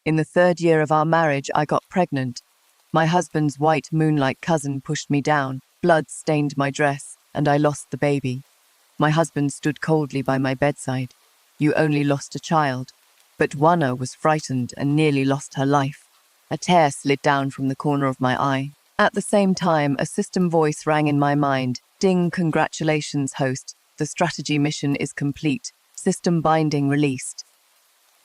In the 3rd year of our marriage, I got pregnant. My husband's white moonlight cousin pushed me down, blood stained my dress, and I lost the baby. My husband stood coldly by my bedside. You only lost a child. But Wana was frightened and nearly lost her life. A tear slid down from the corner of my eye. At the same time, a system voice rang in my mind. Ding, congratulations, host. The strategy mission is complete. System binding released.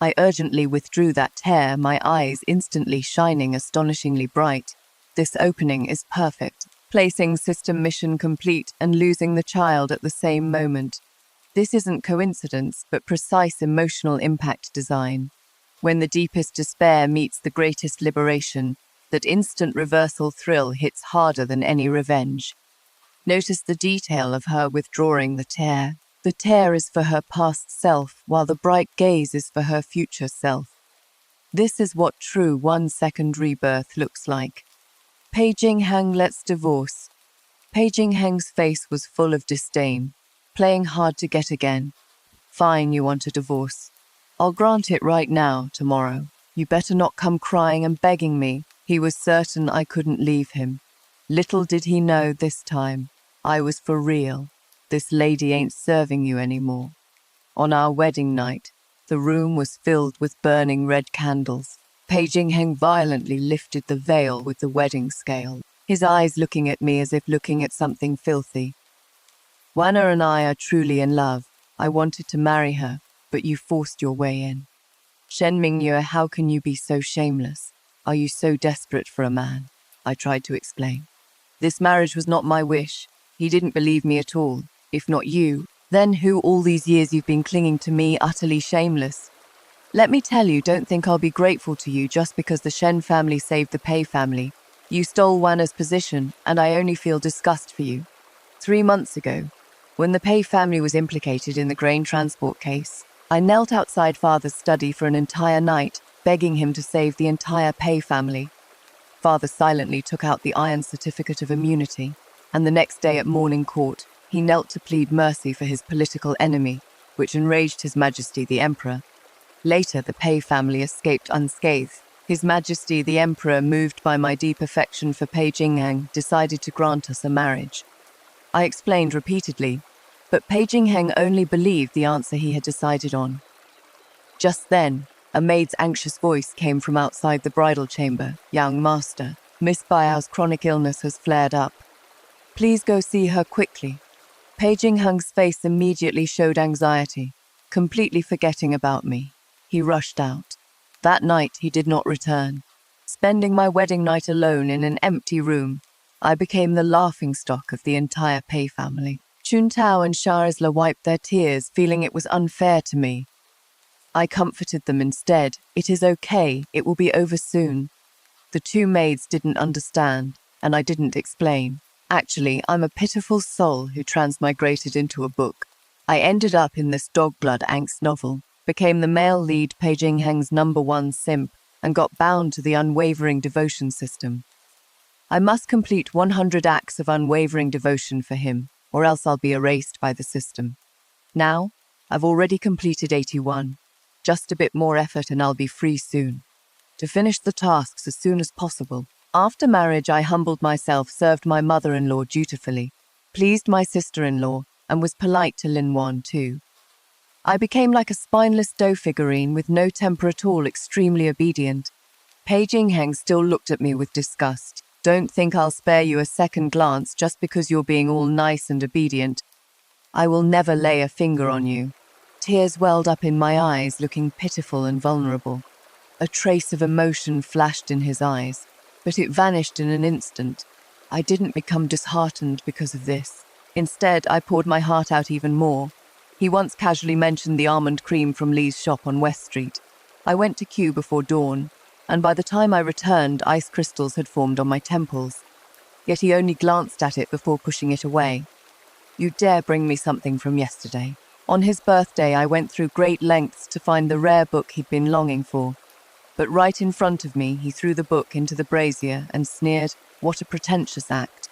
I urgently withdrew that tear, my eyes instantly shining astonishingly bright. This opening is perfect. Placing system mission complete and losing the child at the same moment. This isn't coincidence, but precise emotional impact design. When the deepest despair meets the greatest liberation, that instant reversal thrill hits harder than any revenge. Notice the detail of her withdrawing the tear. The tear is for her past self, while the bright gaze is for her future self. This is what true 1-second rebirth looks like. Pei Jingheng, let's divorce. Pei Jingheng's face was full of disdain, playing hard to get again. Fine, you want a divorce. I'll grant it right now, tomorrow. You better not come crying and begging me. He was certain I couldn't leave him. Little did he know this time, I was for real. This lady ain't serving you anymore. On our wedding night, the room was filled with burning red candles. Pei Jingheng violently lifted the veil with the wedding scale, his eyes looking at me as if looking at something filthy. Wana and I are truly in love. I wanted to marry her, but you forced your way in. Shen Mingyue, how can you be so shameless? Are you so desperate for a man? I tried to explain. This marriage was not my wish. He didn't believe me at all. If not you, then who all these years you've been clinging to me, utterly shameless? Let me tell you, don't think I'll be grateful to you just because the Shen family saved the Pei family. You stole Wana's position, and I only feel disgust for you. 3 months ago, when the Pei family was implicated in the grain transport case, I knelt outside Father's study for an entire night, begging him to save the entire Pei family. Father silently took out the iron certificate of immunity, and the next day at morning court, he knelt to plead mercy for his political enemy, which enraged His Majesty the Emperor. Later, the Pei family escaped unscathed. His Majesty the Emperor, moved by my deep affection for Pei Jingheng, decided to grant us a marriage. I explained repeatedly, but Pei Jingheng only believed the answer he had decided on. Just then, a maid's anxious voice came from outside the bridal chamber. Young master, Miss Baiao's chronic illness has flared up. Please go see her quickly. Pei Jingheng's face immediately showed anxiety, completely forgetting about me. He rushed out. That night he did not return. Spending my wedding night alone in an empty room, I became the laughingstock of the entire Pei family. Chuntao and Sharizla wiped their tears, feeling it was unfair to me. I comforted them instead. It is okay, it will be over soon. The 2 maids didn't understand, and I didn't explain. Actually, I'm a pitiful soul who transmigrated into a book. I ended up in this dog-blood angst novel, became the male lead Pei Jingheng's #1 simp, and got bound to the unwavering devotion system. I must complete 100 acts of unwavering devotion for him, or else I'll be erased by the system. Now, I've already completed 81. Just a bit more effort and I'll be free soon. To finish the tasks as soon as possible. After marriage, I humbled myself, served my mother-in-law dutifully, pleased my sister-in-law, and was polite to Lin Wan too. I became like a spineless dough figurine with no temper at all, extremely obedient. Pei Jingheng still looked at me with disgust. Don't think I'll spare you a second glance just because you're being all nice and obedient. I will never lay a finger on you. Tears welled up in my eyes, looking pitiful and vulnerable. A trace of emotion flashed in his eyes, but it vanished in an instant. I didn't become disheartened because of this. Instead, I poured my heart out even more. He once casually mentioned the almond cream from Lee's shop on West Street. I went to queue before dawn, and by the time I returned, ice crystals had formed on my temples. Yet he only glanced at it before pushing it away. You dare bring me something from yesterday. On his birthday, I went through great lengths to find the rare book he'd been longing for. But right in front of me, he threw the book into the brazier and sneered, "What a pretentious act."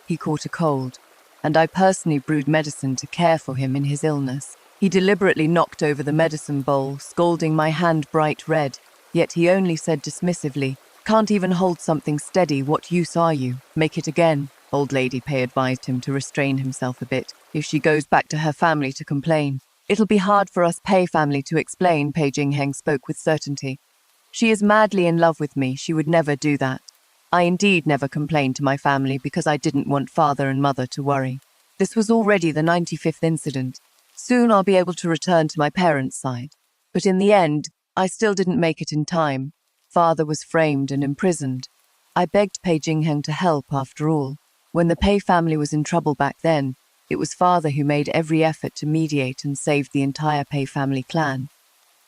He caught a cold, and I personally brewed medicine to care for him in his illness. He deliberately knocked over the medicine bowl, scalding my hand bright red. Yet he only said dismissively, "Can't even hold something steady, what use are you? Make it again." Old Lady Pei advised him to restrain himself a bit. "If she goes back to her family to complain, it'll be hard for us Pei family to explain." Pei Jingheng spoke with certainty. "She is madly in love with me. She would never do that. I indeed never complained to my family because I didn't want father and mother to worry. This was already the 95th incident. Soon I'll be able to return to my parents' side. But in the end, I still didn't make it in time. Father was framed and imprisoned. I begged Pei Jingheng to help after all. When the Pei family was in trouble back then, it was father who made every effort to mediate and save the entire Pei family clan.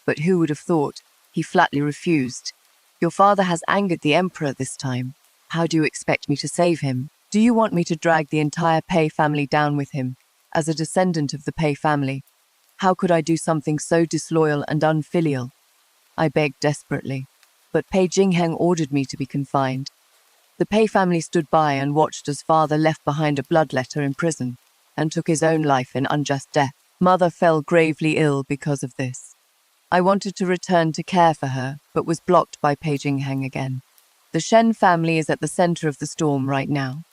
But who would have thought? He flatly refused. Your father has angered the emperor this time. How do you expect me to save him? Do you want me to drag the entire Pei family down with him? As a descendant of the Pei family, how could I do something so disloyal and unfilial? I begged desperately, but Pei Jingheng ordered me to be confined. The Pei family stood by and watched as father left behind a bloodletter in prison and took his own life in unjust death. Mother fell gravely ill because of this. I wanted to return to care for her, but was blocked by Pei Jingheng again. The Shen family is at the center of the storm right now.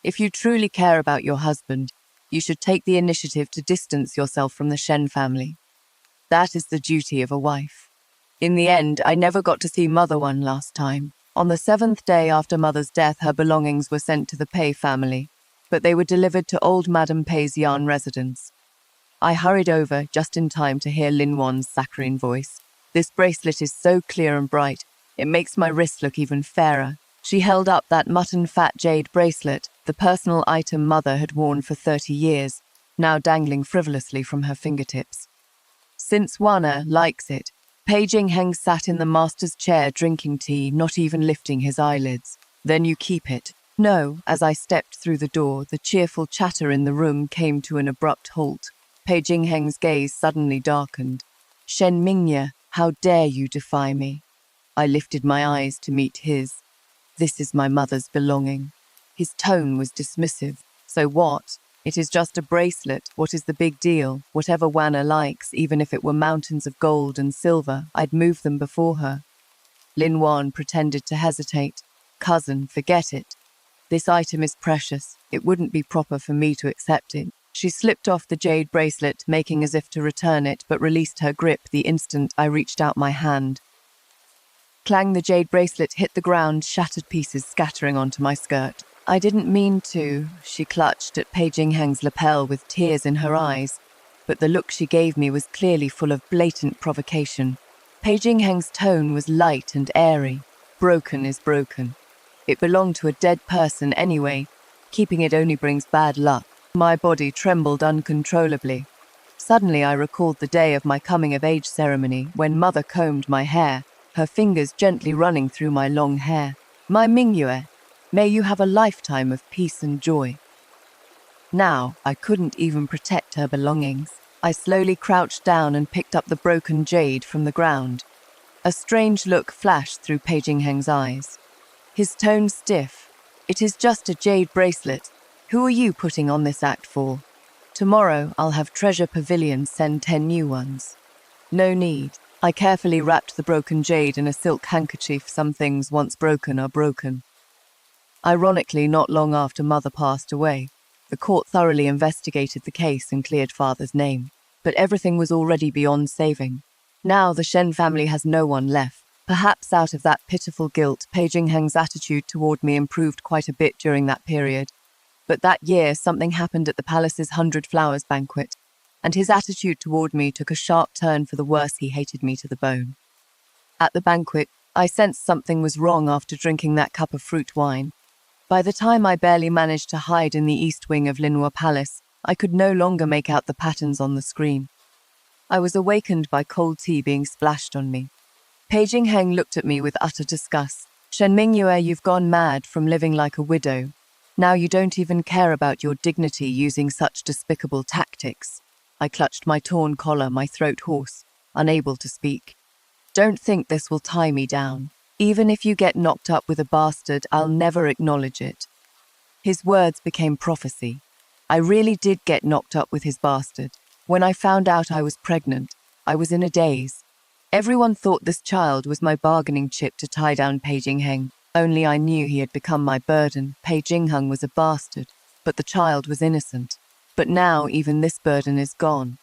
If you truly care about your husband, you should take the initiative to distance yourself from the Shen family. That is the duty of a wife. In the end, I never got to see Mother one last time. On the 7th day after Mother's death, her belongings were sent to the Pei family, but they were delivered to old Madame Pei's Yan residence. I hurried over just in time to hear Lin Wan's saccharine voice. "This bracelet is so clear and bright, it makes my wrist look even fairer." She held up that mutton-fat jade bracelet, the personal item Mother had worn for 30 years, now dangling frivolously from her fingertips. "Since Wana likes it." Pei Jingheng sat in the master's chair drinking tea, not even lifting his eyelids. "Then you keep it." "No." As I stepped through the door, the cheerful chatter in the room came to an abrupt halt. Pei Jingheng's gaze suddenly darkened. "Shen Mingye, how dare you defy me?" I lifted my eyes to meet his. "This is my mother's belonging." His tone was dismissive. "So what? It is just a bracelet. What is the big deal? Whatever Wana likes, even if it were mountains of gold and silver, I'd move them before her." Lin Wan pretended to hesitate. "Cousin, forget it. This item is precious. It wouldn't be proper for me to accept it." She slipped off the jade bracelet, making as if to return it, but released her grip the instant I reached out my hand. Clang, the jade bracelet hit the ground, shattered pieces scattering onto my skirt. "I didn't mean to." She clutched at Pei Jingheng's lapel with tears in her eyes, but the look she gave me was clearly full of blatant provocation. Pei Jingheng's tone was light and airy. "Broken is broken. It belonged to a dead person anyway. Keeping it only brings bad luck." My body trembled uncontrollably. Suddenly I recalled the day of my coming-of-age ceremony when Mother combed my hair, her fingers gently running through my long hair. "My Mingyue, may you have a lifetime of peace and joy." Now I couldn't even protect her belongings. I slowly crouched down and picked up the broken jade from the ground. A strange look flashed through Pei Jingheng's eyes. His tone stiff. "It is just a jade bracelet. Who are you putting on this act for? Tomorrow I'll have Treasure Pavilion send 10 new ones." "No need." I carefully wrapped the broken jade in a silk handkerchief. Some things once broken are broken. Ironically, not long after Mother passed away, the court thoroughly investigated the case and cleared Father's name. But everything was already beyond saving. Now the Shen family has no one left. Perhaps out of that pitiful guilt, Pei Jingheng's attitude toward me improved quite a bit during that period. But that year, something happened at the palace's 100 Flowers banquet, and his attitude toward me took a sharp turn for the worse. He hated me to the bone. At the banquet, I sensed something was wrong after drinking that cup of fruit wine. By the time I barely managed to hide in the east wing of Linhua Palace, I could no longer make out the patterns on the screen. I was awakened by cold tea being splashed on me. Pei Jingheng looked at me with utter disgust. "Shen Mingyue, you've gone mad from living like a widow. Now you don't even care about your dignity using such despicable tactics." I clutched my torn collar, my throat hoarse, unable to speak. "Don't think this will tie me down. Even if you get knocked up with a bastard, I'll never acknowledge it." His words became prophecy. I really did get knocked up with his bastard. When I found out I was pregnant, I was in a daze. Everyone thought this child was my bargaining chip to tie down Pei Jingheng. Only I knew he had become my burden. Pei Jingheng was a bastard, but the child was innocent. But now even this burden is gone.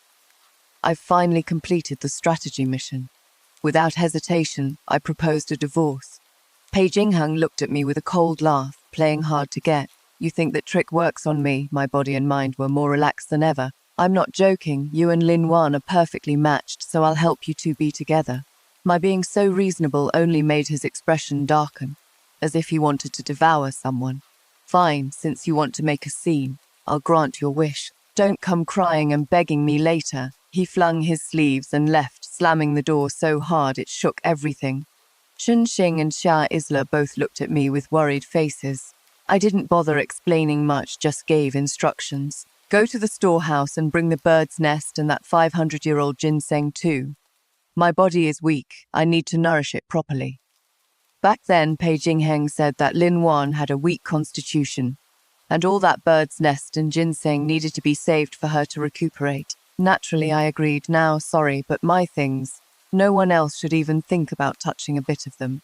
I've finally completed the strategy mission. Without hesitation, I proposed a divorce. Pei Jingheng looked at me with a cold laugh, playing hard to get. You think that trick works on me? My body and mind were more relaxed than ever. I'm not joking. You and Lin Wan are perfectly matched, so I'll help you two be together. My being so reasonable only made his expression darken, as if he wanted to devour someone. Fine, since you want to make a scene, I'll grant your wish. Don't come crying and begging me later. He flung his sleeves and left, slamming the door so hard it shook everything. Chunxing and Xia Isla both looked at me with worried faces. I didn't bother explaining much, just gave instructions. Go to the storehouse and bring the bird's nest and that 500-year-old ginseng too. My body is weak. I need to nourish it properly. Back then, Pei Jingheng said that Lin Wan had a weak constitution, and all that bird's nest and ginseng needed to be saved for her to recuperate. Naturally, I agreed. Now, sorry, but my things. No one else should even think about touching a bit of them.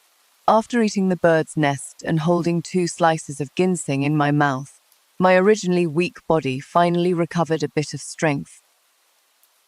After eating the bird's nest and holding 2 slices of ginseng in my mouth, my originally weak body finally recovered a bit of strength.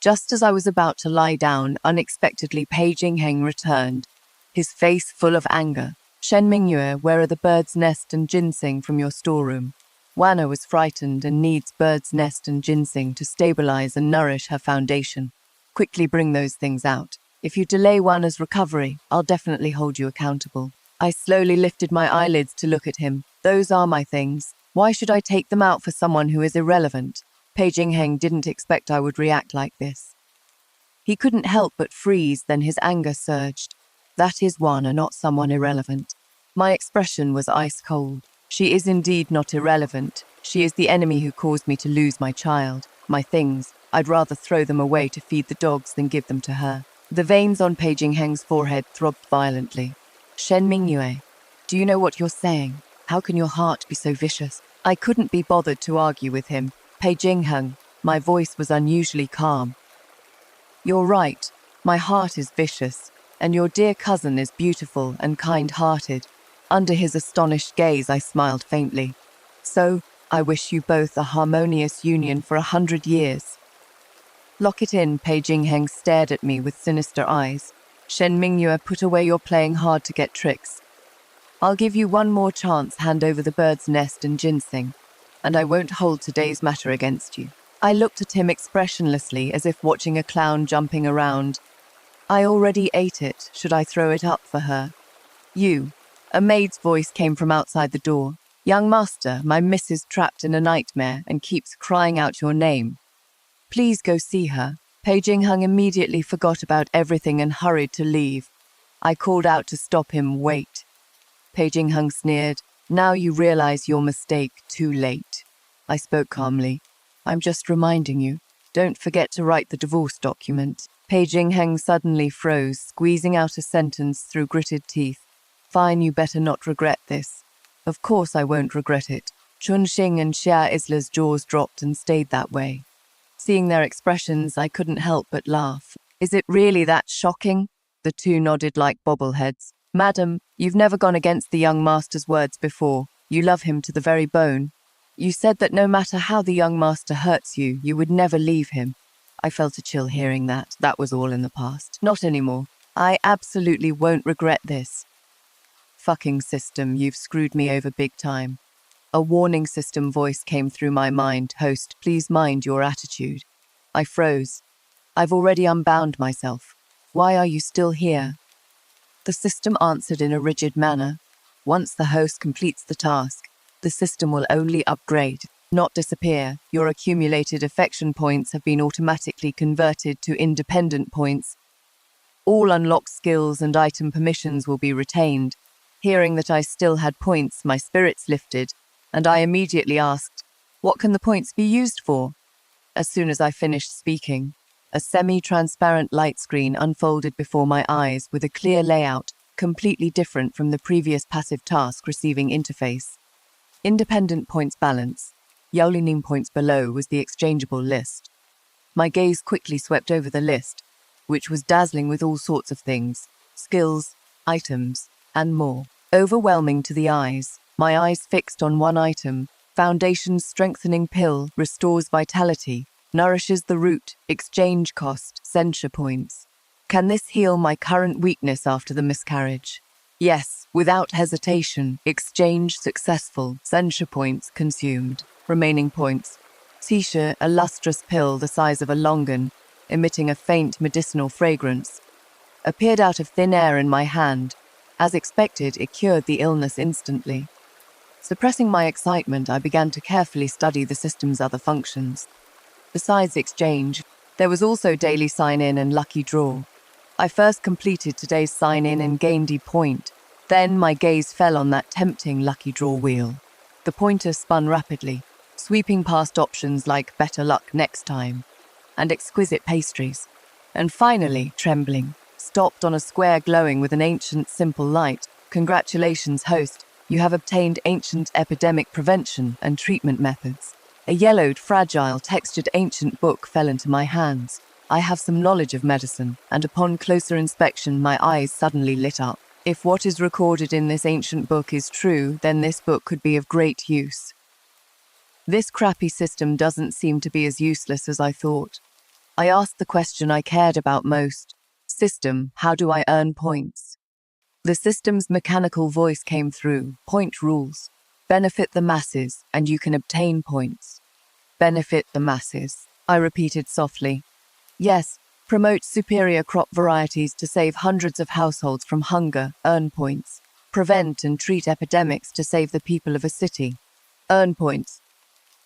Just as I was about to lie down, unexpectedly Pei Jingheng returned, his face full of anger. Shen Mingyue, where are the bird's nest and ginseng from your storeroom? Wana was frightened and needs bird's nest and ginseng to stabilize and nourish her foundation. Quickly bring those things out. If you delay Wana's recovery, I'll definitely hold you accountable. I slowly lifted my eyelids to look at him. Those are my things. Why should I take them out for someone who is irrelevant? Pei Jingheng didn't expect I would react like this. He couldn't help but freeze, then his anger surged. That is Wana, not someone irrelevant. My expression was ice cold. She is indeed not irrelevant. She is the enemy who caused me to lose my child. My things. I'd rather throw them away to feed the dogs than give them to her. The veins on Pei Jingheng's forehead throbbed violently. Shen Mingyue, do you know what you're saying? How can your heart be so vicious? I couldn't be bothered to argue with him. Pei Jingheng, my voice was unusually calm. You're right. My heart is vicious, and your dear cousin is beautiful and kind-hearted. Under his astonished gaze, I smiled faintly. So, I wish you both a harmonious union for 100 years. Lock it in, Pei Jingheng stared at me with sinister eyes. Shen Mingyue, put away your playing hard to get tricks. I'll give you one more chance, hand over the bird's nest and ginseng, and I won't hold today's matter against you. I looked at him expressionlessly, as if watching a clown jumping around. I already ate it. Should I throw it up for her? You. A maid's voice came from outside the door. Young master, my missus trapped in a nightmare and keeps crying out your name. Please go see her. Pei Jingheng immediately forgot about everything and hurried to leave. I called out to stop him. Wait. Pei Jingheng sneered. Now you realize your mistake too late. I spoke calmly. I'm just reminding you. Don't forget to write the divorce document. Pei Jingheng suddenly froze, squeezing out a sentence through gritted teeth. Fine, you better not regret this. Of course I won't regret it. Chunxing and Xia Isla's jaws dropped and stayed that way. Seeing their expressions, I couldn't help but laugh. Is it really that shocking? The two nodded like bobbleheads. Madam, you've never gone against the young master's words before. You love him to the very bone. You said that no matter how the young master hurts you, you would never leave him. I felt a chill hearing that. That was all in the past. Not anymore. I absolutely won't regret this. Fucking system, you've screwed me over big time. A warning system voice came through my mind. Host, please mind your attitude. I froze. I've already unbound myself. Why are you still here? The system answered in a rigid manner. Once the host completes the task, the system will only upgrade, not disappear. Your accumulated affection points have been automatically converted to independent points. All unlocked skills and item permissions will be retained. Hearing that I still had points, my spirits lifted, and I immediately asked, what can the points be used for? As soon as I finished speaking, a semi-transparent light screen unfolded before my eyes with a clear layout, completely different from the previous passive task receiving interface. Independent points balance. Yaolining points below was the exchangeable list. My gaze quickly swept over the list. which was dazzling with all sorts of things, skills, items, and more. Overwhelming to the eyes, my eyes fixed on one item. Foundation strengthening pill, restores vitality, nourishes the root, exchange cost, censure points. Can this heal my current weakness after the miscarriage? Yes, without hesitation. Exchange successful, censure points consumed. Remaining points. Tisha, a lustrous pill the size of a longan, emitting a faint medicinal fragrance, appeared out of thin air in my hand. As expected, it cured the illness instantly. Suppressing my excitement, I began to carefully study the system's other functions. Besides exchange, there was also daily sign-in and lucky draw. I first completed today's sign-in and gained a point. Then my gaze fell on that tempting lucky draw wheel. The pointer spun rapidly, sweeping past options like better luck next time and exquisite pastries. And finally, trembling, stopped on a square glowing with an ancient simple light. Congratulations, host. You have obtained ancient epidemic prevention and treatment methods. A yellowed, fragile, textured ancient book fell into my hands. I have some knowledge of medicine, and upon closer inspection my eyes suddenly lit up. If what is recorded in this ancient book is true, then this book could be of great use. This crappy system doesn't seem to be as useless as I thought. I asked the question I cared about most. System, how do I earn points? The system's mechanical voice came through. Point rules. Benefit the masses, and you can obtain points. Benefit the masses, I repeated softly. Yes, promote superior crop varieties to save hundreds of households from hunger, earn points. Prevent and treat epidemics to save the people of a city. Earn points.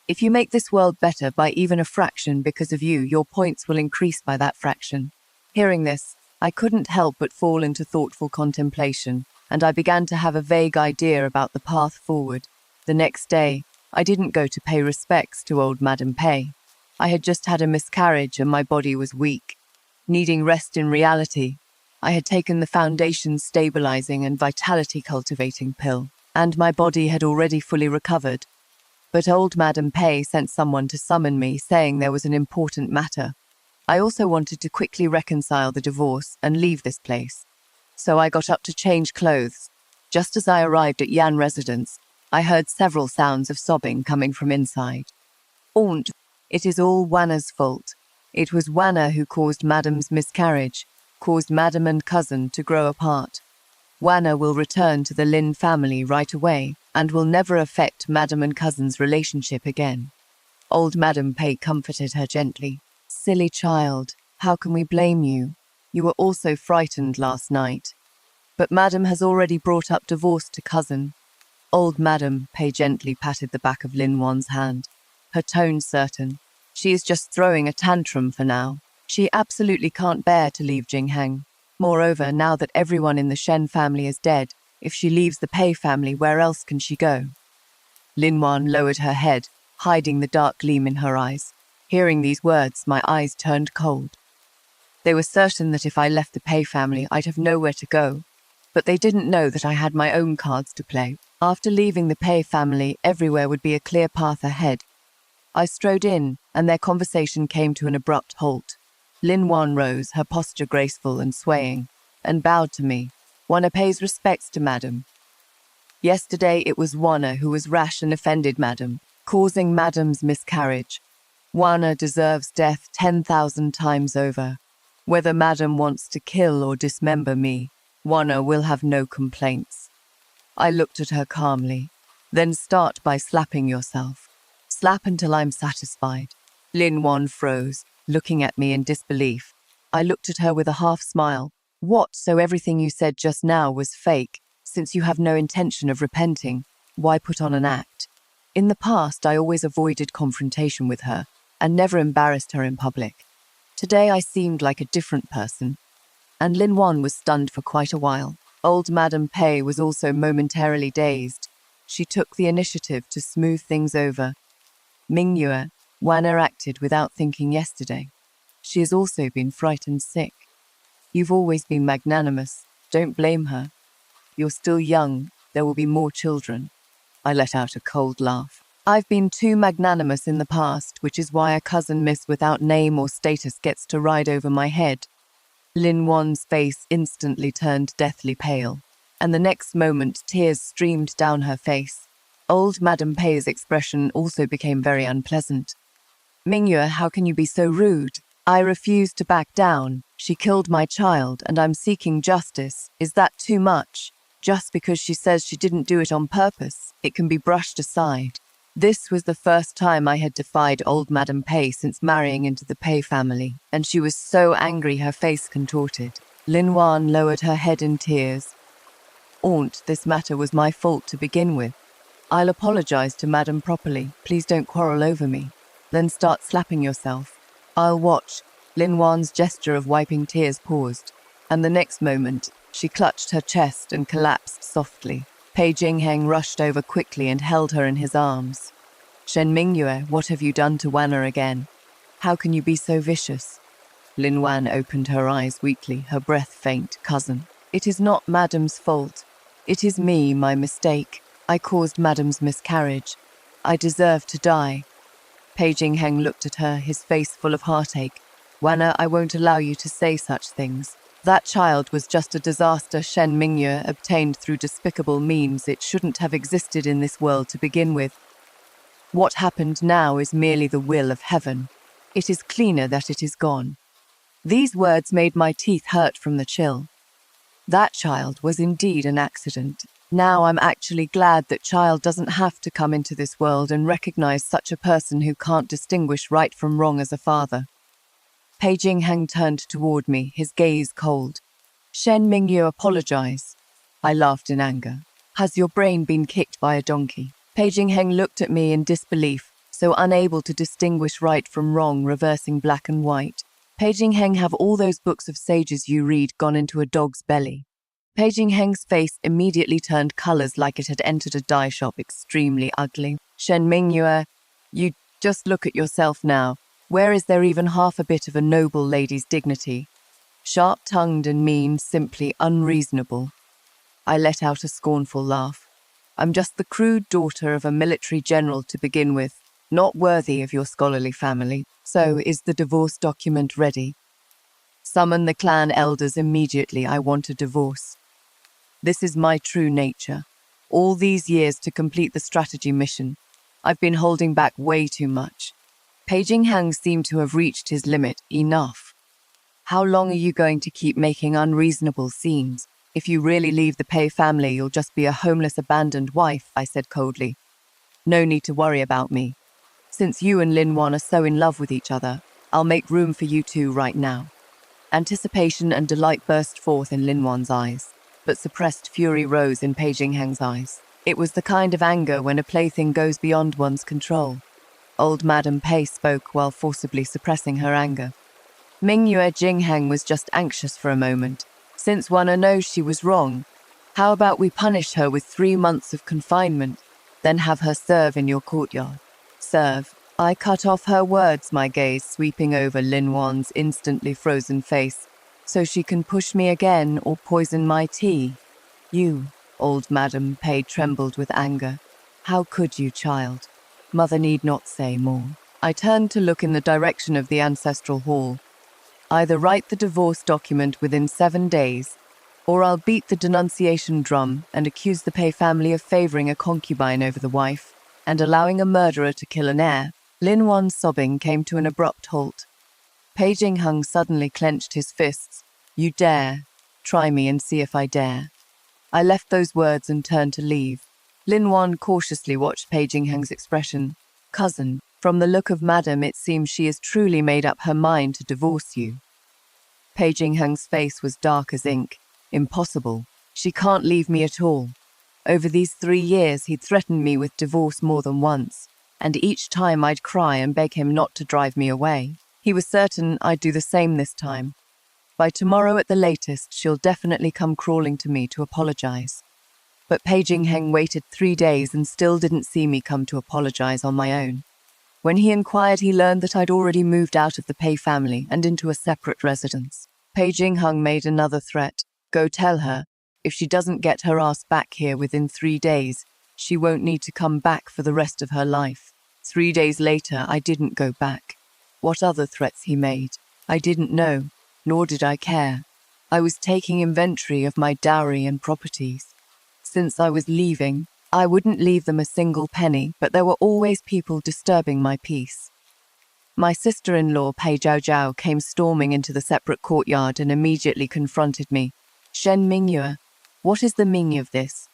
If you make this world better by even a fraction because of you, your points will increase by that fraction. Hearing this, I couldn't help but fall into thoughtful contemplation, and I began to have a vague idea about the path forward. The next day, I didn't go to pay respects to old Madam Pay. I had just had a miscarriage and my body was weak. Needing rest in reality, I had taken the Foundation's stabilizing and vitality cultivating pill, and my body had already fully recovered. But old Madam Pay sent someone to summon me, saying there was an important matter. I also wanted to quickly reconcile the divorce and leave this place. So I got up to change clothes. Just as I arrived at Yan residence, I heard several sounds of sobbing coming from inside. Aunt, it is all Wanna's fault. It was Wanna who caused Madam's miscarriage, caused Madam and cousin to grow apart. Wanna will return to the Lin family right away and will never affect Madam and cousin's relationship again. Old Madam Pay comforted her gently. Silly child, how can we blame you? You were also frightened last night. But Madam has already brought up divorce to cousin. Old Madam Pay gently patted the back of Lin Wan's hand, her tone certain. She is just throwing a tantrum for now. She absolutely can't bear to leave Jingheng. Moreover, now that everyone in the Shen family is dead, if she leaves the Pei family, where else can she go? Lin Wan lowered her head, hiding the dark gleam in her eyes. Hearing these words, my eyes turned cold. They were certain that if I left the Pei family, I'd have nowhere to go. But they didn't know that I had my own cards to play. After leaving the Pei family, everywhere would be a clear path ahead. I strode in, and their conversation came to an abrupt halt. Lin Wan rose, her posture graceful and swaying, and bowed to me. Wanna pays respects to Madam. Yesterday it was Wanna who was rash and offended Madam, causing Madam's miscarriage. Wanna deserves death 10,000 times over. Whether Madam wants to kill or dismember me, Wanna will have no complaints. I looked at her calmly. Then start by slapping yourself. Slap until I'm satisfied. Lin Wan froze, looking at me in disbelief. I looked at her with a half smile. What, so everything you said just now was fake? Since you have no intention of repenting, why put on an act? In the past, I always avoided confrontation with her and never embarrassed her in public. Today I seemed like a different person, and Lin Wan was stunned for quite a while. Old Madam Pei was also momentarily dazed. She took the initiative to smooth things over. Mingyue, Wanna acted without thinking yesterday. She has also been frightened sick. You've always been magnanimous. Don't blame her. You're still young. There will be more children. I let out a cold laugh. I've been too magnanimous in the past, which is why a cousin miss without name or status gets to ride over my head. Lin Wan's face instantly turned deathly pale, and the next moment tears streamed down her face. Old Madame Pei's expression also became very unpleasant. Mingyue, how can you be so rude? I refuse to back down. She killed my child, and I'm seeking justice. Is that too much? Just because she says she didn't do it on purpose, it can be brushed aside. This was the first time I had defied old Madame Pei since marrying into the Pei family, and she was so angry her face contorted. Lin Wan lowered her head in tears. Aunt, this matter was my fault to begin with. I'll apologize to Madame properly. Please don't quarrel over me. Then start slapping yourself. I'll watch. Lin Wan's gesture of wiping tears paused, and the next moment, she clutched her chest and collapsed softly. Pei Jingheng rushed over quickly and held her in his arms. Shen Mingyue, what have you done to Wanna again? How can you be so vicious? Lin Wan opened her eyes weakly, her breath faint. Cousin, it is not Madame's fault. It is me, my mistake. I caused Madame's miscarriage. I deserve to die. Pei Jingheng looked at her, his face full of heartache. Wanna, I won't allow you to say such things. That child was just a disaster Shen Mingyue obtained through despicable means. It shouldn't have existed in this world to begin with. What happened now is merely the will of heaven. It is cleaner that it is gone. These words made my teeth hurt from the chill. That child was indeed an accident. Now I'm actually glad that child doesn't have to come into this world and recognize such a person who can't distinguish right from wrong as a father. Pei Jingheng turned toward me, his gaze cold. Shen Mingyue, apologize. I laughed in anger. Has your brain been kicked by a donkey? Pei Jingheng looked at me in disbelief, so unable to distinguish right from wrong, reversing black and white. Pei Jingheng, have all those books of sages you read gone into a dog's belly? Pei Jingheng's face immediately turned colors like it had entered a dye shop, extremely ugly. Shen Mingyue, you just look at yourself now. Where is there even half a bit of a noble lady's dignity? Sharp-tongued and mean, simply unreasonable. I let out a scornful laugh. I'm just the crude daughter of a military general to begin with, not worthy of your scholarly family. So, is the divorce document ready? Summon the clan elders immediately. I want a divorce. This is my true nature. All these years to complete the strategy mission, I've been holding back way too much. Pei Jingheng seemed to have reached his limit. Enough. How long are you going to keep making unreasonable scenes? If you really leave the Pei family, you'll just be a homeless, abandoned wife, I said coldly. No need to worry about me. Since you and Lin Wan are so in love with each other, I'll make room for you two right now. Anticipation and delight burst forth in Lin Wan's eyes, but suppressed fury rose in Pei Jingheng's eyes. It was the kind of anger when a plaything goes beyond one's control. Old Madame Pei spoke while forcibly suppressing her anger. Mingyue Jingheng was just anxious for a moment. Since Wanna knows she was wrong, how about we punish her with 3 months of confinement, then have her serve in your courtyard? Serve. I cut off her words, my gaze sweeping over Lin Wan's instantly frozen face. So she can push me again or poison my tea. You, old Madame Pei trembled with anger. How could you, child? Mother need not say more. I turned to look in the direction of the ancestral hall. Either write the divorce document within 7 days, or I'll beat the denunciation drum and accuse the Pei family of favoring a concubine over the wife and allowing a murderer to kill an heir. Lin Wan's sobbing came to an abrupt halt. Pei Jingheng suddenly clenched his fists. You dare. Try me and see if I dare. I left those words and turned to leave. Lin Wan cautiously watched Pei Jingheng's expression. Cousin, from the look of Madame, it seems she has truly made up her mind to divorce you. Pei Jingheng's face was dark as ink. Impossible. She can't leave me at all. Over these 3 years, he'd threatened me with divorce more than once, and each time I'd cry and beg him not to drive me away. He was certain I'd do the same this time. By tomorrow at the latest, she'll definitely come crawling to me to apologize. But Pei Jingheng waited 3 days and still didn't see me come to apologize on my own. When he inquired, he learned that I'd already moved out of the Pei family and into a separate residence. Pei Jingheng made another threat. Go tell her, if she doesn't get her ass back here within 3 days, she won't need to come back for the rest of her life. 3 days later, I didn't go back. What other threats he made, I didn't know, nor did I care. I was taking inventory of my dowry and properties. Since I was leaving, I wouldn't leave them a single penny, but there were always people disturbing my peace. My sister-in-law, Pei Jiao Jiao, came storming into the separate courtyard and immediately confronted me. Shen Mingyue, what is the meaning of this?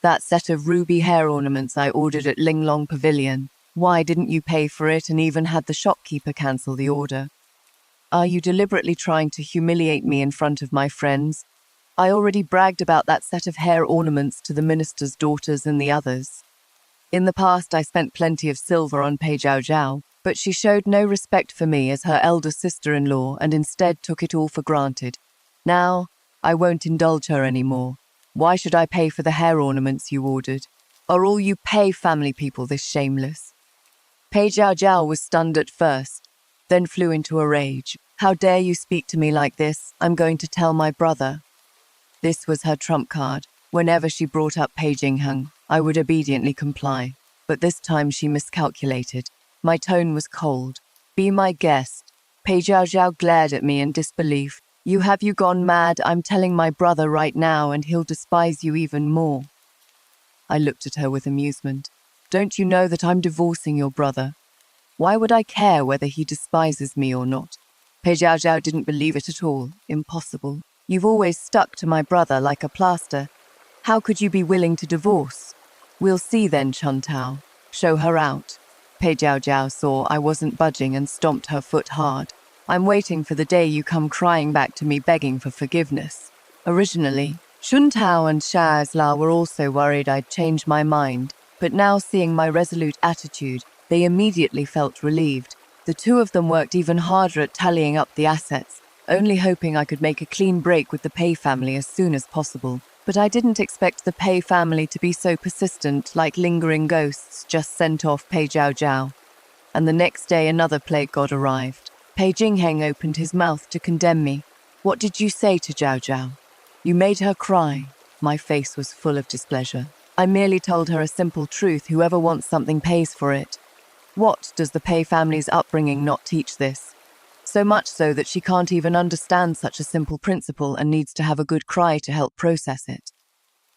That set of ruby hair ornaments I ordered at Linglong Pavilion. Why didn't you pay for it and even had the shopkeeper cancel the order? Are you deliberately trying to humiliate me in front of my friends? I already bragged about that set of hair ornaments to the minister's daughters and the others. In the past, I spent plenty of silver on Pei Jiao Jiao, but she showed no respect for me as her elder sister-in-law and instead took it all for granted. Now, I won't indulge her anymore. Why should I pay for the hair ornaments you ordered? Are all you Pei family people this shameless? Pei Jiao Jiao was stunned at first, then flew into a rage. How dare you speak to me like this? I'm going to tell my brother. This was her trump card. Whenever she brought up Pei Jingheng, I would obediently comply. But this time she miscalculated. My tone was cold. Be my guest. Pei Jiao Jiao glared at me in disbelief. Have you gone mad? I'm telling my brother right now and he'll despise you even more. I looked at her with amusement. Don't you know that I'm divorcing your brother? Why would I care whether he despises me or not? Pei Jiao Jiao didn't believe it at all. Impossible. You've always stuck to my brother like a plaster. How could you be willing to divorce? We'll see then, Chun Tao. Show her out. Pei Jiao Jiao saw I wasn't budging and stomped her foot hard. I'm waiting for the day you come crying back to me begging for forgiveness. Originally, Chun Tao and Shazla were also worried I'd change my mind, but now seeing my resolute attitude, they immediately felt relieved. The two of them worked even harder at tallying up the assets, only hoping I could make a clean break with the Pei family as soon as possible. But I didn't expect the Pei family to be so persistent, like lingering ghosts just sent off Pei Jiao Jiao. And the next day another plague god arrived. Pei Jingheng opened his mouth to condemn me. What did you say to Jiao Jiao? You made her cry. My face was full of displeasure. I merely told her a simple truth: whoever wants something pays for it. What does the Pei family's upbringing not teach this? So much so that she can't even understand such a simple principle and needs to have a good cry to help process it.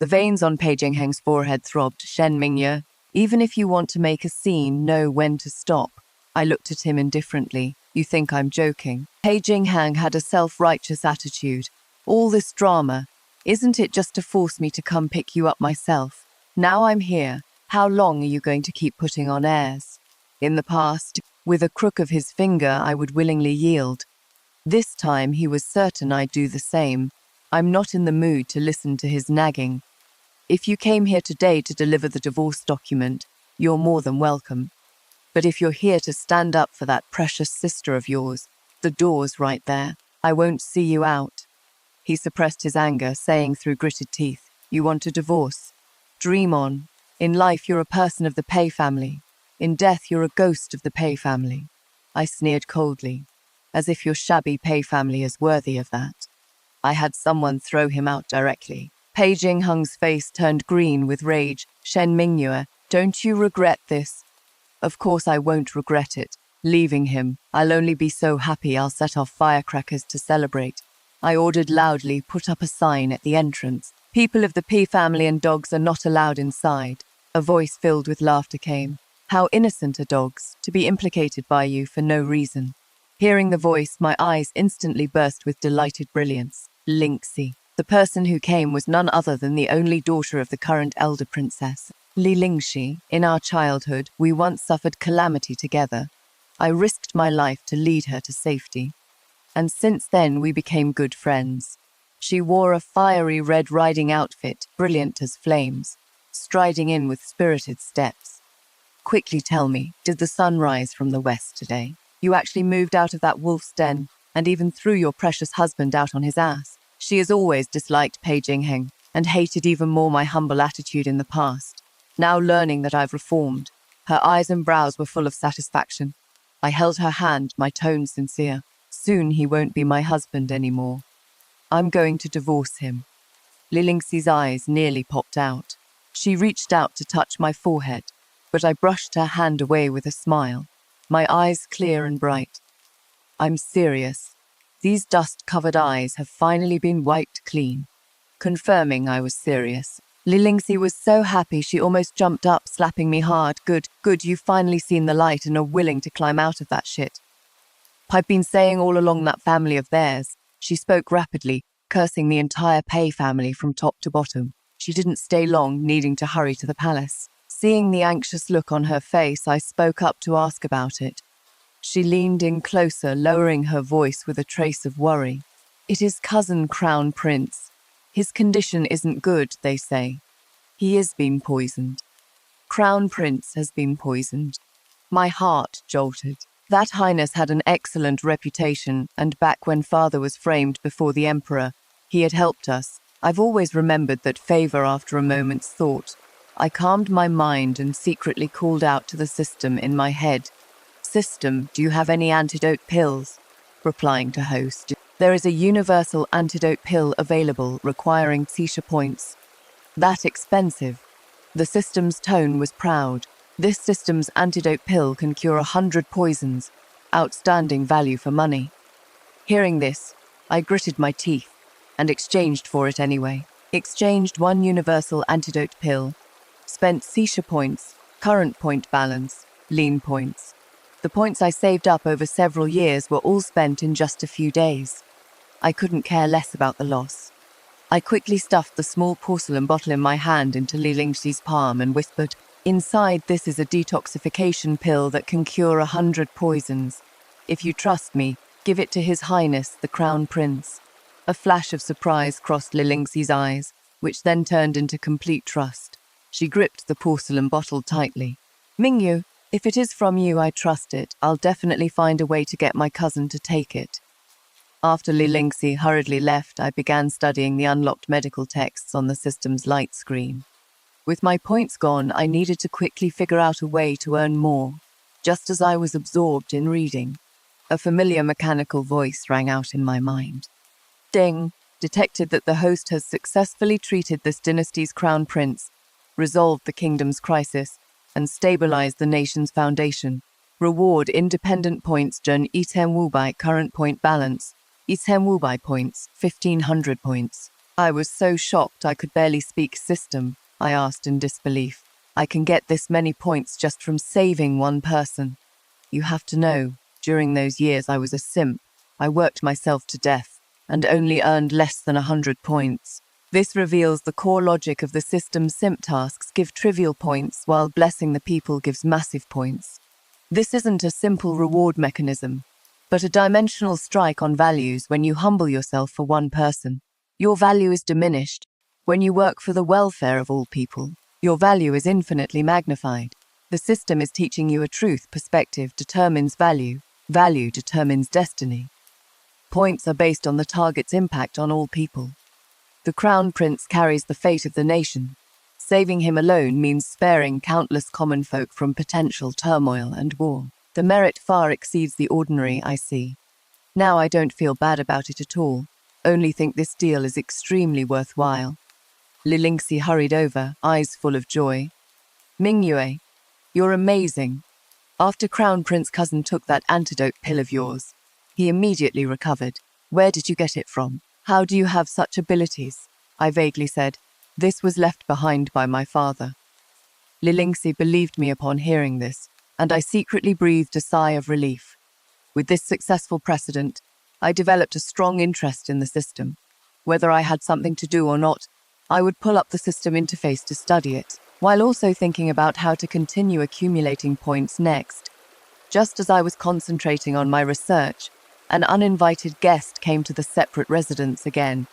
The veins on Pei Jingheng's forehead throbbed. Shen Mingyue, even if you want to make a scene, know when to stop. I looked at him indifferently. You think I'm joking? Pei Jingheng had a self-righteous attitude. All this drama, isn't it just to force me to come pick you up myself? Now I'm here. How long are you going to keep putting on airs? In the past, with a crook of his finger, I would willingly yield. This time he was certain I'd do the same. I'm not in the mood to listen to his nagging. If you came here today to deliver the divorce document, you're more than welcome. But if you're here to stand up for that precious sister of yours, the door's right there. I won't see you out. He suppressed his anger, saying through gritted teeth, You want a divorce? Dream on. In life, you're a person of the Pei family. In death, you're a ghost of the Pei family. I sneered coldly, as if your shabby Pei family is worthy of that. I had someone throw him out directly. Pei Jingheng's face turned green with rage. Shen Mingyue, don't you regret this? Of course I won't regret it. Leaving him, I'll only be so happy I'll set off firecrackers to celebrate. I ordered loudly, put up a sign at the entrance. People of the Pei family and dogs are not allowed inside. A voice filled with laughter came. How innocent are dogs, to be implicated by you for no reason. Hearing the voice, my eyes instantly burst with delighted brilliance. Lingxi. The person who came was none other than the only daughter of the current elder princess, Li Lingxi. In our childhood, we once suffered calamity together. I risked my life to lead her to safety. And since then we became good friends. She wore a fiery red riding outfit, brilliant as flames, striding in with spirited steps. Quickly tell me, did the sun rise from the west today? You actually moved out of that wolf's den, and even threw your precious husband out on his ass. She has always disliked Pei Jingheng, and hated even more my humble attitude in the past. Now learning that I've reformed, her eyes and brows were full of satisfaction. I held her hand, my tone sincere. Soon he won't be my husband anymore. I'm going to divorce him. Li Lingxi's eyes nearly popped out. She reached out to touch my forehead, but I brushed her hand away with a smile, my eyes clear and bright. I'm serious. These dust-covered eyes have finally been wiped clean, confirming I was serious. Lilingxi was so happy she almost jumped up, slapping me hard. Good, you've finally seen the light and are willing to climb out of that shit. I've been saying all along that family of theirs. She spoke rapidly, cursing the entire Pei family from top to bottom. She didn't stay long, needing to hurry to the palace. Seeing the anxious look on her face, I spoke up to ask about it. She leaned in closer, lowering her voice with a trace of worry. It is cousin Crown Prince. His condition isn't good, they say. He is being poisoned. Crown Prince has been poisoned. My heart jolted. That highness had an excellent reputation, and back when father was framed before the emperor, he had helped us. I've always remembered that favor after a moment's thought. I calmed my mind and secretly called out to the system in my head. System, do you have any antidote pills? Replying to host. There is a universal antidote pill available requiring Xisha points. That expensive. The system's tone was proud. This system's antidote pill can cure 100 poisons. Outstanding value for money. Hearing this, I gritted my teeth and exchanged for it anyway. Exchanged one universal antidote pill. Spent Xisha points, current point balance, lean points. The points I saved up over several years were all spent in just a few days. I couldn't care less about the loss. I quickly stuffed the small porcelain bottle in my hand into Lilingxi's palm and whispered, "Inside this is a detoxification pill that can cure 100 poisons. If you trust me, give it to His Highness, the Crown Prince." A flash of surprise crossed Lilingxi's eyes, which then turned into complete trust. She gripped the porcelain bottle tightly. "Mingyu, if it is from you, I trust it. I'll definitely find a way to get my cousin to take it." After Lilingxi hurriedly left, I began studying the unlocked medical texts on the system's light screen. With my points gone, I needed to quickly figure out a way to earn more. Just as I was absorbed in reading, a familiar mechanical voice rang out in my mind. Ding! Detected that the host has successfully treated this dynasty's crown prince, resolved the kingdom's crisis, and stabilized the nation's foundation. Reward independent points Jun Iten Wubai current point balance. Iten Wubai points, 1,500 points. I was so shocked I could barely speak system, I asked in disbelief. I can get this many points just from saving one person. You have to know, during those years I was a simp. I worked myself to death, and only earned less than 100 points. This reveals the core logic of the system's simp tasks give trivial points, while blessing the people gives massive points. This isn't a simple reward mechanism, but a dimensional strike on values. When you humble yourself for one person, your value is diminished. When you work for the welfare of all people, your value is infinitely magnified. The system is teaching you a truth. Perspective determines value. Value determines destiny. Points are based on the target's impact on all people. The Crown Prince carries the fate of the nation. Saving him alone means sparing countless common folk from potential turmoil and war. The merit far exceeds the ordinary, I see. Now I don't feel bad about it at all, only think this deal is extremely worthwhile. Lilingxi hurried over, eyes full of joy. Mingyue, you're amazing. After Crown Prince cousin took that antidote pill of yours, he immediately recovered. Where did you get it from? How do you have such abilities? I vaguely said. This was left behind by my father. Lilingxi believed me upon hearing this, and I secretly breathed a sigh of relief. With this successful precedent, I developed a strong interest in the system. Whether I had something to do or not, I would pull up the system interface to study it, while also thinking about how to continue accumulating points next. Just as I was concentrating on my research, an uninvited guest came to the separate residence again.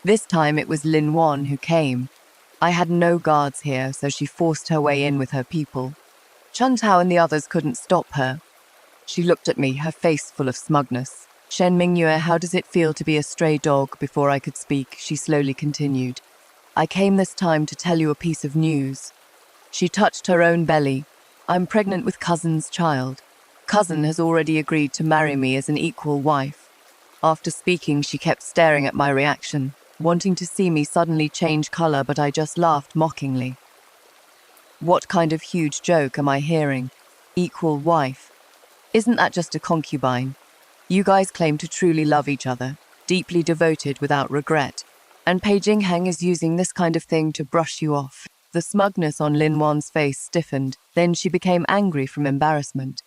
This time it was Lin Wan who came. I had no guards here, so she forced her way in with her people. Chun Tao and the others couldn't stop her. She looked at me, her face full of smugness. Shen Mingyue, how does it feel to be a stray dog? Before I could speak, she slowly continued. I came this time to tell you a piece of news. She touched her own belly. I'm pregnant with cousin's child. Cousin has already agreed to marry me as an equal wife. After speaking, she kept staring at my reaction, wanting to see me suddenly change color, but I just laughed mockingly. What kind of huge joke am I hearing? Equal wife? Isn't that just a concubine? You guys claim to truly love each other, deeply devoted without regret. And Pei Jingheng is using this kind of thing to brush you off. The smugness on Lin Wan's face stiffened, then she became angry from embarrassment.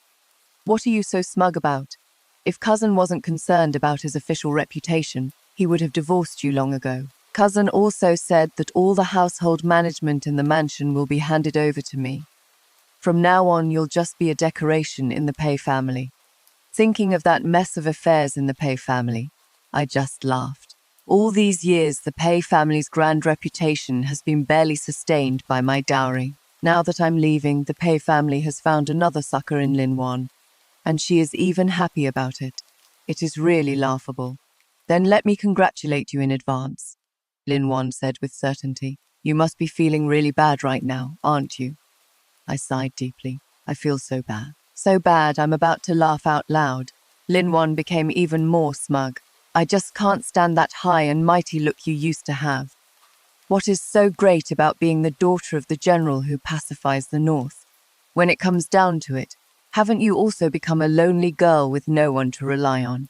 What are you so smug about? If cousin wasn't concerned about his official reputation, he would have divorced you long ago. Cousin also said that all the household management in the mansion will be handed over to me. From now on, you'll just be a decoration in the Pei family. Thinking of that mess of affairs in the Pei family, I just laughed. All these years, the Pei family's grand reputation has been barely sustained by my dowry. Now that I'm leaving, the Pei family has found another sucker in Lin Wan, and she is even happy about it. It is really laughable. Then let me congratulate you in advance, Lin Wan said with certainty. You must be feeling really bad right now, aren't you? I sighed deeply. I feel so bad. So bad I'm about to laugh out loud. Lin Wan became even more smug. I just can't stand that high and mighty look you used to have. What is so great about being the daughter of the general who pacifies the north? When it comes down to it, haven't you also become a lonely girl with no one to rely on?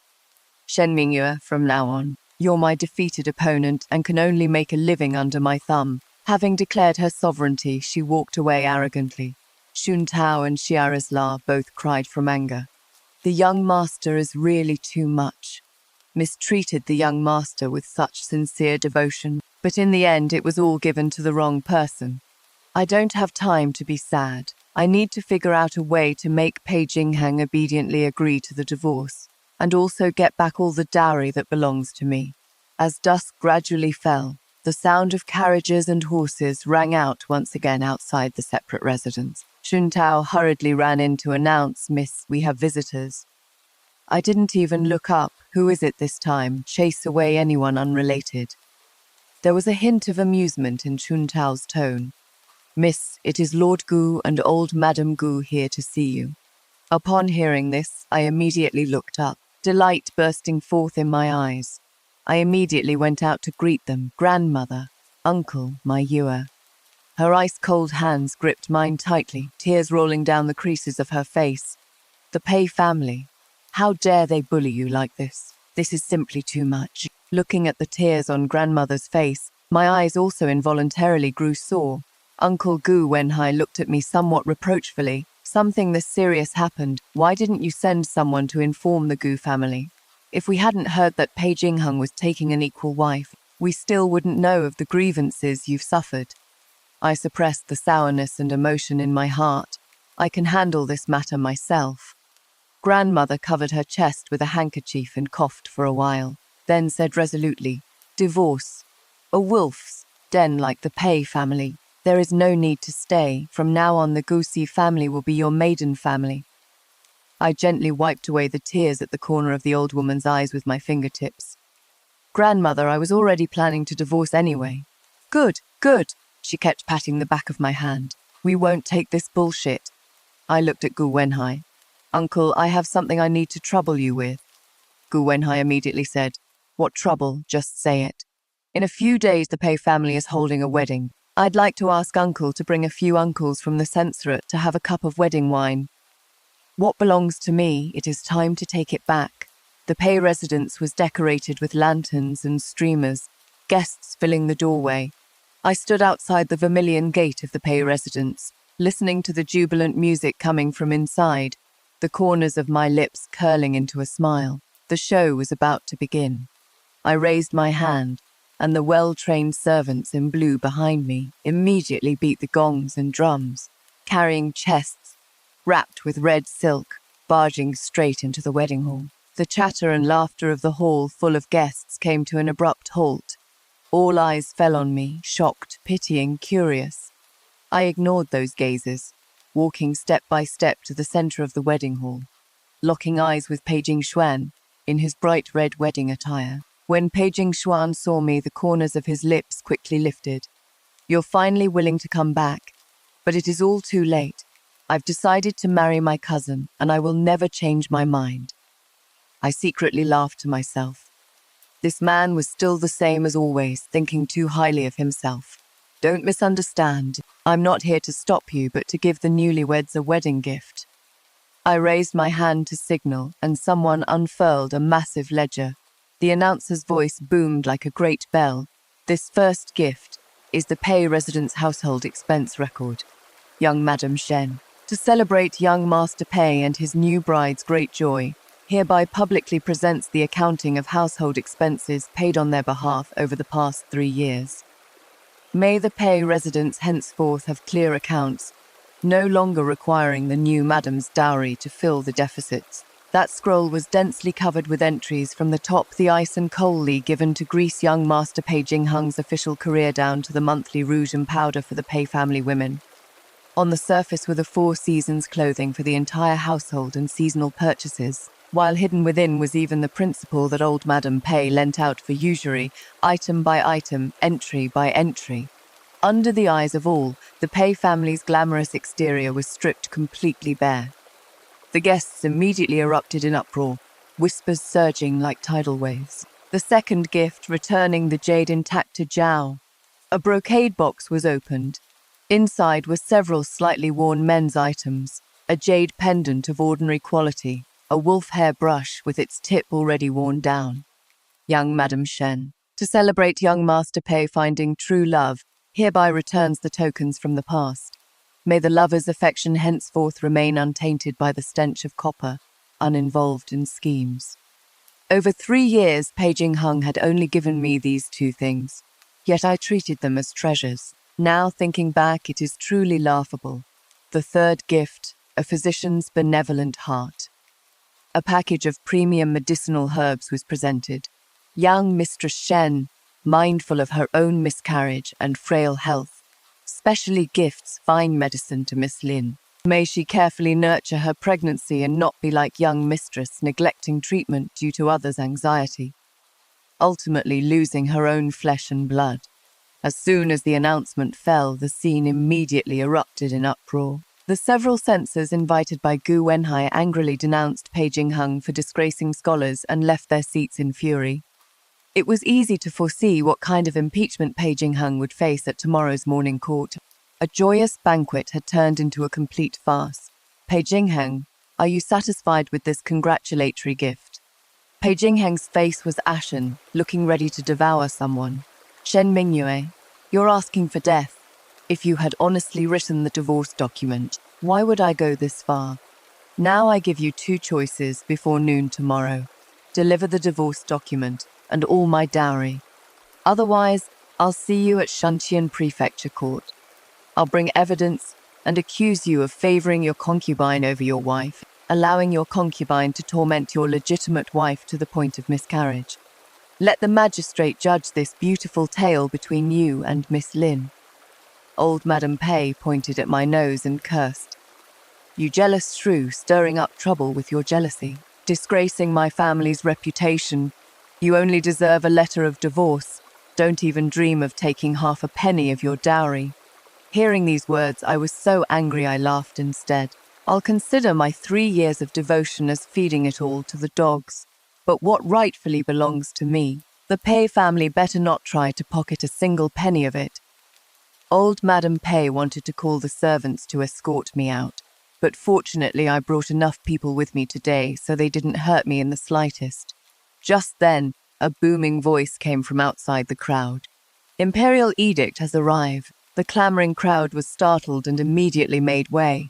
Shen Mingyue, from now on, you're my defeated opponent and can only make a living under my thumb. Having declared her sovereignty, she walked away arrogantly. Xun Tao and Xiaorisla both cried from anger. The young master is really too much. Mistreated the young master with such sincere devotion, but in the end it was all given to the wrong person. I don't have time to be sad. I need to figure out a way to make Pei Jingheng obediently agree to the divorce, and also get back all the dowry that belongs to me. As dusk gradually fell, the sound of carriages and horses rang out once again outside the separate residence. Xun Tao hurriedly ran in to announce, "Miss, we have visitors." I didn't even look up. Who is it this time? Chase away anyone unrelated. There was a hint of amusement in Xun Tao's tone. "Miss, it is Lord Gu and old Madame Gu here to see you." Upon hearing this, I immediately looked up, delight bursting forth in my eyes. I immediately went out to greet them. "Grandmother, uncle, my Yue." Her ice-cold hands gripped mine tightly, tears rolling down the creases of her face. "The Pei family. How dare they bully you like this? This is simply too much." Looking at the tears on grandmother's face, my eyes also involuntarily grew sore. Uncle Gu Wenhai looked at me somewhat reproachfully. "Something this serious happened. Why didn't you send someone to inform the Gu family? If we hadn't heard that Pei Jingheng was taking an equal wife, we still wouldn't know of the grievances you've suffered." I suppressed the sourness and emotion in my heart. I can handle this matter myself. Grandmother covered her chest with a handkerchief and coughed for a while, then said resolutely, "Divorce. A wolf's den like the Pei family. There is no need to stay. From now on, the Gusi family will be your maiden family." I gently wiped away the tears at the corner of the old woman's eyes with my fingertips. "Grandmother, I was already planning to divorce anyway." "Good, good." She kept patting the back of my hand. "We won't take this bullshit." I looked at Gu Wenhai. "Uncle, I have something I need to trouble you with." Gu Wenhai immediately said, "What trouble? Just say it." "In a few days, the Pei family is holding a wedding. I'd like to ask Uncle to bring a few uncles from the censorate to have a cup of wedding wine. What belongs to me, it is time to take it back." The Pei residence was decorated with lanterns and streamers, guests filling the doorway. I stood outside the vermilion gate of the Pei residence, listening to the jubilant music coming from inside, the corners of my lips curling into a smile. The show was about to begin. I raised my hand, and the well-trained servants in blue behind me immediately beat the gongs and drums, carrying chests wrapped with red silk, barging straight into the wedding hall. The chatter and laughter of the hall full of guests came to an abrupt halt. All eyes fell on me, shocked, pitying, curious. I ignored those gazes, walking step by step to the center of the wedding hall, locking eyes with Pei Jingxuan in his bright red wedding attire. When Pei Jingxuan saw me, the corners of his lips quickly lifted. "You're finally willing to come back, but it is all too late. I've decided to marry my cousin, and I will never change my mind." I secretly laughed to myself. This man was still the same as always, thinking too highly of himself. Don't misunderstand. I'm not here to stop you, but to give the newlyweds a wedding gift. I raised my hand to signal, and someone unfurled a massive ledger. The announcer's voice boomed like a great bell. This first gift is the Pei residence household expense record. Young Madam Shen, to celebrate young Master Pei and his new bride's great joy, hereby publicly presents the accounting of household expenses paid on their behalf over the past 3 years. May the Pei residents henceforth have clear accounts, no longer requiring the new madam's dowry to fill the deficits. That scroll was densely covered with entries from the top the ice and coal league given to grease young Master Pei Jinghung's official career down to the monthly rouge and powder for the Pei family women. On the surface were the 4 seasons clothing for the entire household and seasonal purchases, while hidden within was even the principal that old Madam Pei lent out for usury, item by item, entry by entry. Under the eyes of all, the Pei family's glamorous exterior was stripped completely bare. The guests immediately erupted in uproar, whispers surging like tidal waves. The second gift returning the jade intact to Zhao. A brocade box was opened. Inside were several slightly worn men's items, a jade pendant of ordinary quality, a wolf hair brush with its tip already worn down. Young Madam Shen, to celebrate young Master Pei finding true love, hereby returns the tokens from the past. May the lover's affection henceforth remain untainted by the stench of copper, uninvolved in schemes. Over 3 years, Pei Jinghung had only given me these 2 things, yet I treated them as treasures. Now, thinking back, it is truly laughable. The third gift, a physician's benevolent heart. A package of premium medicinal herbs was presented. Young Mistress Shen, mindful of her own miscarriage and frail health, specially gifts fine medicine to Miss Lin. May she carefully nurture her pregnancy and not be like young mistress, neglecting treatment due to others' anxiety, ultimately losing her own flesh and blood. As soon as the announcement fell, the scene immediately erupted in uproar. The several censors invited by Gu Wenhai angrily denounced Pei Jinghung for disgracing scholars and left their seats in fury. It was easy to foresee what kind of impeachment Pei Jinghung would face at tomorrow's morning court. A joyous banquet had turned into a complete farce. Pei Jinghung, are you satisfied with this congratulatory gift? Pei Jinghung's face was ashen, looking ready to devour someone. Shen Mingyue, you're asking for death. If you had honestly written the divorce document, why would I go this far? Now I give you 2 choices before noon tomorrow. Deliver the divorce document and all my dowry. Otherwise, I'll see you at Shunqian Prefecture Court. I'll bring evidence and accuse you of favoring your concubine over your wife, allowing your concubine to torment your legitimate wife to the point of miscarriage. Let the magistrate judge this beautiful tale between you and Miss Lin. Old Madam Pei pointed at my nose and cursed. You jealous shrew, stirring up trouble with your jealousy, disgracing my family's reputation. You only deserve a letter of divorce. Don't even dream of taking half a penny of your dowry. Hearing these words, I was so angry I laughed instead. I'll consider my 3 years of devotion as feeding it all to the dogs. But what rightfully belongs to me, the Pei family better not try to pocket a single penny of it. Old Madam Pei wanted to call the servants to escort me out, but fortunately I brought enough people with me today so they didn't hurt me in the slightest. Just then, a booming voice came from outside the crowd. Imperial edict has arrived. The clamoring crowd was startled and immediately made way.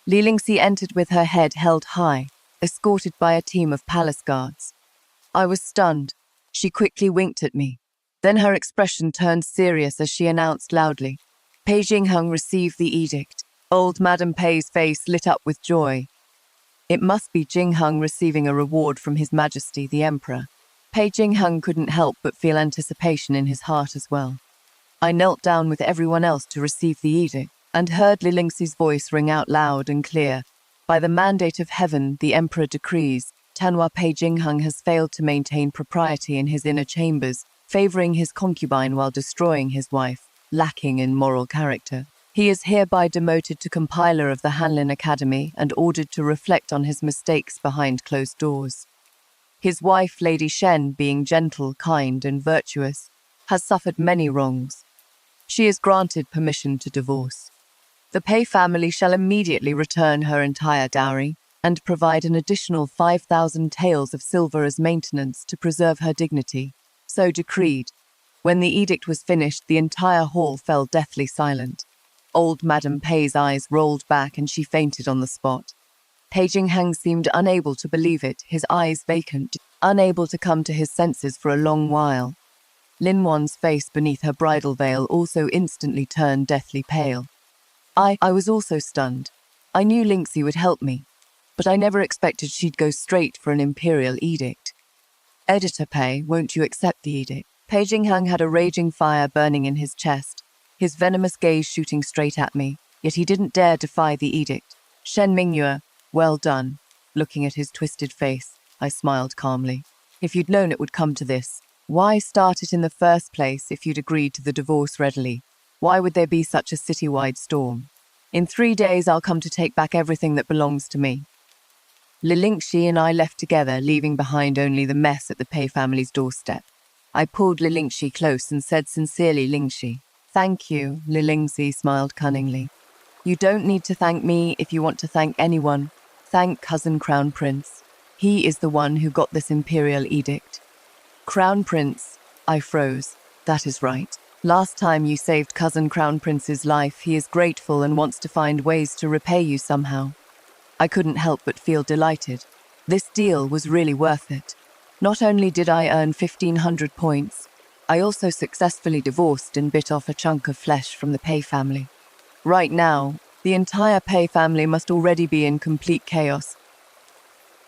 Li Lingxi entered with her head held high, escorted by a team of palace guards. I was stunned. She quickly winked at me. Then her expression turned serious as she announced loudly, Pei Jinghung received the edict. Old Madam Pei's face lit up with joy. It must be Jinghung receiving a reward from His Majesty the Emperor. Pei Jinghung couldn't help but feel anticipation in his heart as well. I knelt down with everyone else to receive the edict, and heard Li Lingxi's voice ring out loud and clear. By the mandate of heaven, the Emperor decrees, Tanhua Pei Jinghung has failed to maintain propriety in his inner chambers, favoring his concubine while destroying his wife, lacking in moral character. He is hereby demoted to compiler of the Hanlin Academy and ordered to reflect on his mistakes behind closed doors. His wife, Lady Shen, being gentle, kind, and virtuous, has suffered many wrongs. She is granted permission to divorce. The Pei family shall immediately return her entire dowry. and provide an additional 5,000 taels of silver as maintenance to preserve her dignity. So decreed. When the edict was finished, the entire hall fell deathly silent. Old Madame Pei's eyes rolled back and she fainted on the spot. Pei Jingheng seemed unable to believe it, his eyes vacant, unable to come to his senses for a long while. Lin Wan's face beneath her bridal veil also instantly turned deathly pale. I was also stunned. I knew Lingxi would help me, but I never expected she'd go straight for an imperial edict. Editor Pei, won't you accept the edict? Pei Jingheng had a raging fire burning in his chest, his venomous gaze shooting straight at me, yet he didn't dare defy the edict. Shen Mingyue, well done. Looking at his twisted face, I smiled calmly. If you'd known it would come to this, why start it in the first place if you'd agreed to the divorce readily? Why would there be such a citywide storm? In 3 days I'll come to take back everything that belongs to me. Li Lingxi and I left together, leaving behind only the mess at the Pei family's doorstep. I pulled Li Lingxi close and said sincerely, Lingxi, thank you. Li Lingxi smiled cunningly. You don't need to thank me if you want to thank anyone. Thank cousin Crown Prince. He is the one who got this imperial edict. Crown Prince, I froze. That is right. Last time you saved cousin Crown Prince's life, he is grateful and wants to find ways to repay you somehow. I couldn't help but feel delighted. This deal was really worth it. Not only did I earn 1,500 points, I also successfully divorced and bit off a chunk of flesh from the Pei family. Right now, the entire Pei family must already be in complete chaos.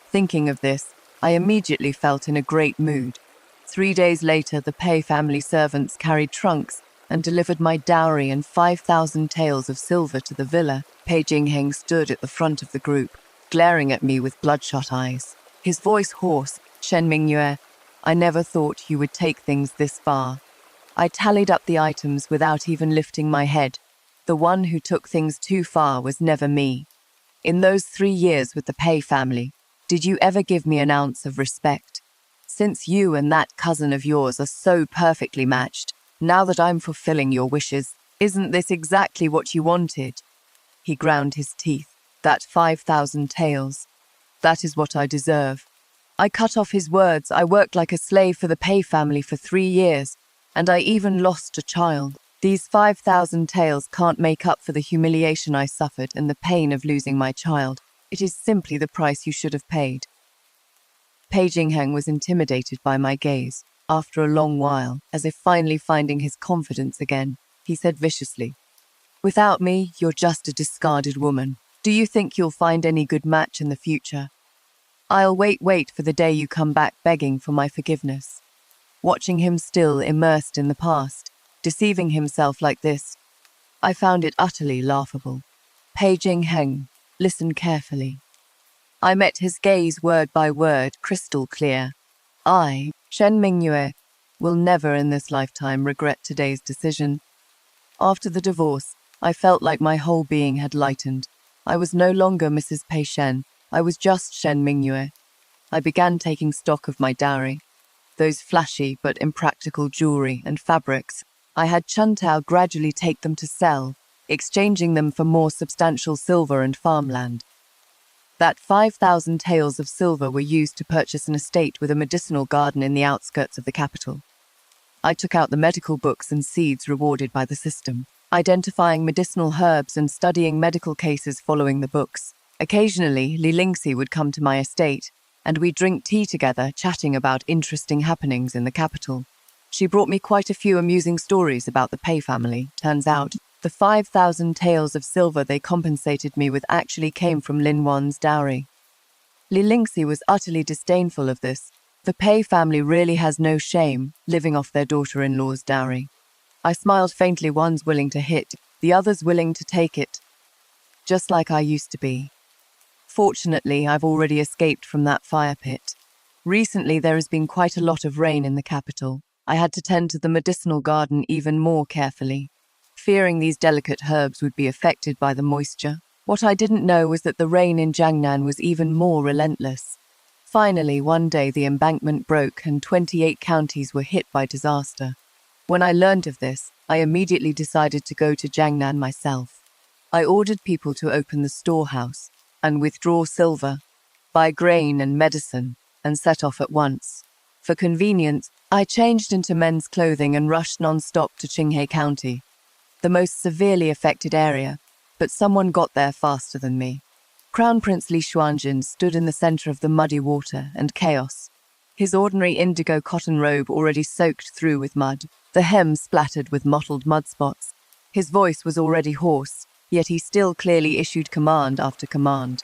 Thinking of this, I immediately felt in a great mood. 3 days later, the Pei family servants carried trunks and delivered my dowry and 5,000 taels of silver to the villa. Pei Jingheng stood at the front of the group, glaring at me with bloodshot eyes. His voice hoarse, Shen Mingyue, I never thought you would take things this far. I tallied up the items without even lifting my head. The one who took things too far was never me. In those 3 years with the Pei family, did you ever give me an ounce of respect? Since you and that cousin of yours are so perfectly matched, now that I'm fulfilling your wishes, isn't this exactly what you wanted? He ground his teeth. That 5,000 taels. That is what I deserve. I cut off his words. I worked like a slave for the Pei family for 3 years, and I even lost a child. These 5,000 taels can't make up for the humiliation I suffered and the pain of losing my child. It is simply the price you should have paid. Pei Jingheng was intimidated by my gaze. After a long while, as if finally finding his confidence again, he said viciously, without me, you're just a discarded woman. Do you think you'll find any good match in the future? I'll wait for the day you come back begging for my forgiveness. Watching him still immersed in the past, deceiving himself like this, I found it utterly laughable. Pei Jingheng, listen carefully. I met his gaze word by word, crystal clear. I, Shen Mingyue, will never in this lifetime regret today's decision. After the divorce, I felt like my whole being had lightened. I was no longer Mrs. Pei Shen. I was just Shen Mingyue. I began taking stock of my dowry. Those flashy but impractical jewelry and fabrics, I had Chuntao gradually take them to sell, exchanging them for more substantial silver and farmland. That 5,000 taels of silver were used to purchase an estate with a medicinal garden in the outskirts of the capital. I took out the medical books and seeds rewarded by the system, identifying medicinal herbs and studying medical cases following the books. Occasionally, Li Lingxi would come to my estate, and we'd drink tea together, chatting about interesting happenings in the capital. She brought me quite a few amusing stories about the Pei family. Turns out, the 5,000 taels of silver they compensated me with actually came from Lin Wan's dowry. Li Lingxi was utterly disdainful of this. The Pei family really has no shame, living off their daughter-in-law's dowry. I smiled faintly. One's willing to hit, the other's willing to take it. Just like I used to be. Fortunately, I've already escaped from that fire pit. Recently, there has been quite a lot of rain in the capital. I had to tend to the medicinal garden even more carefully, fearing these delicate herbs would be affected by the moisture. What I didn't know was that the rain in Jiangnan was even more relentless. Finally, one day the embankment broke and 28 counties were hit by disaster. When I learned of this, I immediately decided to go to Jiangnan myself. I ordered people to open the storehouse, and withdraw silver, buy grain and medicine, and set off at once. For convenience, I changed into men's clothing and rushed non-stop to Qinghai County, the most severely affected area, but someone got there faster than me. Crown Prince Li Xuanjin stood in the center of the muddy water and chaos, his ordinary indigo cotton robe already soaked through with mud, the hem splattered with mottled mud spots. His voice was already hoarse, yet he still clearly issued command after command.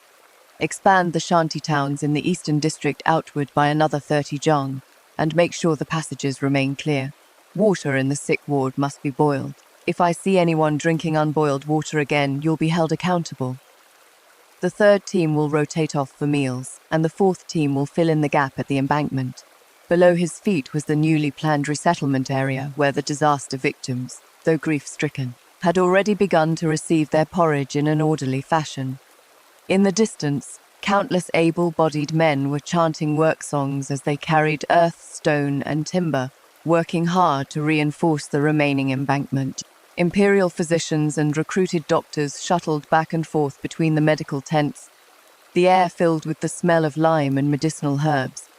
Expand the shanty towns in the eastern district outward by another 30 zhang, and make sure the passages remain clear. Water in the sick ward must be boiled. If I see anyone drinking unboiled water again, you'll be held accountable. The third team will rotate off for meals, and the fourth team will fill in the gap at the embankment. Below his feet was the newly planned resettlement area where the disaster victims, though grief-stricken, had already begun to receive their porridge in an orderly fashion. In the distance, countless able-bodied men were chanting work songs as they carried earth, stone, and timber, working hard to reinforce the remaining embankment. Imperial physicians and recruited doctors shuttled back and forth between the medical tents, the air filled with the smell of lime and medicinal herbs.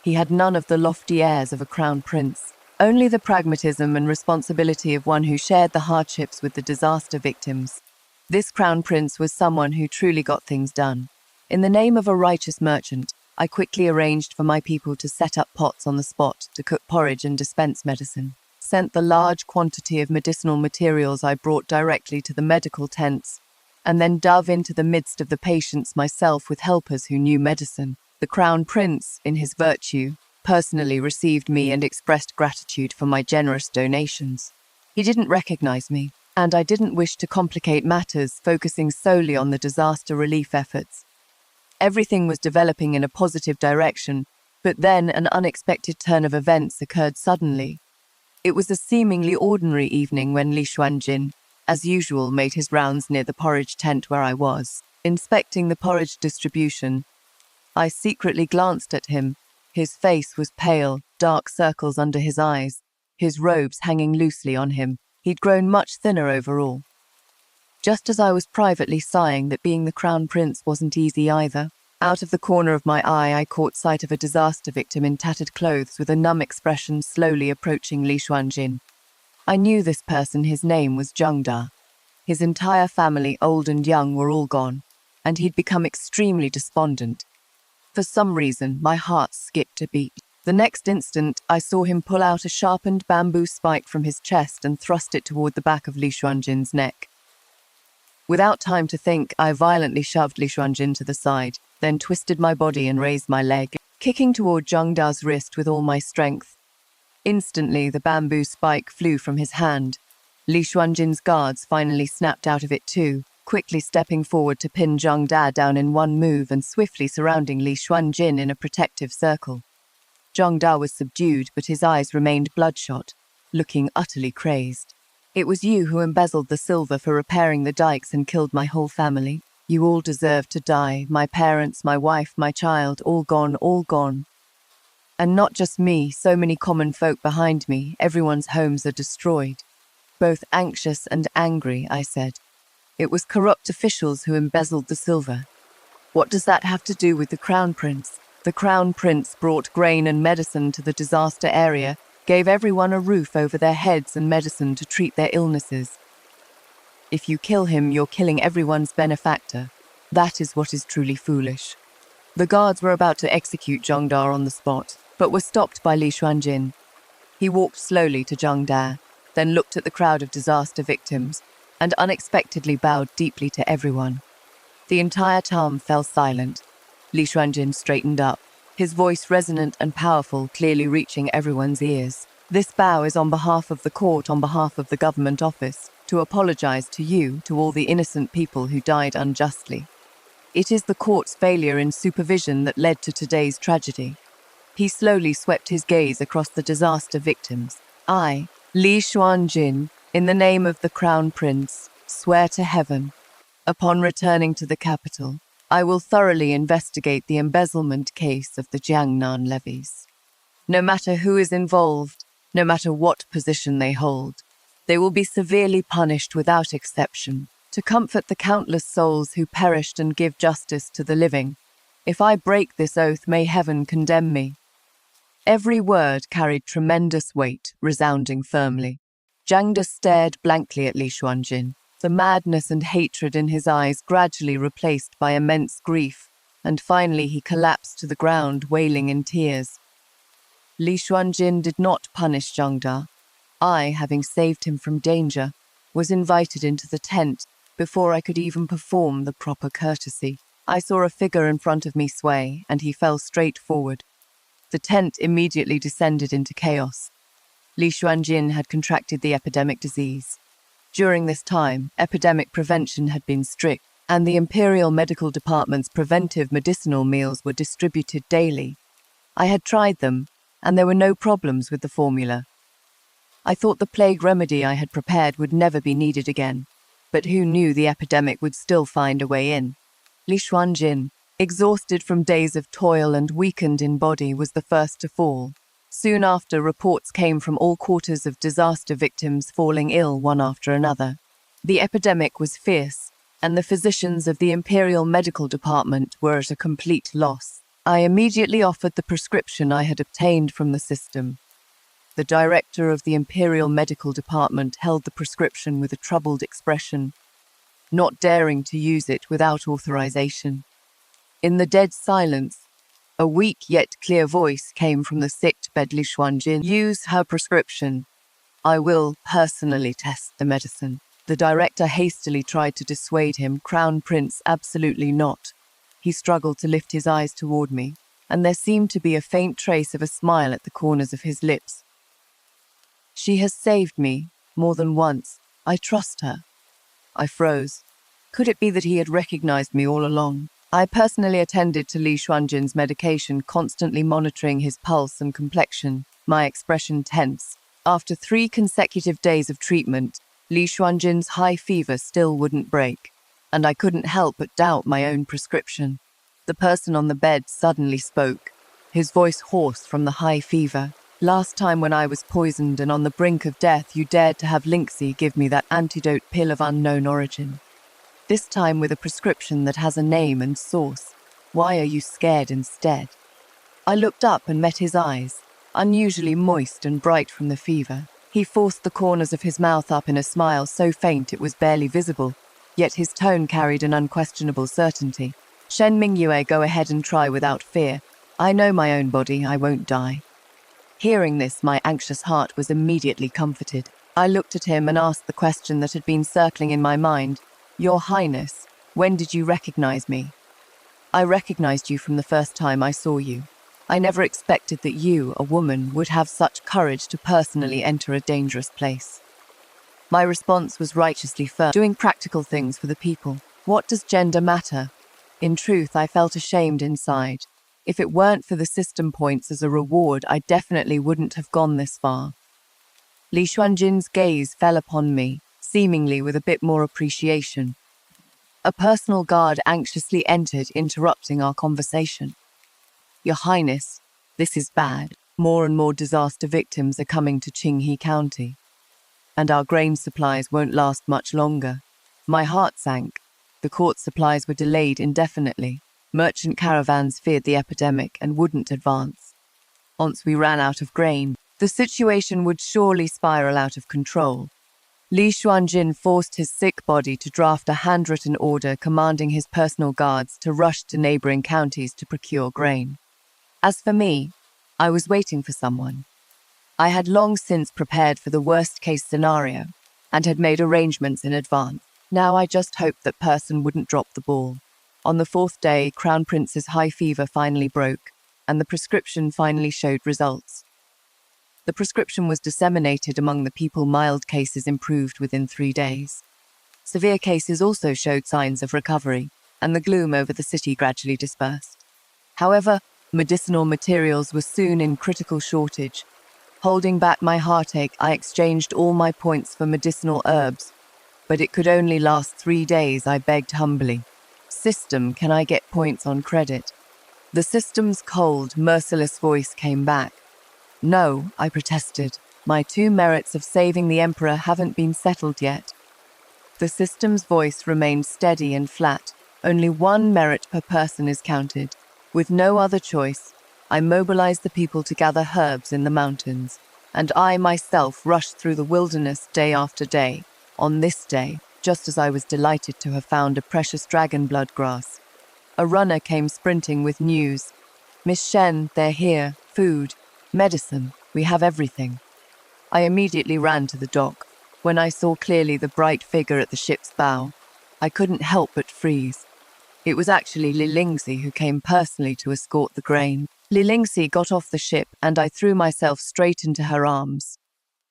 He had none of the lofty airs of a crown prince, only the pragmatism and responsibility of one who shared the hardships with the disaster victims. This crown prince was someone who truly got things done. In the name of a righteous merchant, I quickly arranged for my people to set up pots on the spot to cook porridge and dispense medicine. Sent the large quantity of medicinal materials I brought directly to the medical tents, and then dove into the midst of the patients myself with helpers who knew medicine. The Crown Prince, in his virtue, personally received me and expressed gratitude for my generous donations. He didn't recognize me, and I didn't wish to complicate matters, focusing solely on the disaster relief efforts. Everything was developing in a positive direction, but then an unexpected turn of events occurred suddenly. It was a seemingly ordinary evening when Li Xuanjin, as usual, made his rounds near the porridge tent where I was, inspecting the porridge distribution. I secretly glanced at him. His face was pale, dark circles under his eyes, his robes hanging loosely on him. He'd grown much thinner overall. Just as I was privately sighing that being the Crown Prince wasn't easy either, out of the corner of my eye I caught sight of a disaster victim in tattered clothes with a numb expression slowly approaching Li Xuanjin. I knew this person. His name was Zhang Da. His entire family, old and young, were all gone, and he'd become extremely despondent. For some reason, my heart skipped a beat. The next instant, I saw him pull out a sharpened bamboo spike from his chest and thrust it toward the back of Li Xuanjin's neck. Without time to think, I violently shoved Li Xuanjin to the side, then twisted my body and raised my leg, kicking toward Zhang Da's wrist with all my strength. Instantly, the bamboo spike flew from his hand. Li Xuanjin's guards finally snapped out of it too, quickly stepping forward to pin Zhang Da down in one move and swiftly surrounding Li Xuanjin in a protective circle. Zhang Da was subdued, but his eyes remained bloodshot, looking utterly crazed. "It was you who embezzled the silver for repairing the dikes and killed my whole family. You all deserve to die. My parents, my wife, my child, all gone, all gone. And not just me, so many common folk behind me. Everyone's homes are destroyed." Both anxious and angry, I said. "It was corrupt officials who embezzled the silver. What does that have to do with the Crown Prince? The Crown Prince brought grain and medicine to the disaster area, gave everyone a roof over their heads and medicine to treat their illnesses. If you kill him, you're killing everyone's benefactor. That is what is truly foolish." The guards were about to execute Zhang Da on the spot, but were stopped by Li Xuanjin. He walked slowly to Zhang Da, then looked at the crowd of disaster victims, and unexpectedly bowed deeply to everyone. The entire town fell silent. Li Xuanjin straightened up, his voice resonant and powerful, clearly reaching everyone's ears. "This bow is on behalf of the court, on behalf of the government office, to apologize to you, to all the innocent people who died unjustly. It is the court's failure in supervision that led to today's tragedy." He slowly swept his gaze across the disaster victims. "I, Li Xuanjin, in the name of the Crown Prince, swear to heaven, upon returning to the capital, I will thoroughly investigate the embezzlement case of the Jiangnan levies. No matter who is involved, no matter what position they hold, they will be severely punished without exception. to comfort the countless souls who perished and give justice to the living. If I break this oath, may heaven condemn me." Every word carried tremendous weight, resounding firmly. Jiangda stared blankly at Li Xuanjin, the madness and hatred in his eyes gradually replaced by immense grief, and finally he collapsed to the ground, wailing in tears. Li Xuanjin did not punish Jiangda. I, having saved him from danger, was invited into the tent before I could even perform the proper courtesy. I saw a figure in front of me sway, and he fell straight forward. The tent immediately descended into chaos. Li Xuanjin had contracted the epidemic disease. During this time, epidemic prevention had been strict, and the Imperial Medical Department's preventive medicinal meals were distributed daily. I had tried them, and there were no problems with the formula. I thought the plague remedy I had prepared would never be needed again, but who knew the epidemic would still find a way in? Li Xuanjin, exhausted from days of toil and weakened in body, was the first to fall. Soon after, reports came from all quarters of disaster victims falling ill one after another. The epidemic was fierce, and the physicians of the Imperial Medical Department were at a complete loss. I immediately offered the prescription I had obtained from the system. The director of the Imperial Medical Department held the prescription with a troubled expression, not daring to use it without authorization. In the dead silence, a weak yet clear voice came from the sick-bed. Li Xuanjin, use her prescription. I will personally test the medicine. The director hastily tried to dissuade him. Crown Prince, absolutely not. He struggled to lift his eyes toward me, and there seemed to be a faint trace of a smile at the corners of his lips. She has saved me, more than once. I trust her. I froze. Could it be that he had recognized me all along? I personally attended to Li Xuanjin's medication, constantly monitoring his pulse and complexion, my expression tense. After 3 consecutive days of treatment, Li Xuanjin's high fever still wouldn't break, and I couldn't help but doubt my own prescription. The person on the bed suddenly spoke, his voice hoarse from the high fever. Last time when I was poisoned and on the brink of death, you dared to have Linksy give me that antidote pill of unknown origin. This time with a prescription that has a name and source. Why are you scared instead? I looked up and met his eyes, unusually moist and bright from the fever. He forced the corners of his mouth up in a smile so faint it was barely visible, yet his tone carried an unquestionable certainty. Shen Mingyue, go ahead and try without fear. I know my own body, I won't die. Hearing this, my anxious heart was immediately comforted. I looked at him and asked the question that had been circling in my mind. Your Highness, when did you recognize me? I recognized you from the first time I saw you. I never expected that you, a woman, would have such courage to personally enter a dangerous place. My response was righteously firm, doing practical things for the people. What does gender matter? In truth, I felt ashamed inside. If it weren't for the system points as a reward, I definitely wouldn't have gone this far. Li Xuanjin's gaze fell upon me, seemingly with a bit more appreciation. A personal guard anxiously entered, interrupting our conversation. Your Highness, this is bad. More and more disaster victims are coming to Qinghe County, and our grain supplies won't last much longer. My heart sank. The court supplies were delayed indefinitely. Merchant caravans feared the epidemic and wouldn't advance. Once we ran out of grain, the situation would surely spiral out of control. Li Xuanjin forced his sick body to draft a handwritten order commanding his personal guards to rush to neighboring counties to procure grain. As for me, I was waiting for someone. I had long since prepared for the worst-case scenario and had made arrangements in advance. Now I just hoped that person wouldn't drop the ball. On the 4th day, Crown Prince's high fever finally broke, and the prescription finally showed results. The prescription was disseminated among the people. Mild cases improved within 3 days. Severe cases also showed signs of recovery, and the gloom over the city gradually dispersed. However, medicinal materials were soon in critical shortage. Holding back my heartache, I exchanged all my points for medicinal herbs, but it could only last 3 days. I begged humbly. System, can I get points on credit? The system's cold, merciless voice came back. No, I protested. My 2 merits of saving the Emperor haven't been settled yet. The system's voice remained steady and flat. Only one merit per person is counted. With no other choice, I mobilized the people to gather herbs in the mountains, and I myself rushed through the wilderness day after day. On this day, just as I was delighted to have found a precious dragon blood grass, a runner came sprinting with news. "Miss Shen, they're here. Food, medicine, we have everything." I immediately ran to the dock. When I saw clearly the bright figure at the ship's bow, I couldn't help but freeze. It was actually Li Lingxi who came personally to escort the grain. Li Lingxi got off the ship and I threw myself straight into her arms.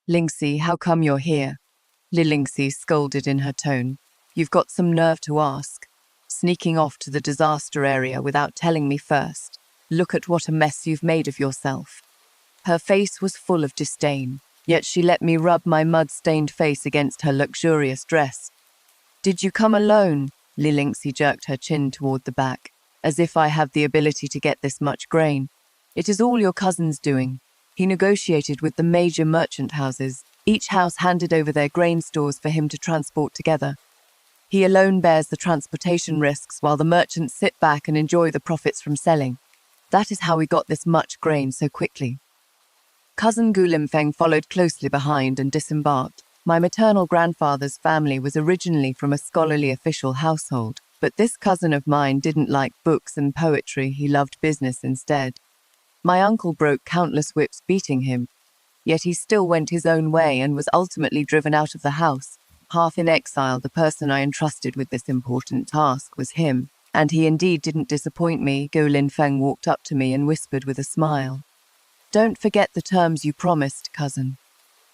"Lingxi, how come you're here?" Li Lingxi scolded in her tone. "You've got some nerve to ask. Sneaking off to the disaster area without telling me first. Look at what a mess you've made of yourself." Her face was full of disdain, yet she let me rub my mud-stained face against her luxurious dress. "Did you come alone?" Li Lingxi jerked her chin toward the back, as if I have the ability to get this much grain. "It is all your cousin's doing. He negotiated with the major merchant houses. Each house handed over their grain stores for him to transport together. He alone bears the transportation risks while the merchants sit back and enjoy the profits from selling. That is how we got this much grain so quickly." Cousin Gu Limfeng followed closely behind and disembarked. My maternal grandfather's family was originally from a scholarly official household, but this cousin of mine didn't like books and poetry, he loved business instead. My uncle broke countless whips beating him, yet he still went his own way and was ultimately driven out of the house. Half in exile, the person I entrusted with this important task was him, and he indeed didn't disappoint me. Gu Linfeng walked up to me and whispered with a smile, "Don't forget the terms you promised, cousin."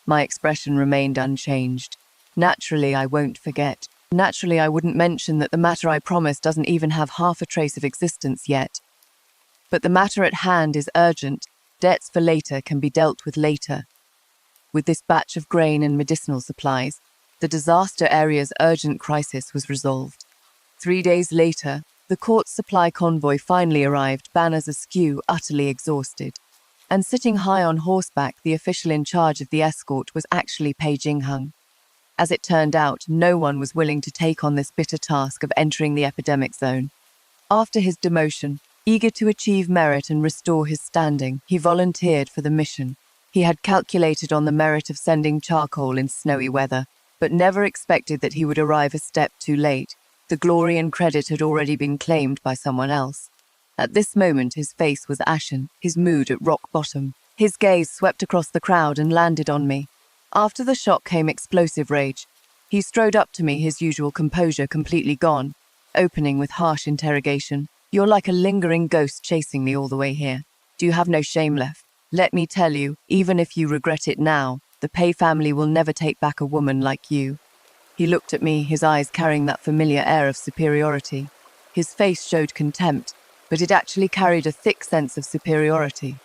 My expression remained unchanged. Naturally, I won't forget. Naturally, I wouldn't mention that the matter I promised doesn't even have half a trace of existence yet. But the matter at hand is urgent. Debts for later can be dealt with later. With this batch of grain and medicinal supplies, the disaster area's urgent crisis was resolved. 3 days later, the court's supply convoy finally arrived, banners askew, utterly exhausted. And sitting high on horseback, the official in charge of the escort was actually Pei Jingheng. As it turned out, no one was willing to take on this bitter task of entering the epidemic zone. After his demotion, eager to achieve merit and restore his standing, he volunteered for the mission. He had calculated on the merit of sending charcoal in snowy weather, but never expected that he would arrive a step too late. The glory and credit had already been claimed by someone else. At this moment, his face was ashen, his mood at rock bottom. His gaze swept across the crowd and landed on me. After the shock came explosive rage. He strode up to me, his usual composure completely gone, opening with harsh interrogation. "You're like a lingering ghost chasing me all the way here. Do you have no shame left? Let me tell you, even if you regret it now, the Pei family will never take back a woman like you." He looked at me, his eyes carrying that familiar air of superiority. His face showed contempt, but it actually carried a thick sense of superiority,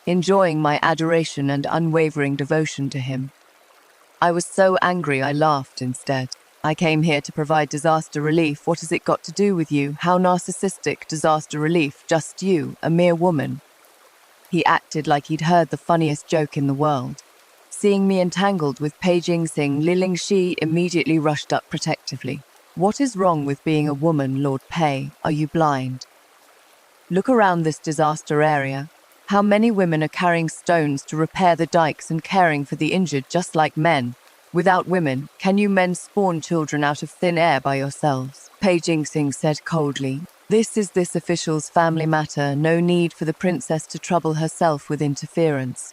enjoying my adoration and unwavering devotion to him. I was so angry I laughed instead. "I came here to provide disaster relief. What has it got to do with you? How narcissistic, disaster relief, just you, a mere woman." He acted like he'd heard the funniest joke in the world. Seeing me entangled with Pei Jingxing, Li Lingxi immediately rushed up protectively. "What is wrong with being a woman, Lord Pei? Are you blind? Look around this disaster area. How many women are carrying stones to repair the dikes and caring for the injured just like men? Without women, can you men spawn children out of thin air by yourselves?" Pei Jingxing said coldly. This is this official's family matter. No need for the princess to trouble herself with interference."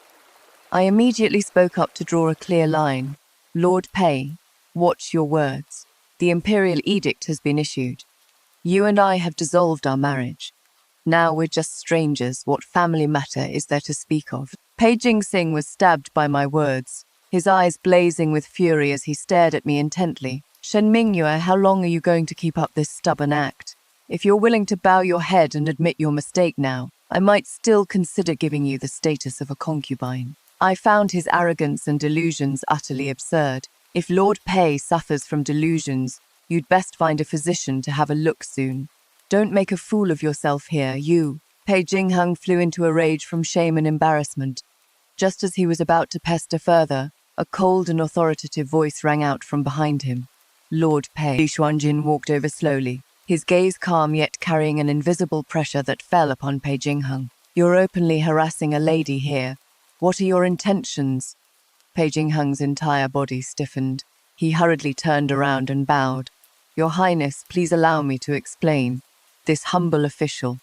I immediately spoke up to draw a clear line. "Lord Pei, watch your words. The imperial edict has been issued. You and I have dissolved our marriage. Now we're just strangers. What family matter is there to speak of?" Pei Jingxing was stabbed by my words, his eyes blazing with fury as he stared at me intently. "Shen Mingyue, how long are you going to keep up this stubborn act? If you're willing to bow your head and admit your mistake now, I might still consider giving you the status of a concubine." I found his arrogance and delusions utterly absurd. If Lord Pei suffers from delusions, you'd best find a physician to have a look soon. Don't make a fool of yourself here, you. Pei Jingheng flew into a rage from shame and embarrassment. Just as he was about to pester further, a cold and authoritative voice rang out from behind him. Lord Pei. Li Xuanjin walked over slowly, his gaze calm yet carrying an invisible pressure that fell upon Pei Jingheng. You're openly harassing a lady here. What are your intentions? Pei Jingheng's entire body stiffened. He hurriedly turned around and bowed. Your Highness, please allow me to explain. This humble official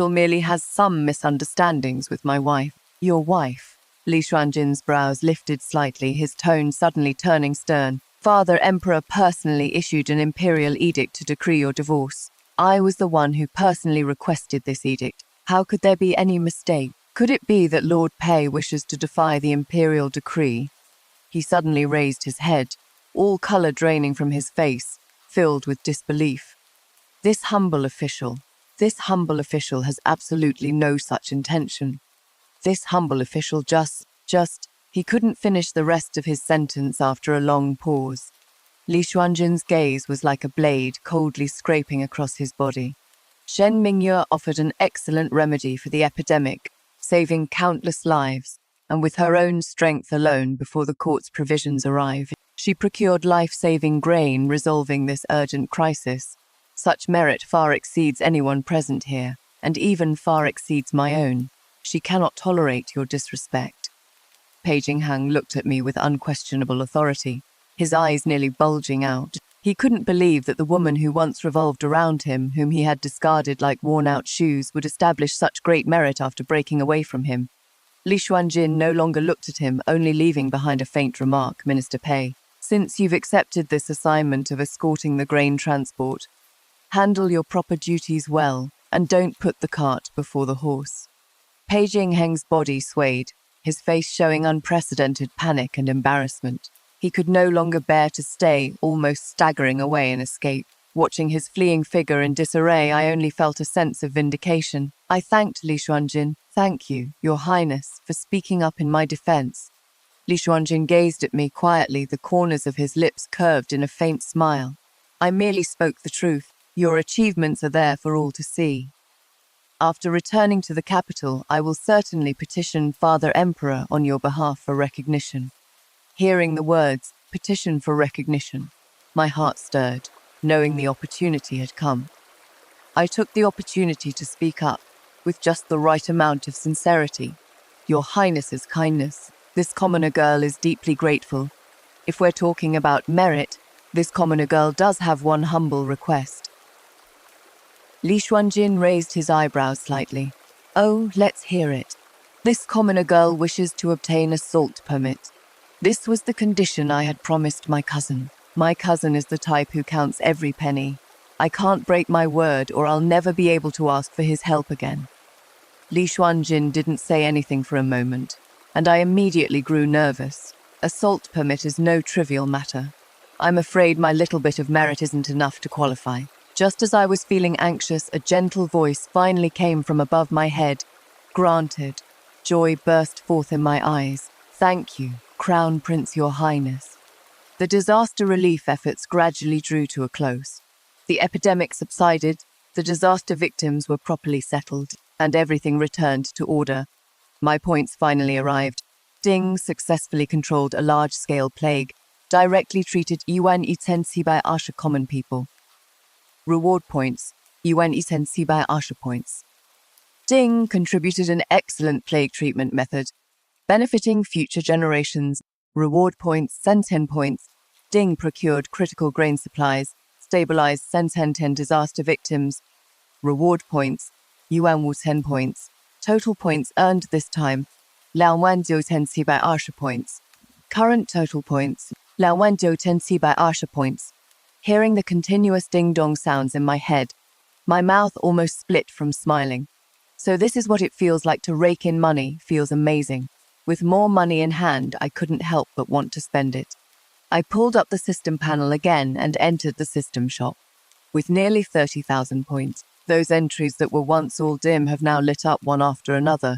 merely has some misunderstandings with my wife. Your wife? Li Xuanjin's brows lifted slightly, his tone suddenly turning stern. Father Emperor personally issued an imperial edict to decree your divorce. I was the one who personally requested this edict. How could there be any mistake? Could it be that Lord Pei wishes to defy the imperial decree? He suddenly raised his head, all color draining from his face, filled with disbelief. This humble official has absolutely no such intention. This humble official he couldn't finish the rest of his sentence after a long pause. Li Xuanjin's gaze was like a blade coldly scraping across his body. Shen Mingyue offered an excellent remedy for the epidemic, saving countless lives, and with her own strength alone before the court's provisions arrived, she procured life-saving grain, resolving this urgent crisis. Such merit far exceeds anyone present here, and even far exceeds my own. She cannot tolerate your disrespect. Pei Jingheng looked at me with unquestionable authority, his eyes nearly bulging out. He couldn't believe that the woman who once revolved around him, whom he had discarded like worn-out shoes, would establish such great merit after breaking away from him. Li Xuanjin no longer looked at him, only leaving behind a faint remark. Minister Pei, since you've accepted this assignment of escorting the grain transport, handle your proper duties well, and don't put the cart before the horse. Pei Jingheng's body swayed, his face showing unprecedented panic and embarrassment. He could no longer bear to stay, almost staggering away in escape. Watching his fleeing figure in disarray, I only felt a sense of vindication. I thanked Li Xuanjin. Thank you, Your Highness, for speaking up in my defense. Li Xuanjin gazed at me quietly, the corners of his lips curved in a faint smile. I merely spoke the truth. Your achievements are there for all to see. After returning to the capital, I will certainly petition Father Emperor on your behalf for recognition. Hearing the words, petition for recognition, my heart stirred, knowing the opportunity had come. I took the opportunity to speak up, with just the right amount of sincerity. Your Highness's kindness. This commoner girl is deeply grateful. If we're talking about merit, this commoner girl does have one humble request. Li Xuanjin raised his eyebrows slightly. Oh, let's hear it. This commoner girl wishes to obtain a salt permit. This was the condition I had promised my cousin. My cousin is the type who counts every penny. I can't break my word or I'll never be able to ask for his help again. Li Xuanjin didn't say anything for a moment, and I immediately grew nervous. A salt permit is no trivial matter. I'm afraid my little bit of merit isn't enough to qualify. Just as I was feeling anxious, a gentle voice finally came from above my head. Granted. Joy burst forth in my eyes. Thank you, Crown Prince, Your Highness. The disaster relief efforts gradually drew to a close. The epidemic subsided, the disaster victims were properly settled, and everything returned to order. My points finally arrived. Ding successfully controlled a large-scale plague, directly treated Yuan Itensi by Asha common people. Reward points, Yuan Itensi by Asha points. Ding contributed an excellent plague treatment method, benefiting future generations. Reward points, Senten points. Ding procured critical grain supplies, stabilized Senten disaster victims. Reward points, Yuan Wu 10 points. Total points earned this time, Liang Wan Jiu Tensi by Asha points. Current total points, Liang Wan Jiu Tensi by Asha points. Hearing the continuous ding-dong sounds in my head, my mouth almost split from smiling. So this is what it feels like to rake in money. Feels amazing. With more money in hand, I couldn't help but want to spend it. I pulled up the system panel again and entered the system shop. With nearly 30,000 points, those entries that were once all dim have now lit up one after another.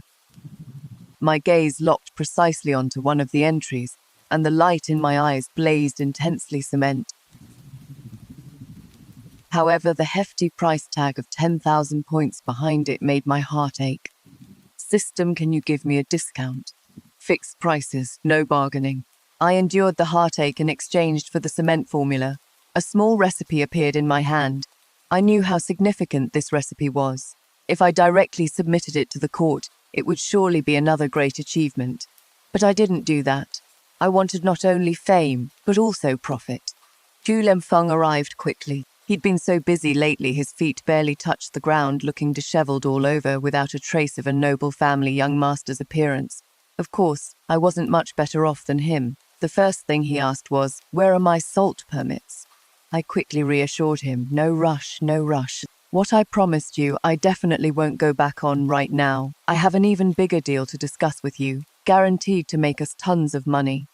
My gaze locked precisely onto one of the entries, and the light in my eyes blazed intensely cement. However, the hefty price tag of 10,000 points behind it made my heart ache. System, can you give me a discount? Fixed prices, no bargaining. I endured the heartache and exchanged for the cement formula. A small recipe appeared in my hand. I knew how significant this recipe was. If I directly submitted it to the court, it would surely be another great achievement. But I didn't do that. I wanted not only fame, but also profit. Gu Lemfeng arrived quickly. He'd been so busy lately his feet barely touched the ground, looking disheveled all over without a trace of a noble family young master's appearance. Of course, I wasn't much better off than him. The first thing he asked was, "Where are my salt permits?" I quickly reassured him, "No rush, no rush. What I promised you, I definitely won't go back on right now. I have an even bigger deal to discuss with you, guaranteed to make us tons of money."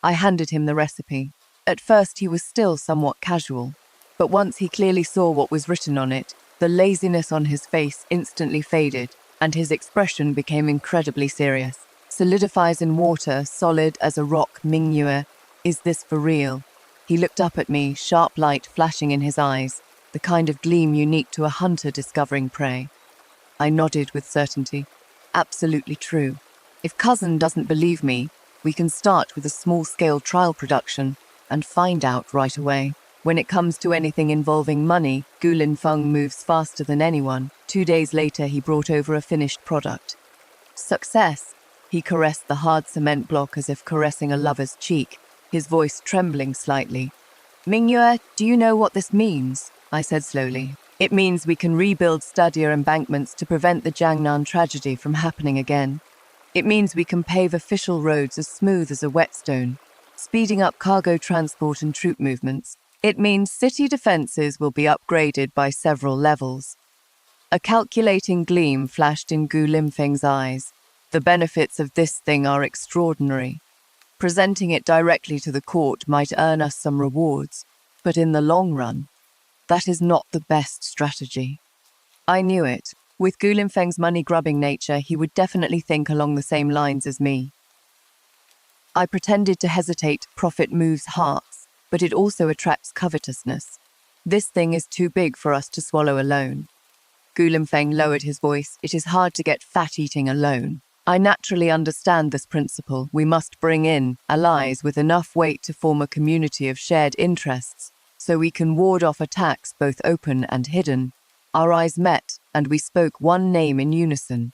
I handed him the recipe. At first he was still somewhat casual, but once he clearly saw what was written on it, the laziness on his face instantly faded, and his expression became incredibly serious. "Solidifies in water, solid as a rock, Mingyue. Is this for real?" He looked up at me, sharp light flashing in his eyes, the kind of gleam unique to a hunter discovering prey. I nodded with certainty. Absolutely true. If cousin doesn't believe me, we can start with a small-scale trial production and find out right away. When it comes to anything involving money, Gu Linfeng moves faster than anyone. 2 days later, he brought over a finished product. Success! He caressed the hard cement block as if caressing a lover's cheek, his voice trembling slightly. "Mingyue, do you know what this means?" I said slowly. "It means we can rebuild sturdier embankments to prevent the Jiangnan tragedy from happening again. It means we can pave official roads as smooth as a whetstone, speeding up cargo transport and troop movements. It means city defenses will be upgraded by several levels." A calculating gleam flashed in Gu Limfeng's eyes. "The benefits of this thing are extraordinary. Presenting it directly to the court might earn us some rewards, but in the long run, that is not the best strategy." I knew it. With Gu Limfeng's money-grubbing nature, he would definitely think along the same lines as me. I pretended to hesitate. Profit moves hearts, but it also attracts covetousness. This thing is too big for us to swallow alone. Gu Limfeng lowered his voice. "It is hard to get fat eating alone. I naturally understand this principle. We must bring in allies with enough weight to form a community of shared interests, so we can ward off attacks both open and hidden." Our eyes met, and we spoke one name in unison.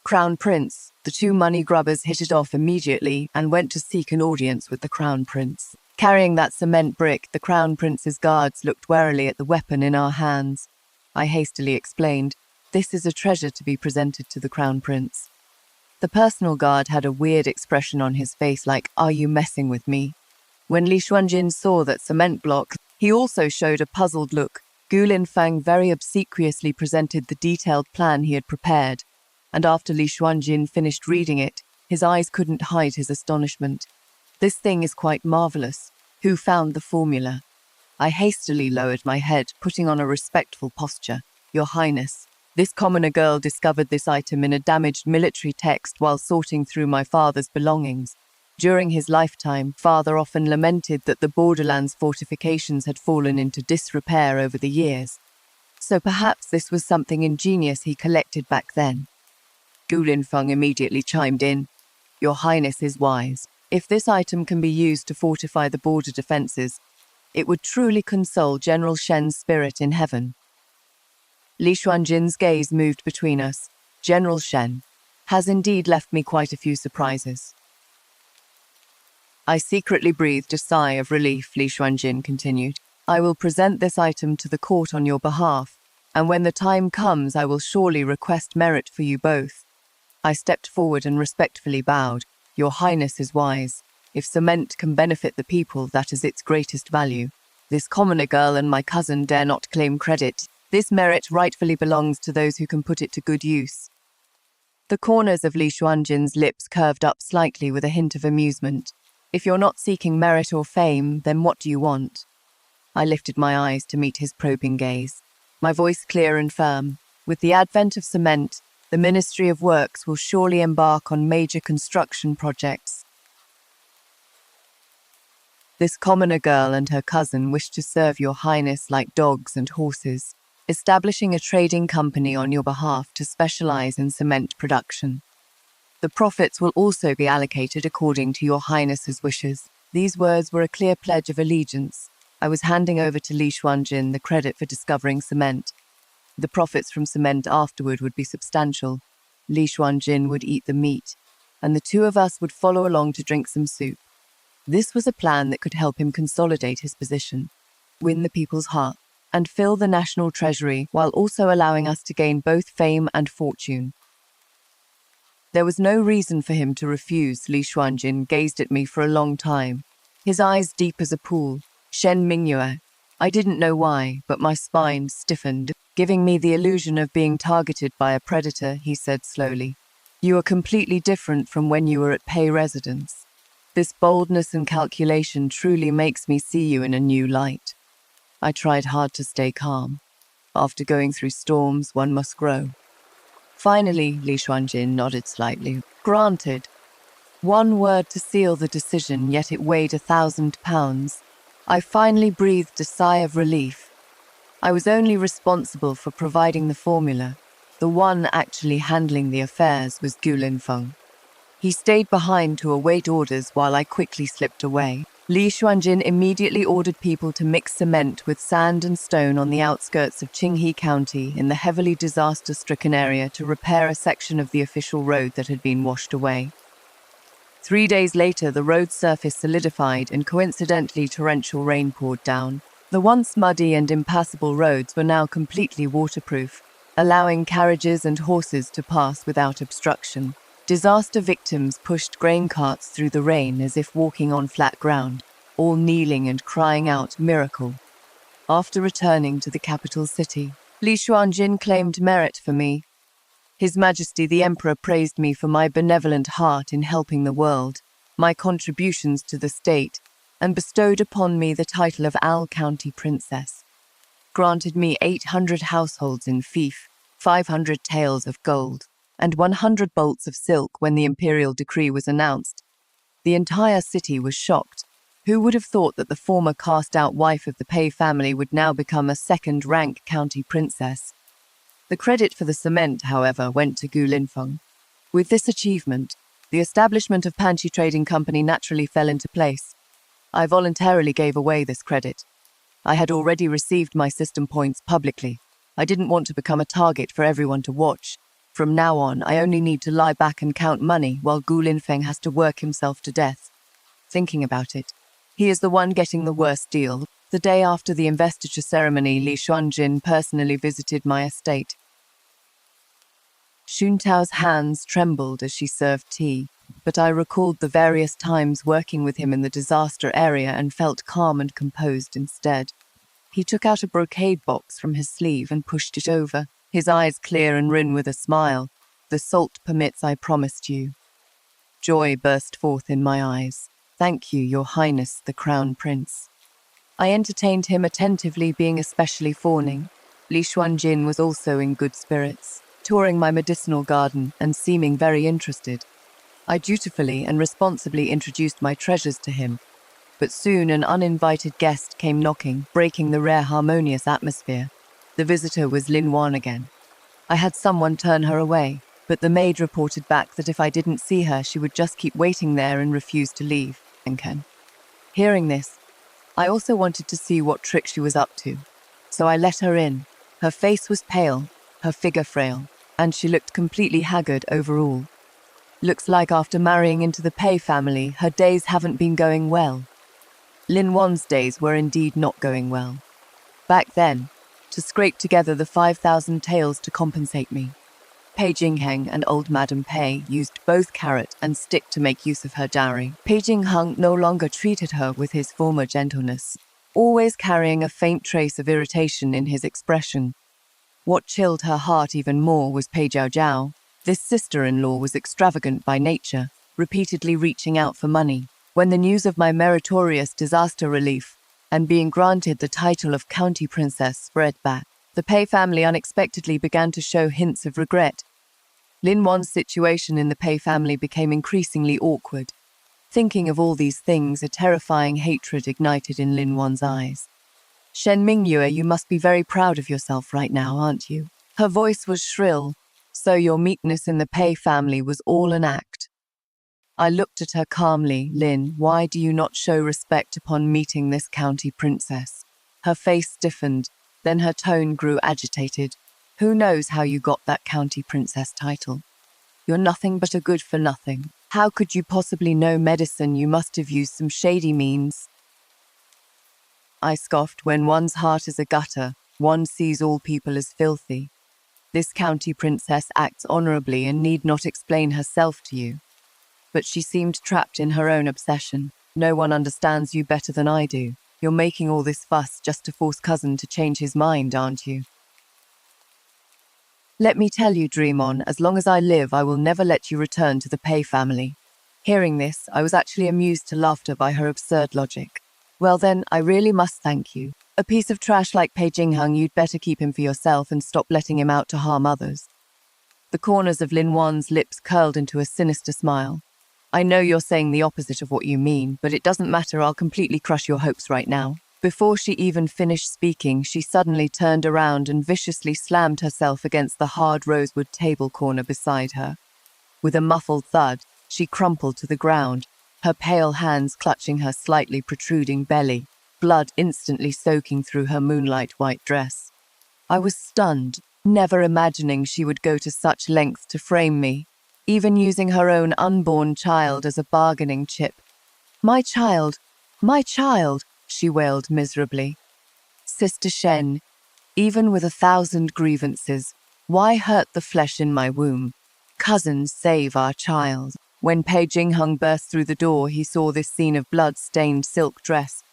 Crown Prince. The two money grubbers hit it off immediately and went to seek an audience with the Crown Prince. Carrying that cement brick, the Crown Prince's guards looked warily at the weapon in our hands. I hastily explained, "This is a treasure to be presented to the Crown Prince." The personal guard had a weird expression on his face like, "Are you messing with me?" When Li Xuanjin saw that cement block, he also showed a puzzled look. Gu Linfeng very obsequiously presented the detailed plan he had prepared, and after Li Xuanjin finished reading it, his eyes couldn't hide his astonishment. "This thing is quite marvelous. Who found the formula?" I hastily lowered my head, putting on a respectful posture. "Your Highness, this commoner girl discovered this item in a damaged military text while sorting through my father's belongings. During his lifetime, father often lamented that the Borderlands fortifications had fallen into disrepair over the years. So perhaps this was something ingenious he collected back then." Gu Linfeng immediately chimed in. "Your Highness is wise. If this item can be used to fortify the border defenses, it would truly console General Shen's spirit in heaven." Li Xuanjin's gaze moved between us. "General Shen has indeed left me quite a few surprises." I secretly breathed a sigh of relief. Li Xuanjin continued, "I will present this item to the court on your behalf, and when the time comes I will surely request merit for you both." I stepped forward and respectfully bowed. "Your Highness is wise. If cement can benefit the people, that is its greatest value. This commoner girl and my cousin dare not claim credit. This merit rightfully belongs to those who can put it to good use." The corners of Li Xuanjin's lips curved up slightly with a hint of amusement. "If you're not seeking merit or fame, then what do you want?" I lifted my eyes to meet his probing gaze, my voice clear and firm. "With the advent of cement, the Ministry of Works will surely embark on major construction projects. This commoner girl and her cousin wish to serve your Highness like dogs and horses, establishing a trading company on your behalf to specialize in cement production." The profits will also be allocated according to your highness's wishes." These words were a clear pledge of allegiance. I was handing over to Li Xuanjin the credit for discovering cement. The profits from cement afterward would be substantial. Li Xuanjin would eat the meat, and the two of us would follow along to drink some soup. This was a plan that could help him consolidate his position, win the people's heart, and fill the national treasury while also allowing us to gain both fame and fortune. There was no reason for him to refuse. Li Xuanjin gazed at me for a long time, his eyes deep as a pool. "Shen Mingyue." I didn't know why, but my spine stiffened, giving me the illusion of being targeted by a predator. He said slowly, "You are completely different from when you were at Pei Residence. This boldness and calculation truly makes me see you in a new light." I tried hard to stay calm. After going through storms, one must grow. Finally, Li Xuanjin nodded slightly. "Granted." One word to seal the decision, yet it weighed 1,000 pounds. I finally breathed a sigh of relief. I was only responsible for providing the formula. The one actually handling the affairs was Gu Linfeng. He stayed behind to await orders while I quickly slipped away. Li Xuanjin immediately ordered people to mix cement with sand and stone on the outskirts of Qinghe County in the heavily disaster-stricken area to repair a section of the official road that had been washed away. 3 days later, the road surface solidified and coincidentally torrential rain poured down. The once muddy and impassable roads were now completely waterproof, allowing carriages and horses to pass without obstruction. Disaster victims pushed grain carts through the rain as if walking on flat ground, all kneeling and crying out, "Miracle." After returning to the capital city, Li Xuanjin claimed merit for me. His Majesty the Emperor praised me for my benevolent heart in helping the world, my contributions to the state, and bestowed upon me the title of Al County Princess. Granted me 800 households in fief, 500 taels of gold, and 100 bolts of silk when the imperial decree was announced. The entire city was shocked. Who would have thought that the former cast-out wife of the Pei family would now become a second-rank county princess? The credit for the cement, however, went to Gu Linfeng. With this achievement, the establishment of Panchi Trading Company naturally fell into place. I voluntarily gave away this credit. I had already received my system points publicly. I didn't want to become a target for everyone to watch. From now on, I only need to lie back and count money while Gu Linfeng has to work himself to death. Thinking about it, he is the one getting the worst deal. The day after the investiture ceremony, Li Xuanjin personally visited my estate. Xuntao's hands trembled as she served tea, but I recalled the various times working with him in the disaster area and felt calm and composed instead. He took out a brocade box from his sleeve and pushed it over, his eyes clear and rin with a smile. "The salt permits, I promised you." Joy burst forth in my eyes. "Thank you, Your Highness, the Crown Prince." I entertained him attentively, being especially fawning. Li Xuanjin was also in good spirits, touring my medicinal garden and seeming very interested. I dutifully and responsibly introduced my treasures to him, but soon an uninvited guest came knocking, breaking the rare harmonious atmosphere. The visitor was Lin Wan again. I had someone turn her away, but the maid reported back that if I didn't see her, she would just keep waiting there and refuse to leave. Hearing this, I also wanted to see what trick she was up to, so I let her in. Her face was pale, her figure frail, and she looked completely haggard overall. Looks like after marrying into the Pei family, her days haven't been going well. Lin Wan's days were indeed not going well. Back then, to scrape together the 5,000 taels to compensate me, Pei Jingheng and old Madame Pei used both carrot and stick to make use of her dowry. Pei Jingheng no longer treated her with his former gentleness, always carrying a faint trace of irritation in his expression. What chilled her heart even more was Pei Jiaojiao. This sister-in-law was extravagant by nature, repeatedly reaching out for money. When the news of my meritorious disaster relief and being granted the title of county princess spread back, the Pei family unexpectedly began to show hints of regret. Lin Wan's situation in the Pei family became increasingly awkward. Thinking of all these things, a terrifying hatred ignited in Lin Wan's eyes. "Shen Mingyue, you must be very proud of yourself right now, aren't you?" Her voice was shrill. "So your meekness in the Pei family was all an act." I looked at her calmly. Lin, why do you not show respect upon meeting this county princess? Her face stiffened, then her tone grew agitated. Who knows how you got that county princess title? You're nothing but a good-for-nothing. How could you possibly know medicine? You must have used some shady means. I scoffed. When one's heart is a gutter, one sees all people as filthy. This county princess acts honorably and need not explain herself to you. But she seemed trapped in her own obsession. No one understands you better than I do. You're making all this fuss just to force cousin to change his mind, aren't you? Let me tell you, Dream On, as long as I live, I will never let you return to the Pei family. Hearing this, I was actually amused to laughter by her absurd logic. Well then, I really must thank you. A piece of trash like Pei Jingheng, you'd better keep him for yourself and stop letting him out to harm others. The corners of Lin Wan's lips curled into a sinister smile. I know you're saying the opposite of what you mean, but it doesn't matter. I'll completely crush your hopes right now. Before she even finished speaking, she suddenly turned around and viciously slammed herself against the hard rosewood table corner beside her. With a muffled thud, she crumpled to the ground, her pale hands clutching her slightly protruding belly, blood instantly soaking through her moonlight white dress. I was stunned, never imagining she would go to such lengths to frame me, even using her own unborn child as a bargaining chip. My child, she wailed miserably. Sister Shen, even with 1,000 grievances, why hurt the flesh in my womb? Cousin, save our child. When Pei Jingheng burst through the door, he saw this scene of blood-stained silk dress,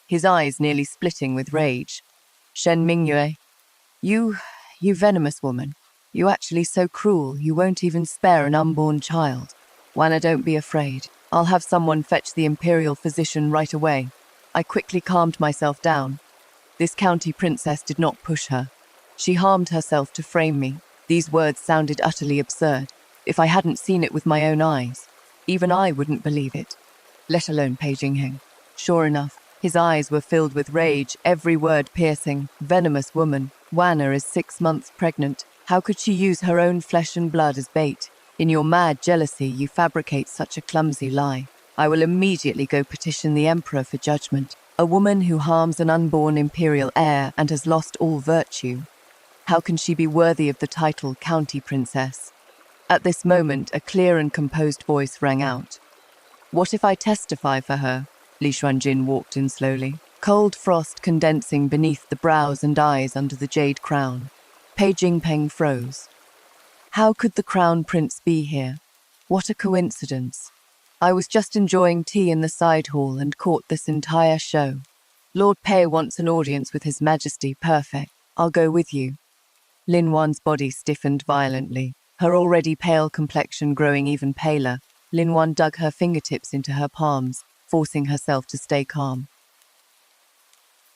his eyes nearly splitting with rage. Shen Mingyue, you venomous woman. You actually so cruel, you won't even spare an unborn child. Wanna, don't be afraid. I'll have someone fetch the imperial physician right away. I quickly calmed myself down. This county princess did not push her. She harmed herself to frame me. These words sounded utterly absurd. If I hadn't seen it with my own eyes, even I wouldn't believe it, let alone Pei Jingheng. Sure enough, his eyes were filled with rage, every word piercing. Venomous woman. Wanna is 6 months pregnant. How could she use her own flesh and blood as bait? In your mad jealousy, you fabricate such a clumsy lie. I will immediately go petition the Emperor for judgment. A woman who harms an unborn imperial heir and has lost all virtue. How can she be worthy of the title County Princess? At this moment, a clear and composed voice rang out. What if I testify for her? Li Xuanjin walked in slowly, cold frost condensing beneath the brows and eyes under the jade crown. Pei Jingpeng froze. How could the crown prince be here? What a coincidence. I was just enjoying tea in the side hall and caught this entire show. Lord Pei wants an audience with His Majesty. Perfect. I'll go with you. Lin Wan's body stiffened violently, her already pale complexion growing even paler. Lin Wan dug her fingertips into her palms, forcing herself to stay calm.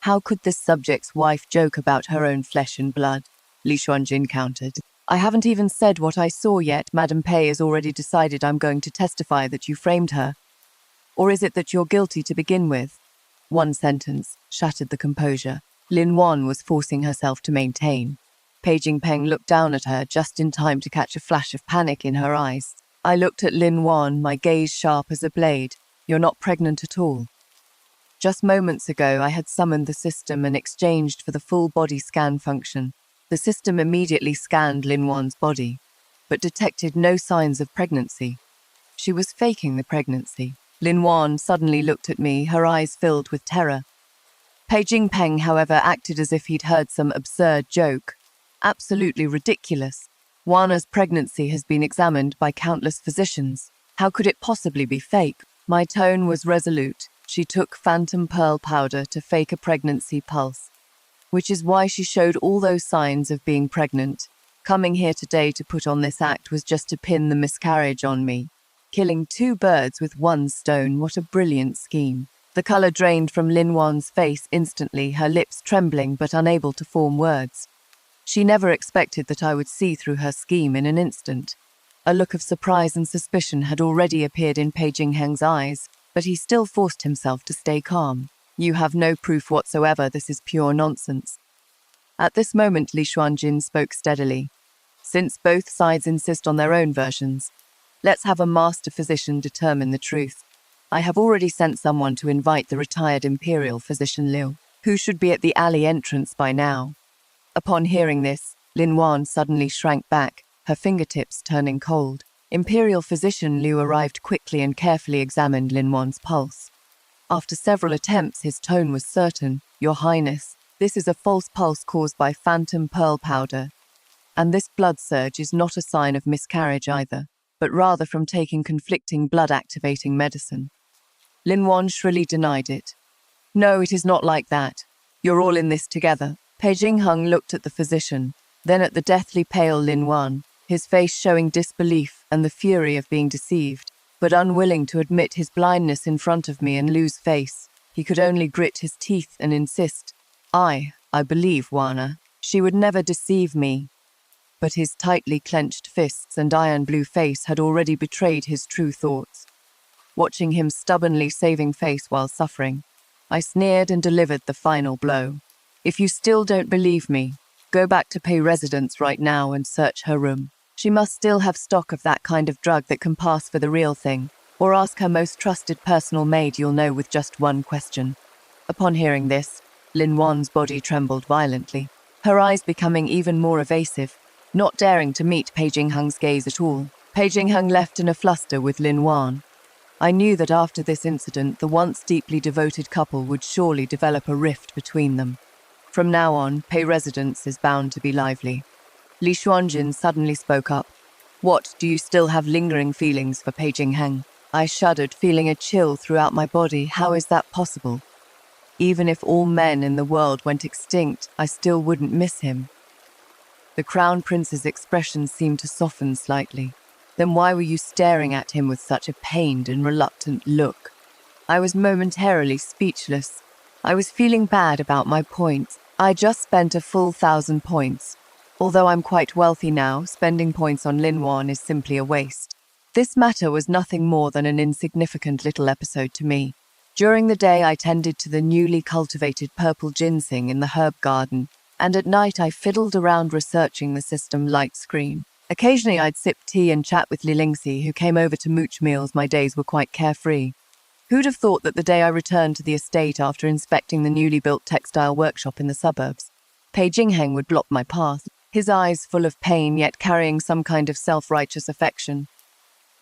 How could this subject's wife joke about her own flesh and blood? Li Xuanjin countered. I haven't even said what I saw yet. Madame Pei has already decided I'm going to testify that you framed her. Or is it that you're guilty to begin with? One sentence shattered the composure Lin Wan was forcing herself to maintain. Pei Jingpeng looked down at her just in time to catch a flash of panic in her eyes. I looked at Lin Wan, my gaze sharp as a blade. You're not pregnant at all. Just moments ago, I had summoned the system and exchanged for the full body scan function. The system immediately scanned Lin Wan's body, but detected no signs of pregnancy. She was faking the pregnancy. Lin Wan suddenly looked at me, her eyes filled with terror. Pei Jingpeng, however, acted as if he'd heard some absurd joke. Absolutely ridiculous. Wanna's pregnancy has been examined by countless physicians. How could it possibly be fake? My tone was resolute. She took phantom pearl powder to fake a pregnancy pulse, which is why she showed all those signs of being pregnant. Coming here today to put on this act was just to pin the miscarriage on me. Killing 2 birds with 1 stone, what a brilliant scheme. The color drained from Lin Wan's face instantly, her lips trembling but unable to form words. She never expected that I would see through her scheme in an instant. A look of surprise and suspicion had already appeared in Pei Jingheng's eyes, but he still forced himself to stay calm. You have no proof whatsoever. This is pure nonsense. At this moment, Li Xuanjin spoke steadily. Since both sides insist on their own versions, Let's have a master physician determine the truth. I have already sent someone to invite the retired imperial physician Liu, who should be at the alley entrance by now. Upon hearing this, Lin Wan suddenly shrank back, her fingertips turning cold. Imperial physician Liu arrived quickly and carefully examined Lin Wan's pulse. After several attempts, his tone was certain. Your Highness, this is a false pulse caused by phantom pearl powder. And this blood surge is not a sign of miscarriage either, but rather from taking conflicting blood-activating medicine. Lin Wan shrilly denied it. No, it is not like that. You're all in this together. Pei Jingheng looked at the physician, then at the deathly pale Lin Wan, his face showing disbelief and the fury of being deceived, but unwilling to admit his blindness in front of me and lose face. He could only grit his teeth and insist, I believe Wana. She would never deceive me. But his tightly clenched fists and iron blue face had already betrayed his true thoughts. Watching him stubbornly saving face while suffering, I sneered and delivered the final blow. If you still don't believe me, go back to Pei residence right now and search her room. She must still have stock of that kind of drug that can pass for the real thing, or ask her most trusted personal maid you'll know with just one question. Upon hearing this, Lin Wan's body trembled violently, her eyes becoming even more evasive, not daring to meet Pei Jingheng's gaze at all. Pei Jingheng left in a fluster with Lin Wan. I knew that after this incident, the once deeply devoted couple would surely develop a rift between them. From now on, Pei residence is bound to be lively. Li Xuanjin suddenly spoke up. What, do you still have lingering feelings for Pei Jingheng? I shuddered, feeling a chill throughout my body. How is that possible? Even if all men in the world went extinct, I still wouldn't miss him. The Crown Prince's expression seemed to soften slightly. Then why were you staring at him with such a pained and reluctant look? I was momentarily speechless. I was feeling bad about my points. I just spent a full 1,000 points. Although I'm quite wealthy now, spending points on Lin Wan is simply a waste. This matter was nothing more than an insignificant little episode to me. During the day, I tended to the newly cultivated purple ginseng in the herb garden, and at night I fiddled around researching the system light screen. Occasionally I'd sip tea and chat with Li Lingxi, who came over to mooch meals. My days were quite carefree. Who'd have thought that the day I returned to the estate after inspecting the newly built textile workshop in the suburbs, Pei Jingheng would block my path, his eyes full of pain yet carrying some kind of self-righteous affection.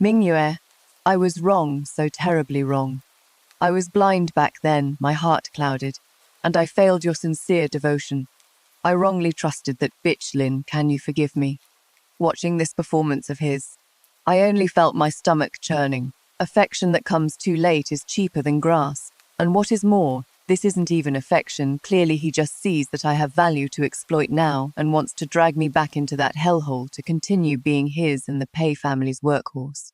Mingyue, I was wrong, so terribly wrong. I was blind back then, my heart clouded, and I failed your sincere devotion. I wrongly trusted that bitch Lin, can you forgive me? Watching this performance of his, I only felt my stomach churning. Affection that comes too late is cheaper than grass. And what is more, this isn't even affection. Clearly he just sees that I have value to exploit now and wants to drag me back into that hellhole to continue being his and the Pei family's workhorse.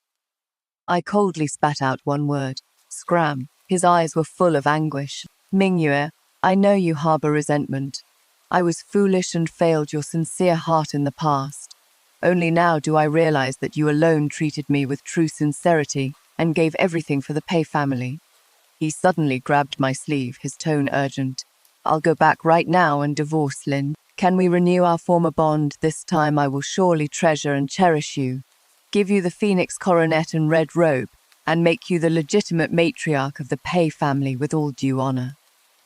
I coldly spat out one word, scram. His eyes were full of anguish. Mingyue, I know you harbor resentment. I was foolish and failed your sincere heart in the past. Only now do I realize that you alone treated me with true sincerity and gave everything for the Pei family. He suddenly grabbed my sleeve, his tone urgent. I'll go back right now and divorce Lin. Can we renew our former bond? This time I will surely treasure and cherish you, give you the phoenix coronet and red robe, and make you the legitimate matriarch of the Pei family with all due honor.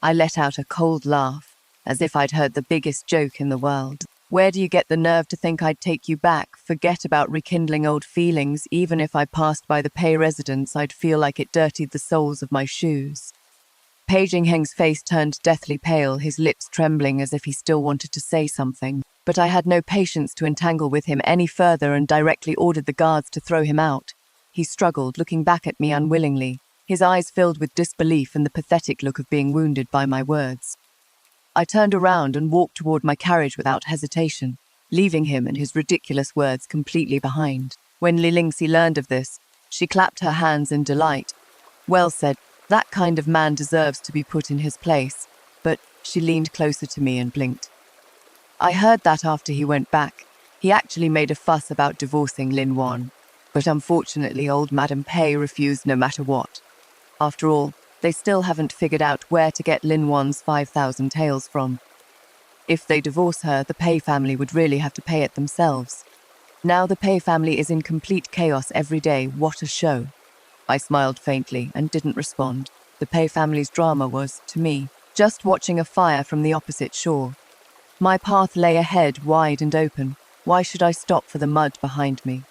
I let out a cold laugh, as if I'd heard the biggest joke in the world. Where do you get the nerve to think I'd take you back? Forget about rekindling old feelings. Even if I passed by the Pei residence, I'd feel like it dirtied the soles of my shoes. Pei Jingheng's face turned deathly pale, his lips trembling as if he still wanted to say something. But I had no patience to entangle with him any further and directly ordered the guards to throw him out. He struggled, looking back at me unwillingly, his eyes filled with disbelief and the pathetic look of being wounded by my words. I turned around and walked toward my carriage without hesitation, leaving him and his ridiculous words completely behind. When Li Lingxi learned of this, she clapped her hands in delight. Well said, that kind of man deserves to be put in his place. But she leaned closer to me and blinked. I heard that after he went back. He actually made a fuss about divorcing Lin Wan. But unfortunately, old Madame Pei refused no matter what. After all, they still haven't figured out where to get Lin Wan's 5,000 taels from. If they divorce her, the Pei family would really have to pay it themselves. Now the Pei family is in complete chaos every day. What a show. I smiled faintly and didn't respond. The Pei family's drama was, to me, just watching a fire from the opposite shore. My path lay ahead, wide and open. Why should I stop for the mud behind me?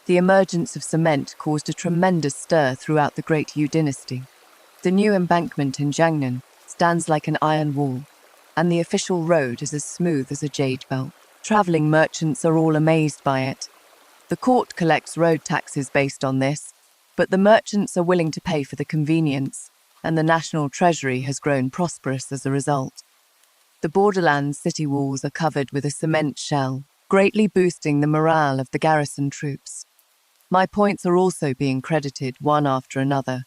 The emergence of cement caused a tremendous stir throughout the Great U dynasty. The new embankment in Jiangnan stands like an iron wall, and the official road is as smooth as a jade belt. Traveling merchants are all amazed by it. The court collects road taxes based on this, but the merchants are willing to pay for the convenience, and the national treasury has grown prosperous as a result. The Borderlands city walls are covered with a cement shell, greatly boosting the morale of the garrison troops. My points are also being credited one after another.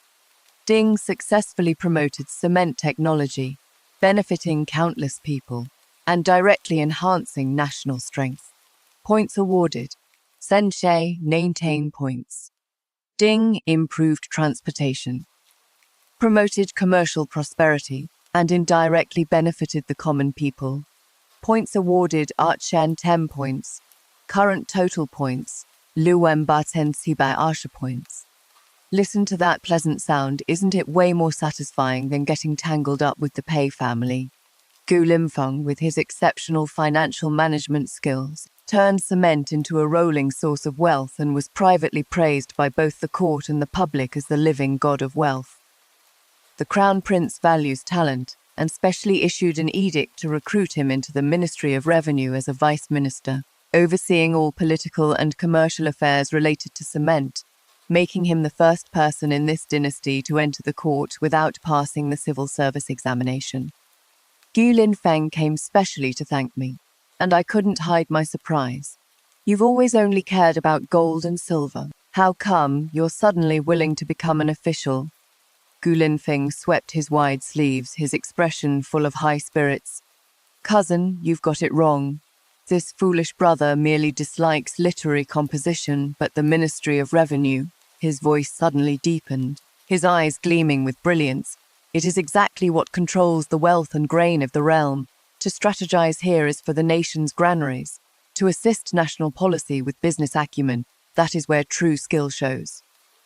Ding successfully promoted cement technology, benefiting countless people, and directly enhancing national strength. Points awarded. Sensei, maintain points. Ding improved transportation, promoted commercial prosperity, and indirectly benefited the common people. Points awarded Archen 10 points. Current total points, Luwen Baten Sibai Arsha points. Listen to that pleasant sound, isn't it way more satisfying than getting tangled up with the Pei family? Gu Limfeng, with his exceptional financial management skills, turned cement into a rolling source of wealth and was privately praised by both the court and the public as the living god of wealth. The Crown Prince values talent and specially issued an edict to recruit him into the Ministry of Revenue as a vice minister, overseeing all political and commercial affairs related to cement, making him the first person in this dynasty to enter the court without passing the civil service examination. Gu Linfeng came specially to thank me, and I couldn't hide my surprise. You've always only cared about gold and silver. How come you're suddenly willing to become an official? Gu Linfeng swept his wide sleeves, his expression full of high spirits. Cousin, you've got it wrong. This foolish brother merely dislikes literary composition, but the Ministry of Revenue. His voice suddenly deepened, his eyes gleaming with brilliance. It is exactly what controls the wealth and grain of the realm. To strategize here is for the nation's granaries. To assist national policy with business acumen, that is where true skill shows.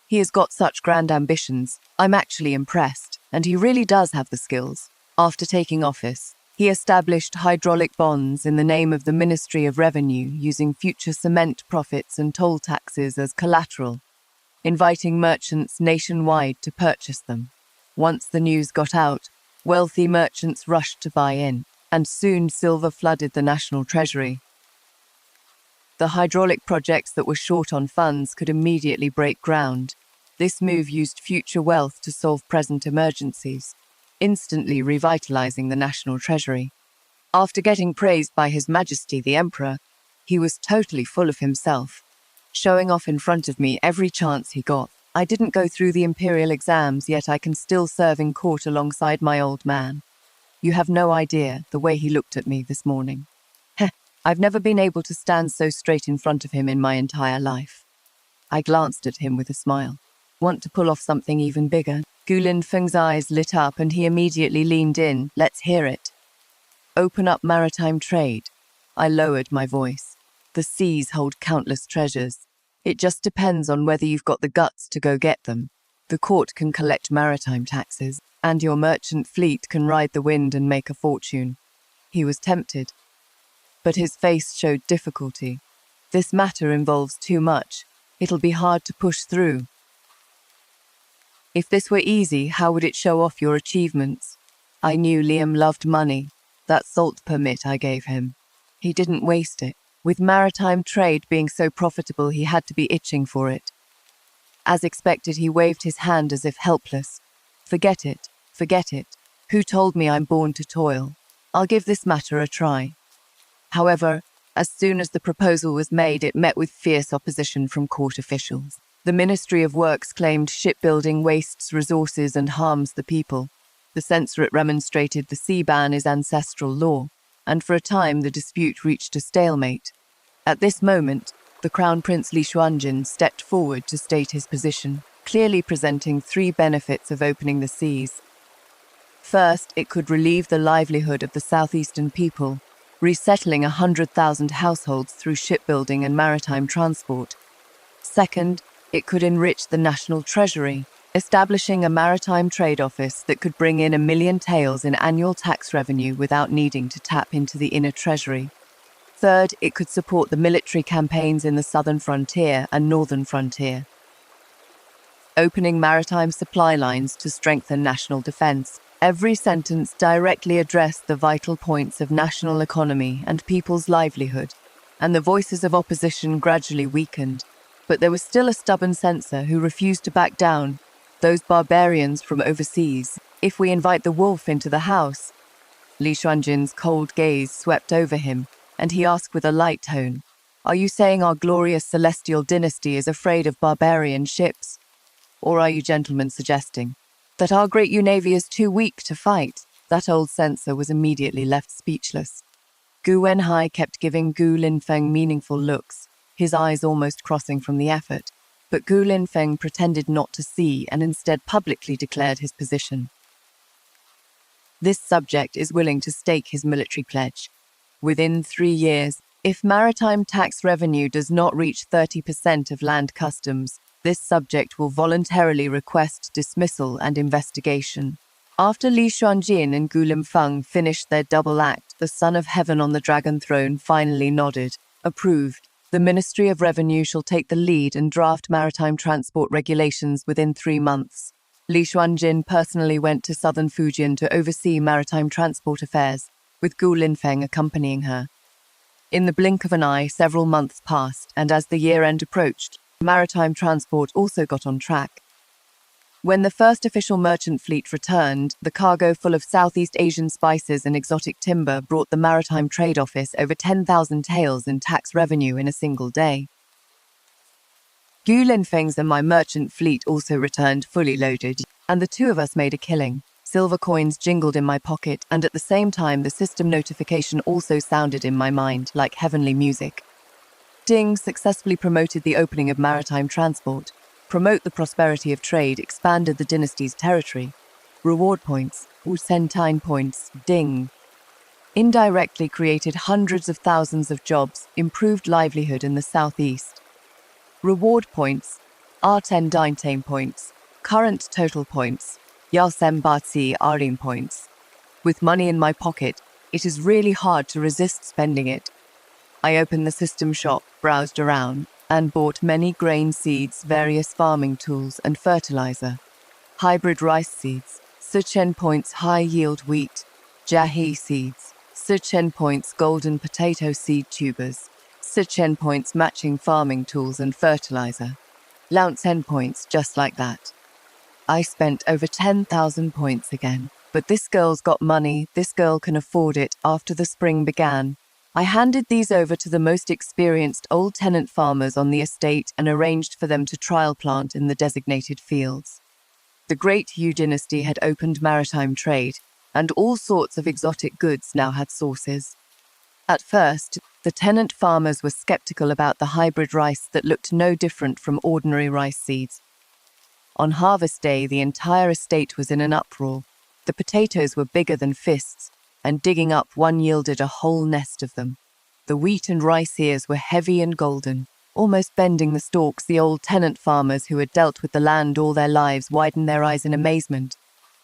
He has got such grand ambitions. I'm actually impressed, and he really does have the skills. After taking office, he established hydraulic bonds in the name of the Ministry of Revenue, using future cement profits and toll taxes as collateral, inviting merchants nationwide to purchase them. Once the news got out, wealthy merchants rushed to buy in, and soon silver flooded the national treasury. The hydraulic projects that were short on funds could immediately break ground. This move used future wealth to solve present emergencies, instantly revitalizing the national treasury. After getting praised by His Majesty the Emperor, he was totally full of himself, showing off in front of me every chance he got. I didn't go through the imperial exams, yet I can still serve in court alongside my old man. You have no idea the way he looked at me this morning. Heh, I've never been able to stand so straight in front of him in my entire life. I glanced at him with a smile. Want to pull off something even bigger? Gu Linfeng's eyes lit up and he immediately leaned in. Let's hear it. Open up maritime trade. I lowered my voice. The seas hold countless treasures. It just depends on whether you've got the guts to go get them. The court can collect maritime taxes, and your merchant fleet can ride the wind and make a fortune. He was tempted, but his face showed difficulty. This matter involves too much. It'll be hard to push through. If this were easy, how would it show off your achievements? I knew Liam loved money. That salt permit I gave him. He didn't waste it. With maritime trade being so profitable, he had to be itching for it. As expected, he waved his hand as if helpless. Forget it, forget it. Who told me I'm born to toil? I'll give this matter a try. However, as soon as the proposal was made, it met with fierce opposition from court officials. The Ministry of Works claimed shipbuilding wastes resources and harms the people. The censorate remonstrated the sea ban is ancestral law, and for a time the dispute reached a stalemate. At this moment, the Crown Prince Li Xuanjin stepped forward to state his position, clearly presenting 3 benefits of opening the seas. First, it could relieve the livelihood of the southeastern people, resettling 100,000 households through shipbuilding and maritime transport. Second, it could enrich the national treasury, establishing a maritime trade office that could bring in 1 million taels in annual tax revenue without needing to tap into the inner treasury. Third, it could support the military campaigns in the southern frontier and northern frontier, opening maritime supply lines to strengthen national defense. Every sentence directly addressed the vital points of national economy and people's livelihood, and the voices of opposition gradually weakened. But there was still a stubborn censor who refused to back down. Those barbarians from overseas. If we invite the wolf into the house. Li Xuanjin's cold gaze swept over him, and he asked with a light tone, "Are you saying our glorious celestial dynasty is afraid of barbarian ships? Or are you gentlemen suggesting that our great U navy is too weak to fight?" That old censor was immediately left speechless. Gu Wenhai kept giving Gu Linfeng meaningful looks, his eyes almost crossing from the effort, but Gu Linfeng pretended not to see and instead publicly declared his position. This subject is willing to stake his military pledge. Within 3 years, if maritime tax revenue does not reach 30% of land customs, this subject will voluntarily request dismissal and investigation. After Li Xuanjin and Gu Linfeng finished their double act, the Son of Heaven on the dragon throne finally nodded. Approved. The Ministry of Revenue shall take the lead and draft maritime transport regulations within 3 months. Li Xuanjin personally went to southern Fujian to oversee maritime transport affairs, with Gu Linfeng accompanying her. In the blink of an eye, several months passed, and as the year-end approached, maritime transport also got on track. When the first official merchant fleet returned, the cargo full of Southeast Asian spices and exotic timber brought the Maritime Trade Office over 10,000 taels in tax revenue in a single day. Gu Linfeng's and my merchant fleet also returned fully loaded, and the two of us made a killing. Silver coins jingled in my pocket, and at the same time the system notification also sounded in my mind like heavenly music. Ding successfully promoted the opening of maritime transport. Promote the prosperity of trade expanded the dynasty's territory. Reward points, centine points, ding. Indirectly created hundreds of thousands of jobs, improved livelihood in the southeast. Reward points, R10 Dine points, current total points, Yalsem Batsi Arin points. With money in my pocket, it is really hard to resist spending it. I opened the system shop, browsed around, and bought many grain seeds, various farming tools, and fertilizer. Hybrid rice seeds, Sichen points high-yield wheat, Jahi seeds, Sichen points golden potato seed tubers, Sichen points matching farming tools and fertilizer. Launchen points just like that. I spent over 10,000 points again. But this girl's got money, this girl can afford it. After the spring began, I handed these over to the most experienced old tenant farmers on the estate and arranged for them to trial plant in the designated fields. The Great U dynasty had opened maritime trade, and all sorts of exotic goods now had sources. At first, the tenant farmers were skeptical about the hybrid rice that looked no different from ordinary rice seeds. On harvest day, the entire estate was in an uproar. The potatoes were bigger than fists, and digging up one yielded a whole nest of them. The wheat and rice ears were heavy and golden, almost bending the stalks. The old tenant farmers who had dealt with the land all their lives widened their eyes in amazement.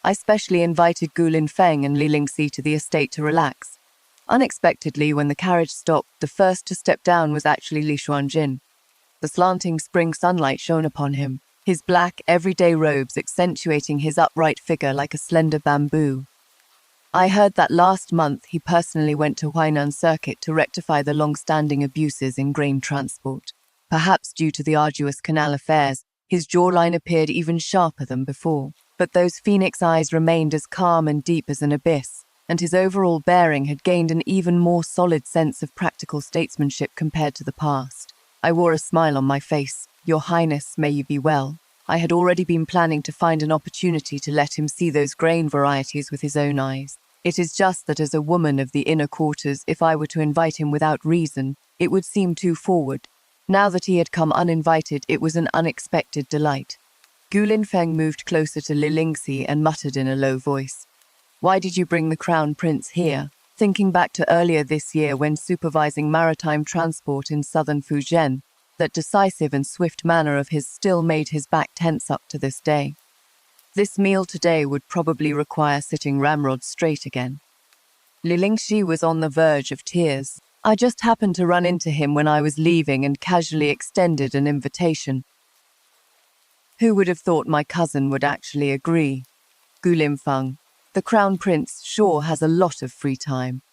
I specially invited Gu Linfeng and Li Lingxi to the estate to relax. Unexpectedly, when the carriage stopped, the first to step down was actually Li Xuanjin. The slanting spring sunlight shone upon him, his black, everyday robes accentuating his upright figure like a slender bamboo. I heard that last month he personally went to Huainan Circuit to rectify the long-standing abuses in grain transport. Perhaps due to the arduous canal affairs, his jawline appeared even sharper than before. But those phoenix eyes remained as calm and deep as an abyss, and his overall bearing had gained an even more solid sense of practical statesmanship compared to the past. I wore a smile on my face. "Your Highness, may you be well." I had already been planning to find an opportunity to let him see those grain varieties with his own eyes. It is just that as a woman of the inner quarters, if I were to invite him without reason, it would seem too forward. Now that he had come uninvited, it was an unexpected delight. Gu Linfeng moved closer to Li Lingxi and muttered in a low voice, "Why did you bring the crown prince here?" thinking back to earlier this year when supervising maritime transport in southern Fujian. That decisive and swift manner of his still made his back tense up to this day. This meal today would probably require sitting ramrod straight again. Li Lingxi was on the verge of tears. I just happened to run into him when I was leaving and casually extended an invitation. Who would have thought my cousin would actually agree? Gu Limfeng, the crown prince, sure has a lot of free time.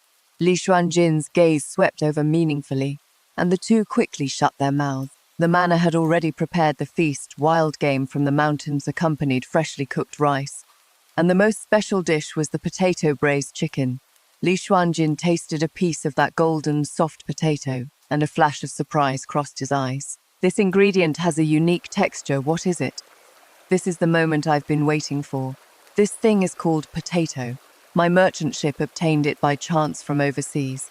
Li Xuanjin's gaze swept over meaningfully, and the two quickly shut their mouths. The manor had already prepared the feast, wild game from the mountains accompanied freshly cooked rice, and the most special dish was the potato braised chicken. Li Xuanjin tasted a piece of that golden, soft potato, and a flash of surprise crossed his eyes. This ingredient has a unique texture. What is it? This is the moment I've been waiting for. This thing is called potato. My merchant ship obtained it by chance from overseas.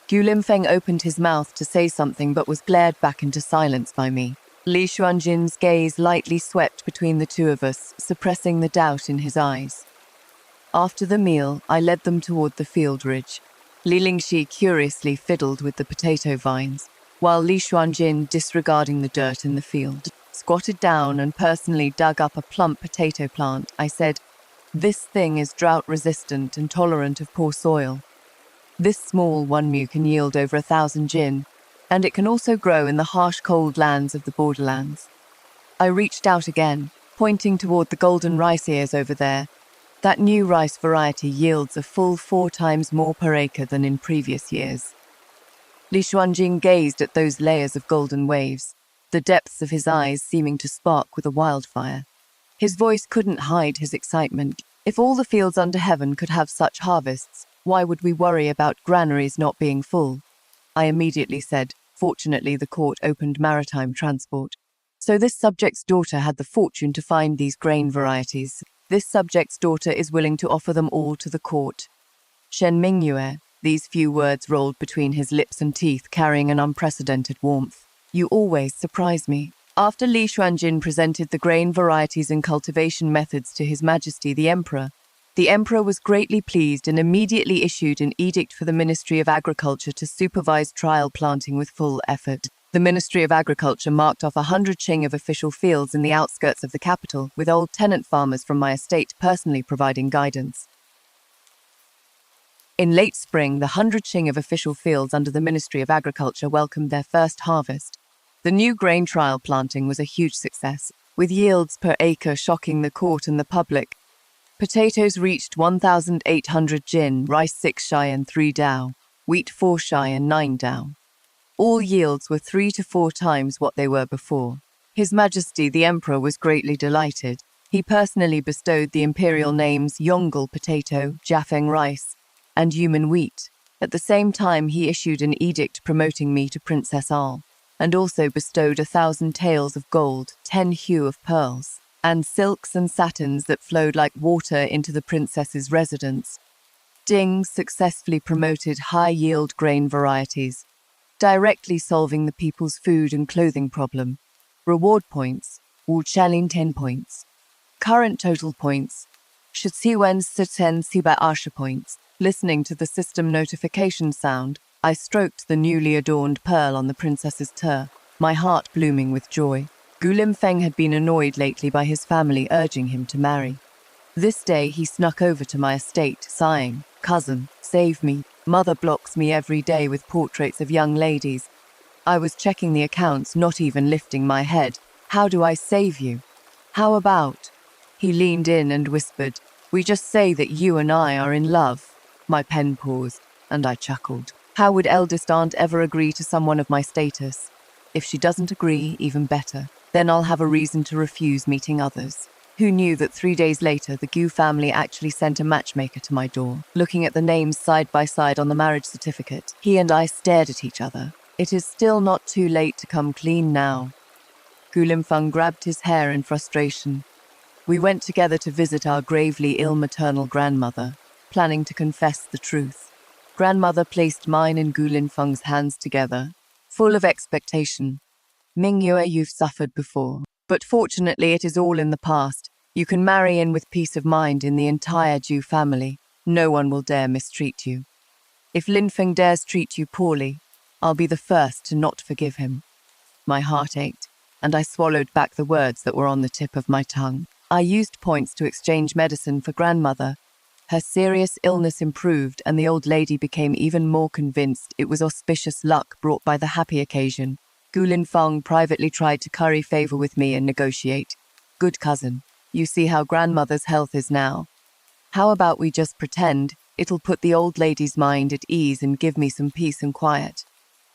Gu Limfeng opened his mouth to say something but was glared back into silence by me. Li Xuanjin's gaze lightly swept between the two of us, suppressing the doubt in his eyes. After the meal, I led them toward the field ridge. Li Lingxi curiously fiddled with the potato vines, while Li Xuanjin, disregarding the dirt in the field, squatted down and personally dug up a plump potato plant. I said, "This thing is drought-resistant and tolerant of poor soil. This small one mu can yield over 1,000 jin, and it can also grow in the harsh cold lands of the Borderlands." I reached out again, pointing toward the golden rice ears over there. That new rice variety yields a full 4 times more per acre than in previous years. Li Xuanjing gazed at those layers of golden waves, the depths of his eyes seeming to spark with a wildfire. His voice couldn't hide his excitement. If all the fields under heaven could have such harvests, why would we worry about granaries not being full? I immediately said, fortunately the court opened maritime transport. So this subject's daughter had the fortune to find these grain varieties. This subject's daughter is willing to offer them all to the court. Shen Mingyue, these few words rolled between his lips and teeth, carrying an unprecedented warmth. You always surprise me. After Li Xuanjin presented the grain varieties and cultivation methods to His Majesty the Emperor was greatly pleased and immediately issued an edict for the Ministry of Agriculture to supervise trial planting with full effort. The Ministry of Agriculture marked off 100 ching of official fields in the outskirts of the capital, with old tenant farmers from my estate personally providing guidance. In late spring, the 100 ching of official fields under the Ministry of Agriculture welcomed their first harvest. The new grain trial planting was a huge success, with yields per acre shocking the court and the public. Potatoes reached 1,800 jin, rice 6 shy and 3 dao, wheat 4 shy and 9 dao. All yields were 3 to 4 times what they were before. His Majesty the Emperor was greatly delighted. He personally bestowed the imperial names Yongle potato, Jiafeng rice, and Yumen wheat. At the same time, he issued an edict promoting me to Princess Al, and also bestowed 1,000 taels of gold, 10 hue of pearls, and silks and satins that flowed like water into the princess's residence. Ding successfully promoted high-yield grain varieties, directly solving the people's food and clothing problem. Reward points, Wu Chalin 10 points. Current total points, Shitsiwen Siten Siba Asha points. Listening to the system notification sound, I stroked the newly adorned pearl on the princess's tur, my heart blooming with joy. Gu Limfeng had been annoyed lately by his family urging him to marry. This day he snuck over to my estate, sighing, "Cousin, save me. Mother blocks me every day with portraits of young ladies." I was checking the accounts, not even lifting my head. "How do I save you? How about?" He leaned in and whispered, "We just say that you and I are in love." My pen paused, and I chuckled. How would eldest aunt ever agree to someone of my status? If she doesn't agree, even better. Then I'll have a reason to refuse meeting others. Who knew that 3 days later the Gu family actually sent a matchmaker to my door? Looking at the names side by side on the marriage certificate, he and I stared at each other. It is still not too late to come clean now. Gu Limfeng grabbed his hair in frustration. We went together to visit our gravely ill maternal grandmother, planning to confess the truth. Grandmother placed mine and Gu Linfeng's hands together, full of expectation. "Mingyue, you've suffered before, but fortunately it is all in the past. You can marry in with peace of mind in the entire Ju family. No one will dare mistreat you." If Lin Feng dares treat you poorly, I'll be the first to not forgive him. My heart ached, and I swallowed back the words that were on the tip of my tongue. I used points to exchange medicine for grandmother. Her serious illness improved, and the old lady became even more convinced it was auspicious luck brought by the happy occasion. Gu Linfeng privately tried to curry favor with me and negotiate. Good cousin, you see how grandmother's health is now. How about we just pretend? It'll put the old lady's mind at ease and give me some peace and quiet.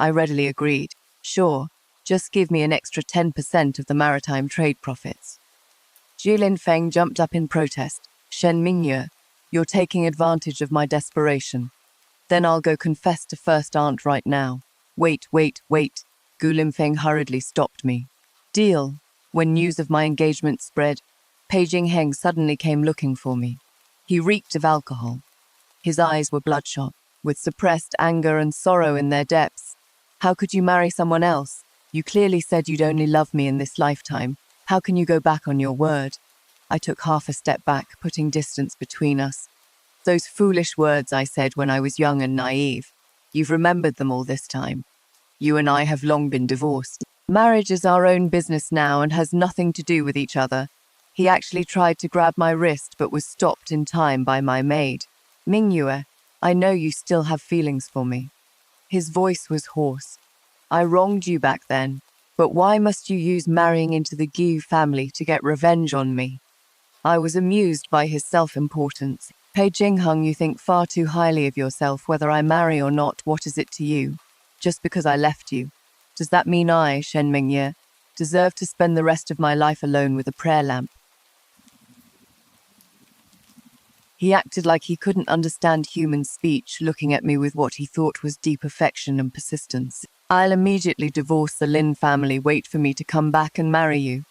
I readily agreed. Sure, just give me an extra 10% of the maritime trade profits. Zhi Linfeng jumped up in protest. Shen Mingye, you're taking advantage of my desperation. Then I'll go confess to first aunt right now. Wait. Gu Linfeng hurriedly stopped me. Deal. When news of my engagement spread, Pei Jingheng suddenly came looking for me. He reeked of alcohol. His eyes were bloodshot, with suppressed anger and sorrow in their depths. How could you marry someone else? You clearly said you'd only love me in this lifetime. How can you go back on your word? I took half a step back, putting distance between us. Those foolish words I said when I was young and naive. You've remembered them all this time. You and I have long been divorced. Marriage is our own business now and has nothing to do with each other. He actually tried to grab my wrist but was stopped in time by my maid. Mingyue, I know you still have feelings for me. His voice was hoarse. I wronged you back then, but why must you use marrying into the Gu family to get revenge on me? I was amused by his self-importance. Pei Jingheng, you think far too highly of yourself. Whether I marry or not, what is it to you? Just because I left you. Does that mean I, Shen Mingye, deserve to spend the rest of my life alone with a prayer lamp? He acted like he couldn't understand human speech, looking at me with what he thought was deep affection and persistence. I'll immediately divorce the Lin family. Wait for me to come back and marry you.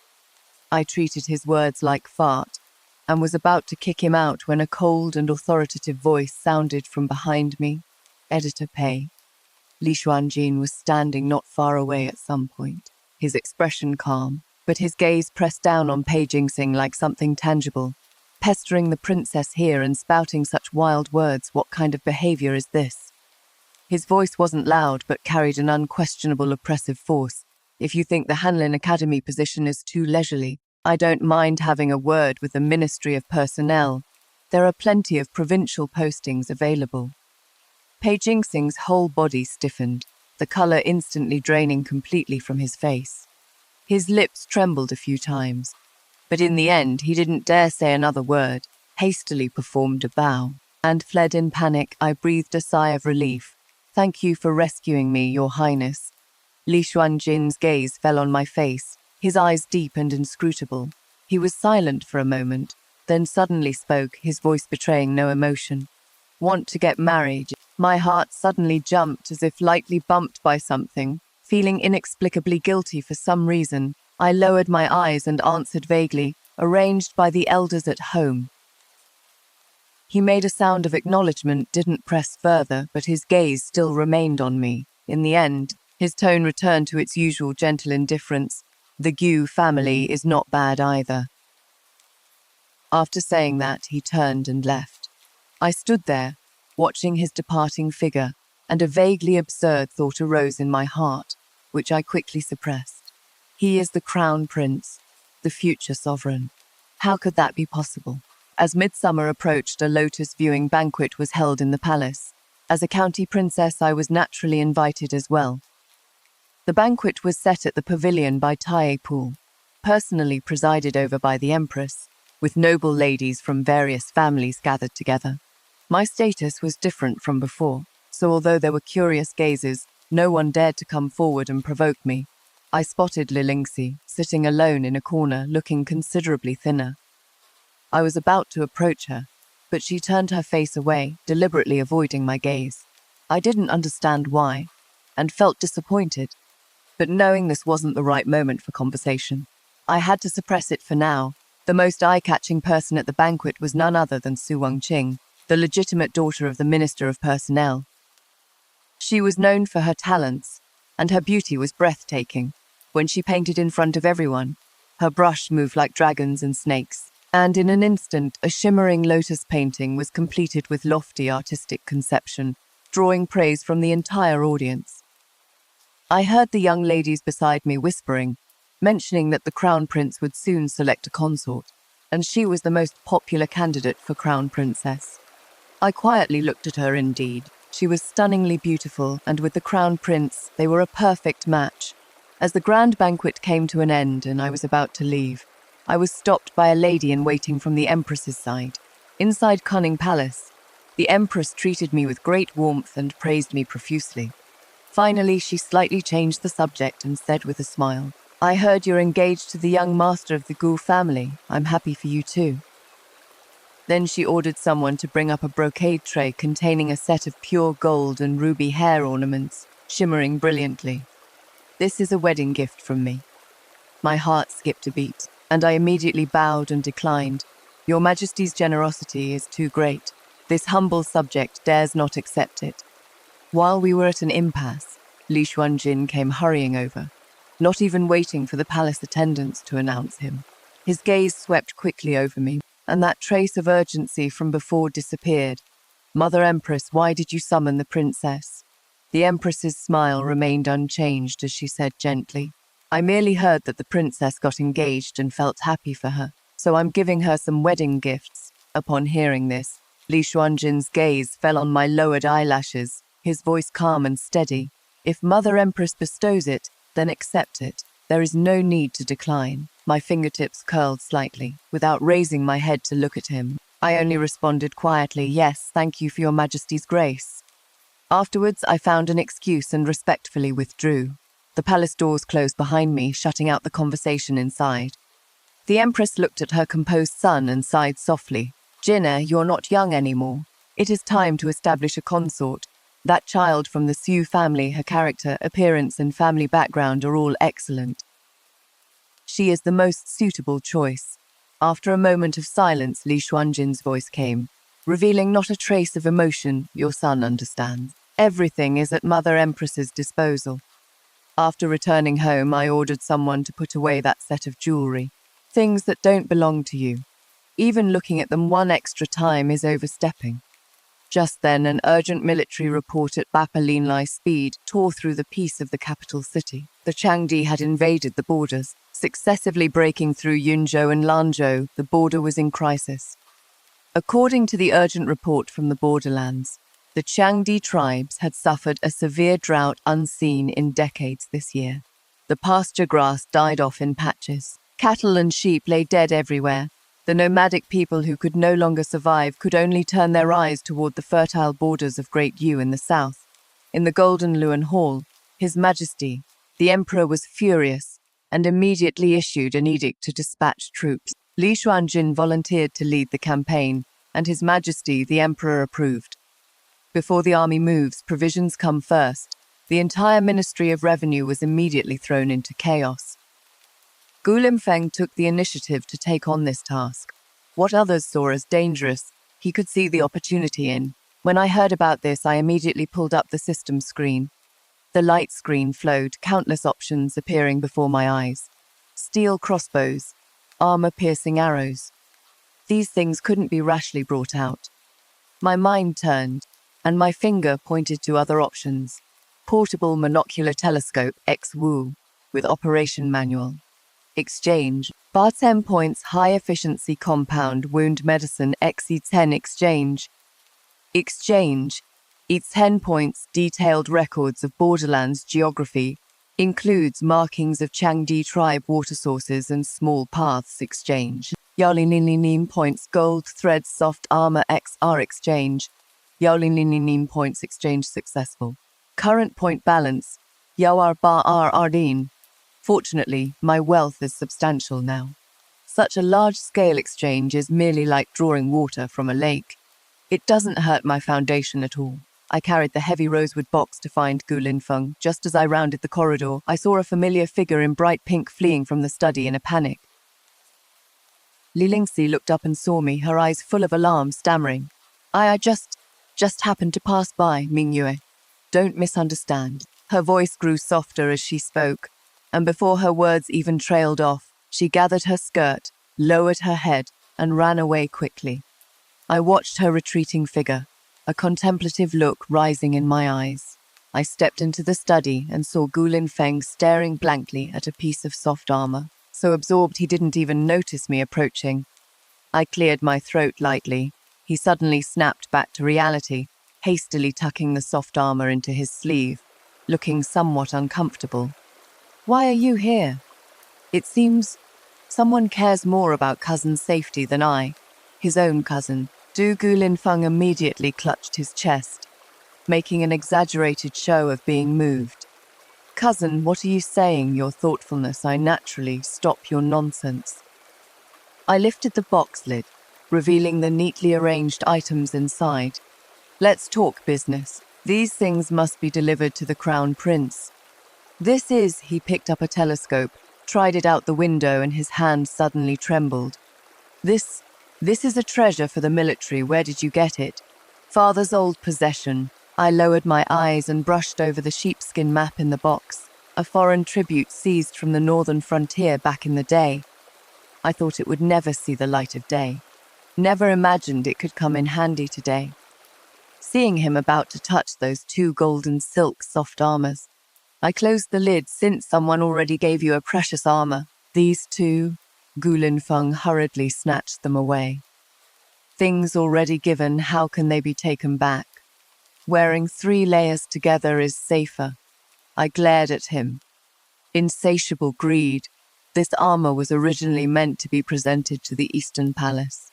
I treated his words like fart, and was about to kick him out when a cold and authoritative voice sounded from behind me. Editor Pei. Li Xuanjin was standing not far away at some point, his expression calm, but his gaze pressed down on Pei Jingxing like something tangible. Pestering the princess here and spouting such wild words, what kind of behavior is this? His voice wasn't loud but carried an unquestionable oppressive force. If you think the Hanlin Academy position is too leisurely, I don't mind having a word with the Ministry of Personnel. There are plenty of provincial postings available. Pei Jingxing's whole body stiffened, the color instantly draining completely from his face. His lips trembled a few times, but in the end he didn't dare say another word, hastily performed a bow, and fled in panic. I breathed a sigh of relief. Thank you for rescuing me, Your Highness. Li Xuanjin's gaze fell on my face, his eyes deep and inscrutable. He was silent for a moment, then suddenly spoke, his voice betraying no emotion. Want to get married? My heart suddenly jumped as if lightly bumped by something. Feeling inexplicably guilty for some reason, I lowered my eyes and answered vaguely, arranged by the elders at home. He made a sound of acknowledgement, didn't press further, but his gaze still remained on me. In the end, his tone returned to its usual gentle indifference. The Gu family is not bad either. After saying that, he turned and left. I stood there, watching his departing figure, and a vaguely absurd thought arose in my heart, which I quickly suppressed. He is the crown prince, the future sovereign. How could that be possible? As midsummer approached, a lotus viewing banquet was held in the palace. As a county princess, I was naturally invited as well. The banquet was set at the pavilion by Tai Pool, personally presided over by the Empress, with noble ladies from various families gathered together. My status was different from before, so although there were curious gazes, no one dared to come forward and provoke me. I spotted Lilingxi, sitting alone in a corner, looking considerably thinner. I was about to approach her, but she turned her face away, deliberately avoiding my gaze. I didn't understand why, and felt disappointed. But knowing this wasn't the right moment for conversation, I had to suppress it for now. The most eye-catching person at the banquet was none other than Su Wangqing, the legitimate daughter of the Minister of Personnel. She was known for her talents, and her beauty was breathtaking. When she painted in front of everyone, her brush moved like dragons and snakes, and in an instant a shimmering lotus painting was completed with lofty artistic conception. drawing praise from the entire audience. I heard the young ladies beside me whispering, mentioning that the Crown Prince would soon select a consort, and she was the most popular candidate for Crown Princess. I quietly looked at her indeed. She was stunningly beautiful, and with the Crown Prince, they were a perfect match. As the grand banquet came to an end and I was about to leave, I was stopped by a lady in waiting from the Empress's side. Inside Cunning Palace, the Empress treated me with great warmth and praised me profusely. Finally, she slightly changed the subject and said with a smile, "I heard you're engaged to the young master of the Gu family. I'm happy for you too." Then she ordered someone to bring up a brocade tray containing a set of pure gold and ruby hair ornaments, shimmering brilliantly. "This is a wedding gift from me." My heart skipped a beat, and I immediately bowed and declined. "Your Majesty's generosity is too great. This humble subject dares not accept it." While we were at an impasse, Li Xuanjin came hurrying over, not even waiting for the palace attendants to announce him. His gaze swept quickly over me, and that trace of urgency from before disappeared. "Mother Empress, why did you summon the princess?" The Empress's smile remained unchanged as she said gently, "I merely heard that the princess got engaged and felt happy for her, so I'm giving her some wedding gifts." Upon hearing this, Li Xuanjin's gaze fell on my lowered eyelashes, his voice calm and steady. "If Mother Empress bestows it, then accept it. There is no need to decline." My fingertips curled slightly. Without raising my head to look at him, I only responded quietly, "Yes, thank you for your Majesty's grace." Afterwards, I found an excuse and respectfully withdrew. The palace doors closed behind me, shutting out the conversation inside. The Empress looked at her composed son and sighed softly. "Jinna, you're not young anymore. It is time to establish a consort. That child from the Sioux family, her character, appearance, and family background are all excellent. She is the most suitable choice." After a moment of silence, Li Xuanjin's voice came, revealing not a trace of emotion. "Your son understands. Everything is at Mother Empress's disposal." After returning home, I ordered someone to put away that set of jewelry. Things that don't belong to you. Even looking at them one extra time is overstepping. Just then, an urgent military report at Bapalinlai speed tore through the peace of the capital city. The Changdi had invaded the borders, successively breaking through Yunzhou and Lanzhou. The border was in crisis. According to the urgent report from the Borderlands, the Changdi tribes had suffered a severe drought unseen in decades this year. The pasture grass died off in patches. Cattle and sheep lay dead everywhere. The nomadic people who could no longer survive could only turn their eyes toward the fertile borders of Great U in the south. In the Golden Luan Hall, His Majesty, the Emperor, was furious and immediately issued an edict to dispatch troops. Li Xuanjin volunteered to lead the campaign, and His Majesty, the Emperor, approved. Before the army moves, provisions come first. The entire Ministry of Revenue was immediately thrown into chaos. Gu Limfeng took the initiative to take on this task. What others saw as dangerous, he could see the opportunity in. When I heard about this, I immediately pulled up the system screen. The light screen flowed, countless options appearing before my eyes. Steel crossbows, armor-piercing arrows. These things couldn't be rashly brought out. My mind turned, and my finger pointed to other options. Portable monocular telescope, X-Wu, with operation manual. Exchange, bar 10 points, high-efficiency compound wound medicine, XE10 exchange. Exchange, eats 10 points, detailed records of Borderlands geography, includes markings of Changdi tribe water sources and small paths. Exchange. Yaolin points, gold threads, soft armor XR exchange. Yaolin points, exchange successful. Current point balance, Yawar Bar Ardeen. Fortunately, my wealth is substantial now. Such a large-scale exchange is merely like drawing water from a lake. It doesn't hurt my foundation at all. I carried the heavy rosewood box to find Gu Linfeng. Just as I rounded the corridor, I saw a familiar figure in bright pink fleeing from the study in a panic. Li Lingxi looked up and saw me, her eyes full of alarm, stammering. I just happened to pass by, Mingyue. Don't misunderstand." Her voice grew softer as she spoke, and before her words even trailed off, she gathered her skirt, lowered her head, and ran away quickly. I watched her retreating figure, a contemplative look rising in my eyes. I stepped into the study and saw Gulin Feng staring blankly at a piece of soft armor, so absorbed he didn't even notice me approaching. I cleared my throat lightly. He suddenly snapped back to reality, hastily tucking the soft armor into his sleeve, looking somewhat uncomfortable. "Why are you here?" It seems someone cares more about cousin's safety than I. His own cousin. Du Gulin Feng immediately clutched his chest, making an exaggerated show of being moved. "Cousin, what are you saying? Your thoughtfulness, I naturally stop your nonsense." I lifted the box lid, revealing the neatly arranged items inside. "Let's talk business. These things must be delivered to the Crown Prince." He picked up a telescope, tried it out the window, and his hand suddenly trembled. This is a treasure for the military. Where did you get it?" "Father's old possession." I lowered my eyes and brushed over the sheepskin map in the box, a foreign tribute seized from the northern frontier back in the day. I thought it would never see the light of day. Never imagined it could come in handy today. Seeing him about to touch those 2 golden silk soft armors, I closed the lid. "Since someone already gave you a precious armor, these 2, Gulin Feng hurriedly snatched them away. "Things already given, how can they be taken back? Wearing 3 layers together is safer." I glared at him. Insatiable greed. This armor was originally meant to be presented to the Eastern Palace.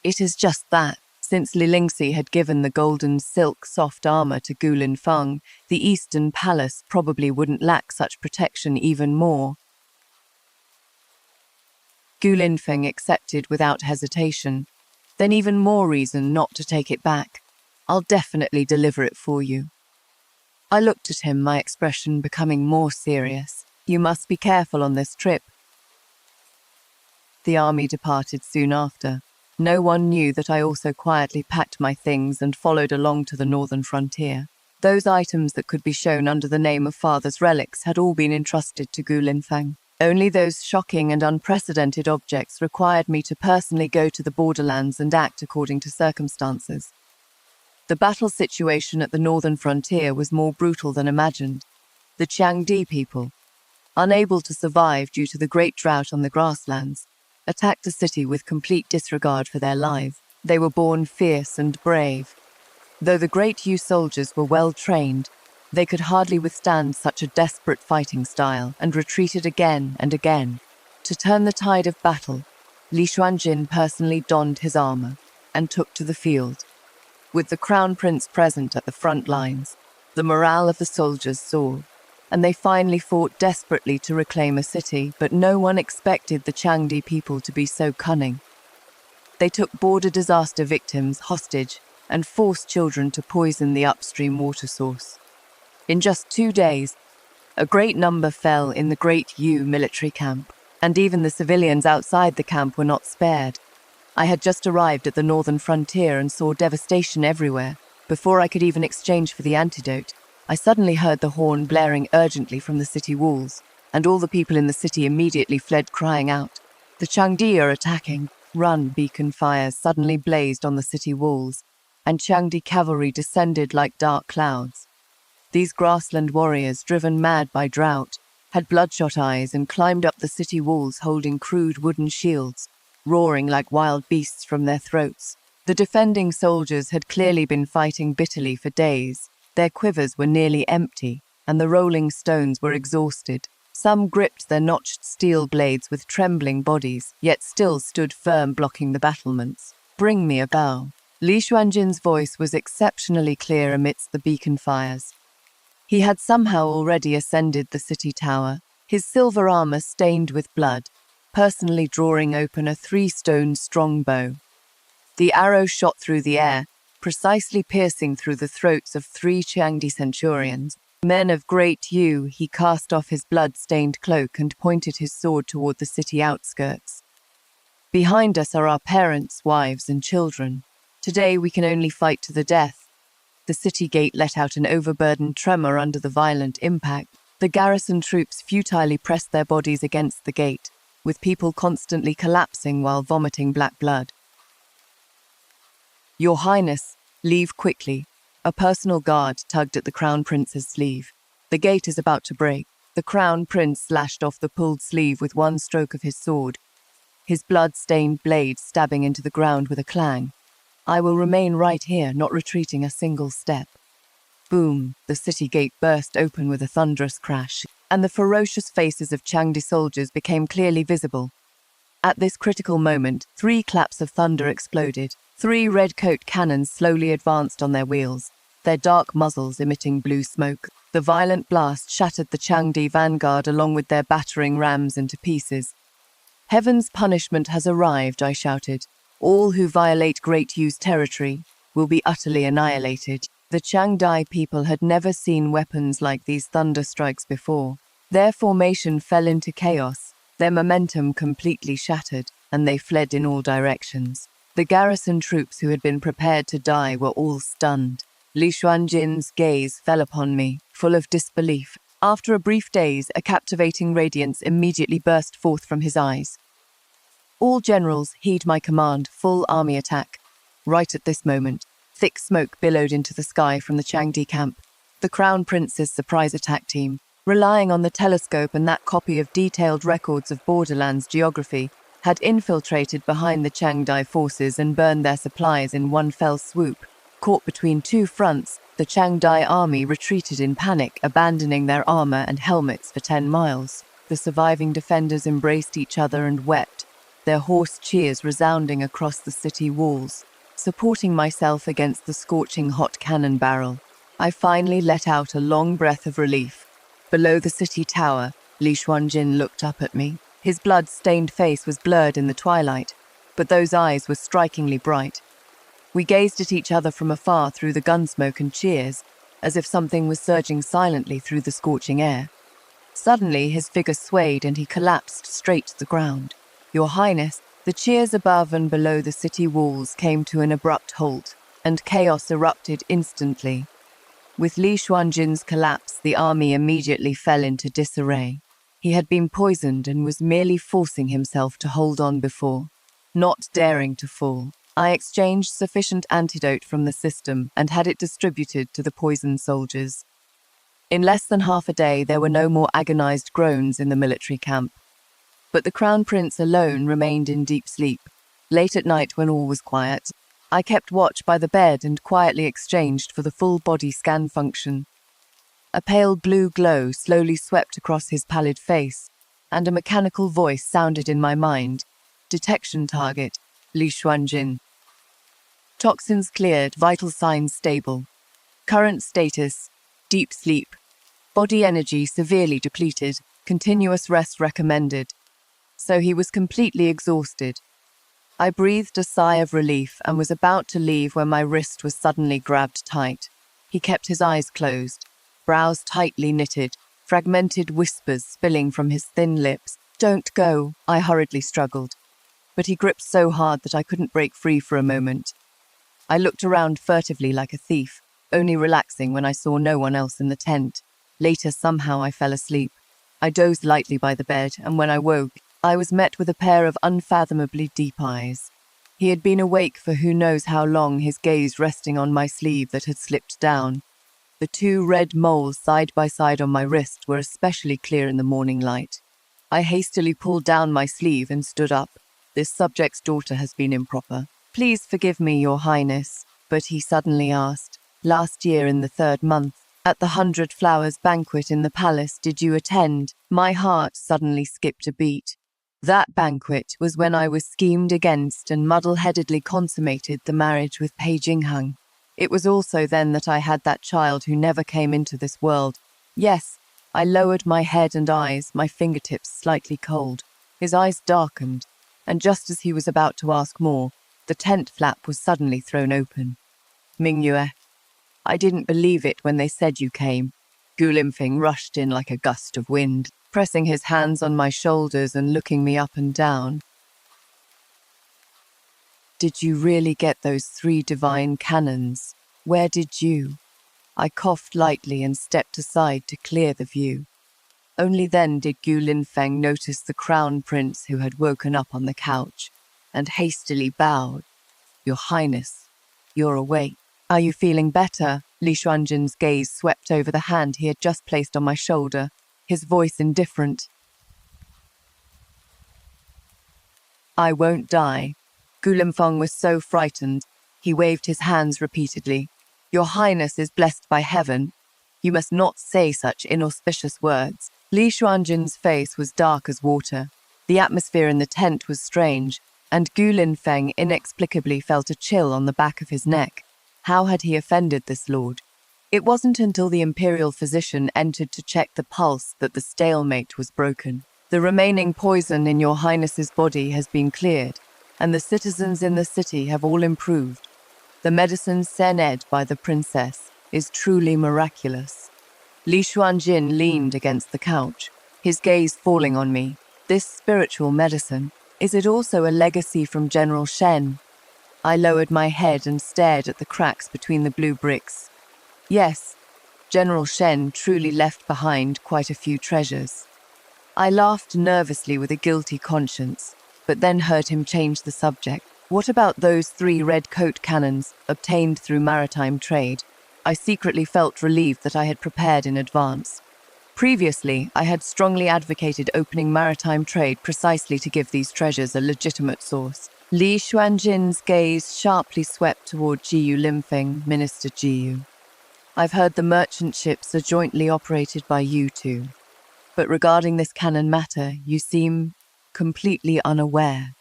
It is just that. Since Li Lingxi had given the golden silk soft armor to Gulin Feng, the Eastern Palace probably wouldn't lack such protection even more. Gulin Feng accepted without hesitation. "Then even more reason not to take it back. I'll definitely deliver it for you." I looked at him, my expression becoming more serious. "You must be careful on this trip." The army departed soon after. No one knew that I also quietly packed my things and followed along to the northern frontier. Those items that could be shown under the name of father's relics had all been entrusted to Gulin Feng. Only those shocking and unprecedented objects required me to personally go to the Borderlands and act according to circumstances. The battle situation at the northern frontier was more brutal than imagined. The Qiangdi people, unable to survive due to the great drought on the grasslands, attacked the city with complete disregard for their lives. They were born fierce and brave. Though the Great U soldiers were well trained, they could hardly withstand such a desperate fighting style and retreated again and again. To turn the tide of battle, Li Xuanjin personally donned his armor and took to the field. With the Crown Prince present at the front lines, the morale of the soldiers soared, and they finally fought desperately to reclaim a city, but no one expected the Qiangdi people to be so cunning. They took border disaster victims hostage and forced children to poison the upstream water source. In just 2 days, a great number fell in the Great U military camp, and even the civilians outside the camp were not spared. I had just arrived at the northern frontier and saw devastation everywhere. Before I could even exchange for the antidote, I suddenly heard the horn blaring urgently from the city walls, and all the people in the city immediately fled, crying out, "The Qiangdi are attacking!" Run! Beacon fires suddenly blazed on the city walls, and Qiangdi cavalry descended like dark clouds. These grassland warriors, driven mad by drought, had bloodshot eyes and climbed up the city walls holding crude wooden shields, roaring like wild beasts from their throats. The defending soldiers had clearly been fighting bitterly for days. Their quivers were nearly empty, and the rolling stones were exhausted. Some gripped their notched steel blades with trembling bodies, yet still stood firm, blocking the battlements. "Bring me a bow." Li Xuanjin's voice was exceptionally clear amidst the beacon fires. He had somehow already ascended the city tower, his silver armor stained with blood, personally drawing open a 3-stone strong bow. The arrow shot through the air, precisely piercing through the throats of 3 Qiangdi centurions. Men of Great U. He cast off his blood-stained cloak and pointed his sword toward the city outskirts. "Behind us are our parents, wives, and children. Today we can only fight to the death." The city gate let out an overburdened tremor under the violent impact. The garrison troops futilely pressed their bodies against the gate, with people constantly collapsing while vomiting black blood. "Your Highness," Leave quickly. A personal guard tugged at the Crown Prince's sleeve. The gate is about to break. The Crown Prince slashed off the pulled sleeve with one stroke of his sword, his blood-stained blade stabbing into the ground with a clang. I will remain right here, not retreating a single step. Boom! The city gate burst open with a thunderous crash, and the ferocious faces of Changdi soldiers became clearly visible. At this critical moment, 3 claps of thunder exploded. 3 red-coat cannons slowly advanced on their wheels, their dark muzzles emitting blue smoke. The violent blast shattered the Changdi vanguard along with their battering rams into pieces. Heaven's punishment has arrived, I shouted. All who violate Great U's territory will be utterly annihilated. The Changdi people had never seen weapons like these thunder strikes before. Their formation fell into chaos, their momentum completely shattered, and they fled in all directions. The garrison troops who had been prepared to die were all stunned. Li Xuanjin's gaze fell upon me, full of disbelief. After a brief daze, a captivating radiance immediately burst forth from his eyes. All generals, heed my command, full army attack. Right at this moment, thick smoke billowed into the sky from the Changdi camp. The Crown Prince's surprise attack team, relying on the telescope and that copy of detailed records of Borderlands geography, had infiltrated behind the Changdi forces and burned their supplies in one fell swoop. Caught between 2 fronts, the Changdi army retreated in panic, abandoning their armor and helmets for 10 miles. The surviving defenders embraced each other and wept, their hoarse cheers resounding across the city walls. Supporting myself against the scorching hot cannon barrel, I finally let out a long breath of relief. Below the city tower, Li Xuanjin looked up at me. His blood-stained face was blurred in the twilight, but those eyes were strikingly bright. We gazed at each other from afar through the gunsmoke and cheers, as if something was surging silently through the scorching air. Suddenly, his figure swayed and he collapsed straight to the ground. Your Highness, the cheers above and below the city walls came to an abrupt halt, and chaos erupted instantly. With Li Xuanjin's collapse, the army immediately fell into disarray. He had been poisoned and was merely forcing himself to hold on before, not daring to fall. I exchanged sufficient antidote from the system and had it distributed to the poisoned soldiers. In less than half a day, there were no more agonized groans in the military camp. But the Crown Prince alone remained in deep sleep. Late at night, when all was quiet, I kept watch by the bed and quietly exchanged for the full body scan function. A pale blue glow slowly swept across his pallid face, and a mechanical voice sounded in my mind. Detection target, Li Xuanjin. Toxins cleared, vital signs stable. Current status, deep sleep. Body energy severely depleted, continuous rest recommended. So he was completely exhausted. I breathed a sigh of relief and was about to leave when my wrist was suddenly grabbed tight. He kept his eyes closed, brows tightly knitted, fragmented whispers spilling from his thin lips. "Don't go," I hurriedly struggled. But he gripped so hard that I couldn't break free for a moment. I looked around furtively like a thief, only relaxing when I saw no one else in the tent. Later, somehow, I fell asleep. I dozed lightly by the bed, and when I woke, I was met with a pair of unfathomably deep eyes. He had been awake for who knows how long, his gaze resting on my sleeve that had slipped down. The 2 red moles side by side on my wrist were especially clear in the morning light. I hastily pulled down my sleeve and stood up. "This subject's daughter has been improper. Please forgive me, Your Highness." But he suddenly asked, "Last year in the 3rd month, at the 100 Flowers banquet in the palace, did you attend?" My heart suddenly skipped a beat. That banquet was when I was schemed against and muddle-headedly consummated the marriage with Pei Jinghang. It was also then that I had that child who never came into this world. Yes, I lowered my head and eyes, my fingertips slightly cold. His eyes darkened, and just as he was about to ask more, the tent flap was suddenly thrown open. "Mingyue, I didn't believe it when they said you came." Gu Limfeng rushed in like a gust of wind, pressing his hands on my shoulders and looking me up and down. "Did you really get those 3 divine cannons? Where did you?" I coughed lightly and stepped aside to clear the view. Only then did Gu Linfeng notice the Crown Prince who had woken up on the couch, and hastily bowed. "Your Highness, you're awake." Are you feeling better? Li Xuanjin's gaze swept over the hand he had just placed on my shoulder, his voice indifferent. I won't die. Gu Limfeng was so frightened. He waved his hands repeatedly. Your Highness is blessed by heaven. You must not say such inauspicious words. Li Xuanjin's face was dark as water. The atmosphere in the tent was strange, and Gu Linfeng inexplicably felt a chill on the back of his neck. How had he offended this lord? It wasn't until the imperial physician entered to check the pulse that the stalemate was broken. The remaining poison in your Highness's body has been cleared, and the citizens in the city have all improved. The medicine sent by the princess is truly miraculous. Li Xuanjin leaned against the couch, his gaze falling on me. This spiritual medicine, is it also a legacy from General Shen? I lowered my head and stared at the cracks between the blue bricks. Yes, General Shen truly left behind quite a few treasures. I laughed nervously with a guilty conscience, but then heard him change the subject. What about those 3 red coat cannons obtained through maritime trade? I secretly felt relieved that I had prepared in advance. Previously, I had strongly advocated opening maritime trade precisely to give these treasures a legitimate source. Li Xuanjin's gaze sharply swept toward Jiyu Limfeng, Minister Jiyu. I've heard the merchant ships are jointly operated by you two. But regarding this cannon matter, you seem completely unaware.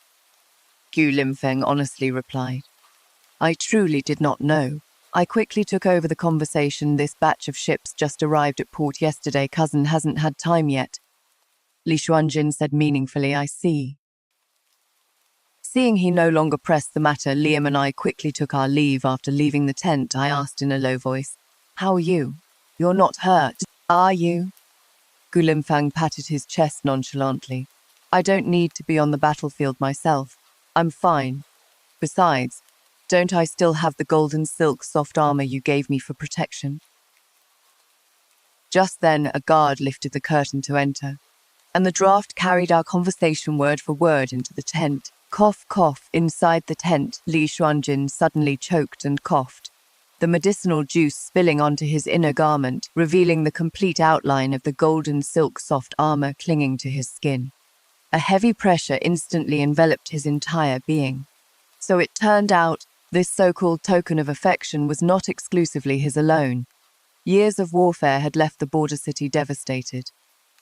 Gu Limfeng honestly replied. I truly did not know. I quickly took over the conversation. This batch of ships just arrived at port yesterday. Cousin hasn't had time yet. Li Xuanjin said meaningfully, I see. Seeing he no longer pressed the matter, Liam and I quickly took our leave. After leaving the tent, I asked in a low voice, How are you? You're not hurt, are you? Gu Limfeng patted his chest nonchalantly. I don't need to be on the battlefield myself. I'm fine. Besides, don't I still have the golden silk soft armor you gave me for protection? Just then, a guard lifted the curtain to enter, and the draft carried our conversation word for word into the tent. Cough, cough. Inside the tent, Li Xuanjin suddenly choked and coughed, the medicinal juice spilling onto his inner garment, revealing the complete outline of the golden silk soft armor clinging to his skin. A heavy pressure instantly enveloped his entire being. So it turned out, this so-called token of affection was not exclusively his alone. Years of warfare had left the border city devastated.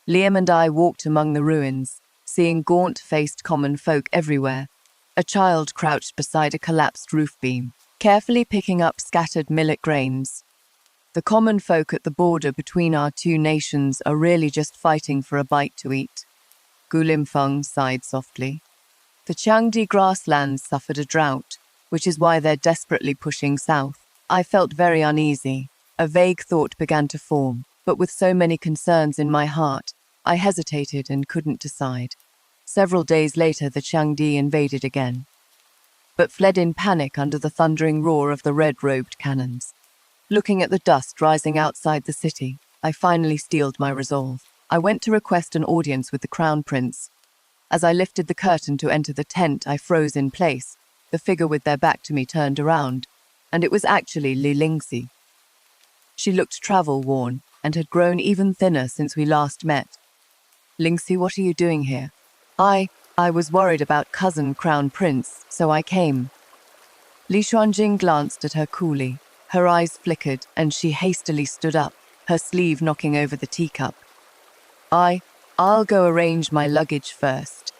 Liam and I walked among the ruins, seeing gaunt-faced common folk everywhere. A child crouched beside a collapsed roof beam, carefully picking up scattered millet grains. The common folk at the border between our two nations are really just fighting for a bite to eat. Gu Limfeng sighed softly. The Qiangdi grasslands suffered a drought, which is why they're desperately pushing south. I felt very uneasy. A vague thought began to form, but with so many concerns in my heart, I hesitated and couldn't decide. Several days later, the Qiangdi invaded again, but fled in panic under the thundering roar of the red-robed cannons. Looking at the dust rising outside the city, I finally steeled my resolve. I went to request an audience with the Crown Prince. As I lifted the curtain to enter the tent, I froze in place. The figure with their back to me turned around, and it was actually Li Lingxi. She looked travel-worn and had grown even thinner since we last met. Lingxi, what are you doing here? I was worried about cousin Crown Prince, so I came. Li Xuanjing glanced at her coolly. Her eyes flickered, and she hastily stood up, her sleeve knocking over the teacup. I'll go arrange my luggage first.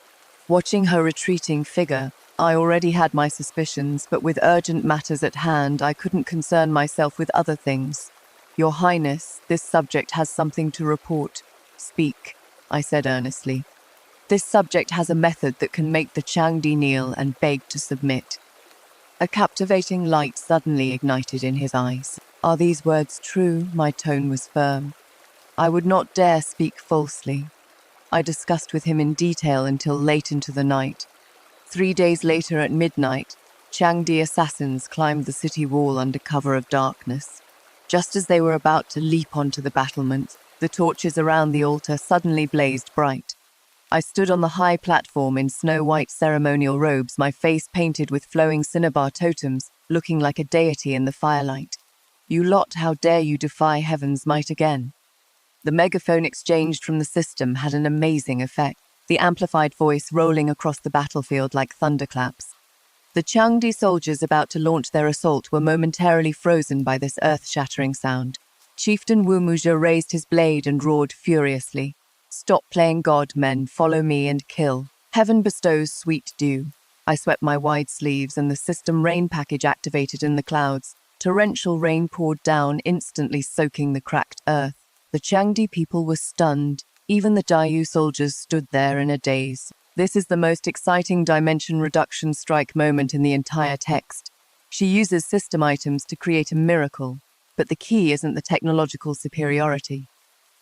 Watching her retreating figure, I already had my suspicions, but with urgent matters at hand, I couldn't concern myself with other things. Your Highness, this subject has something to report. Speak, I said earnestly. This subject has a method that can make the Qiangdi kneel and beg to submit. A captivating light suddenly ignited in his eyes. Are these words true? My tone was firm. I would not dare speak falsely. I discussed with him in detail until late into the night. 3 days later at midnight, Qiangdi assassins climbed the city wall under cover of darkness. Just as they were about to leap onto the battlement, the torches around the altar suddenly blazed bright. I stood on the high platform in snow-white ceremonial robes, my face painted with flowing cinnabar totems, looking like a deity in the firelight. "You lot, how dare you defy heaven's might again?" The megaphone exchanged from the system had an amazing effect, the amplified voice rolling across the battlefield like thunderclaps. The Changdi soldiers about to launch their assault were momentarily frozen by this earth-shattering sound. Chieftain Wumuja raised his blade and roared furiously. "Stop playing God, men, follow me and kill. Heaven bestows sweet dew." I swept my wide sleeves and the system rain package activated in the clouds. Torrential rain poured down, instantly soaking the cracked earth. The Changdi people were stunned. Even the Dayu soldiers stood there in a daze. This is the most exciting dimension reduction strike moment in the entire text. She uses system items to create a miracle, but the key isn't the technological superiority.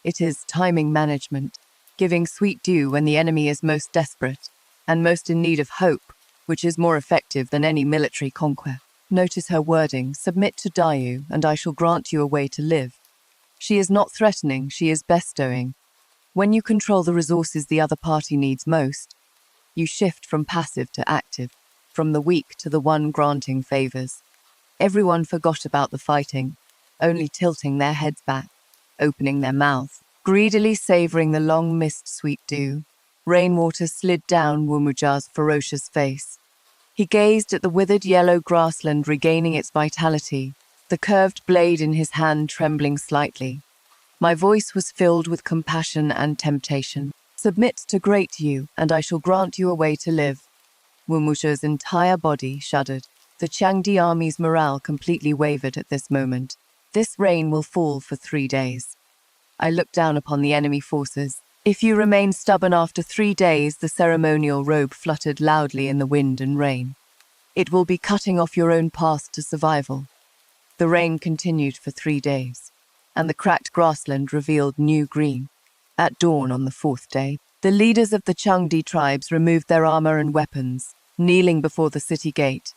It is timing management, giving sweet dew when the enemy is most desperate and most in need of hope, which is more effective than any military conquest. Notice her wording: "Submit to Dayu, and I shall grant you a way to live." She is not threatening, she is bestowing. When you control the resources the other party needs most, you shift from passive to active, from the weak to the one granting favors. Everyone forgot about the fighting, only tilting their heads back, opening their mouth, greedily savoring the long-missed sweet dew. Rainwater slid down Wumuja's ferocious face. He gazed at the withered yellow grassland regaining its vitality, the curved blade in his hand trembling slightly. My voice was filled with compassion and temptation. "Submit to Great U, and I shall grant you a way to live." Wumuja's entire body shuddered. The Changdi army's morale completely wavered at this moment. This rain will fall for 3 days. I looked down upon the enemy forces. "If you remain stubborn after 3 days," the ceremonial robe fluttered loudly in the wind and rain. "It will be cutting off your own path to survival." The rain continued for 3 days, and the cracked grassland revealed new green. At dawn on the 4th day, the leaders of the Changdi tribes removed their armor and weapons, kneeling before the city gate.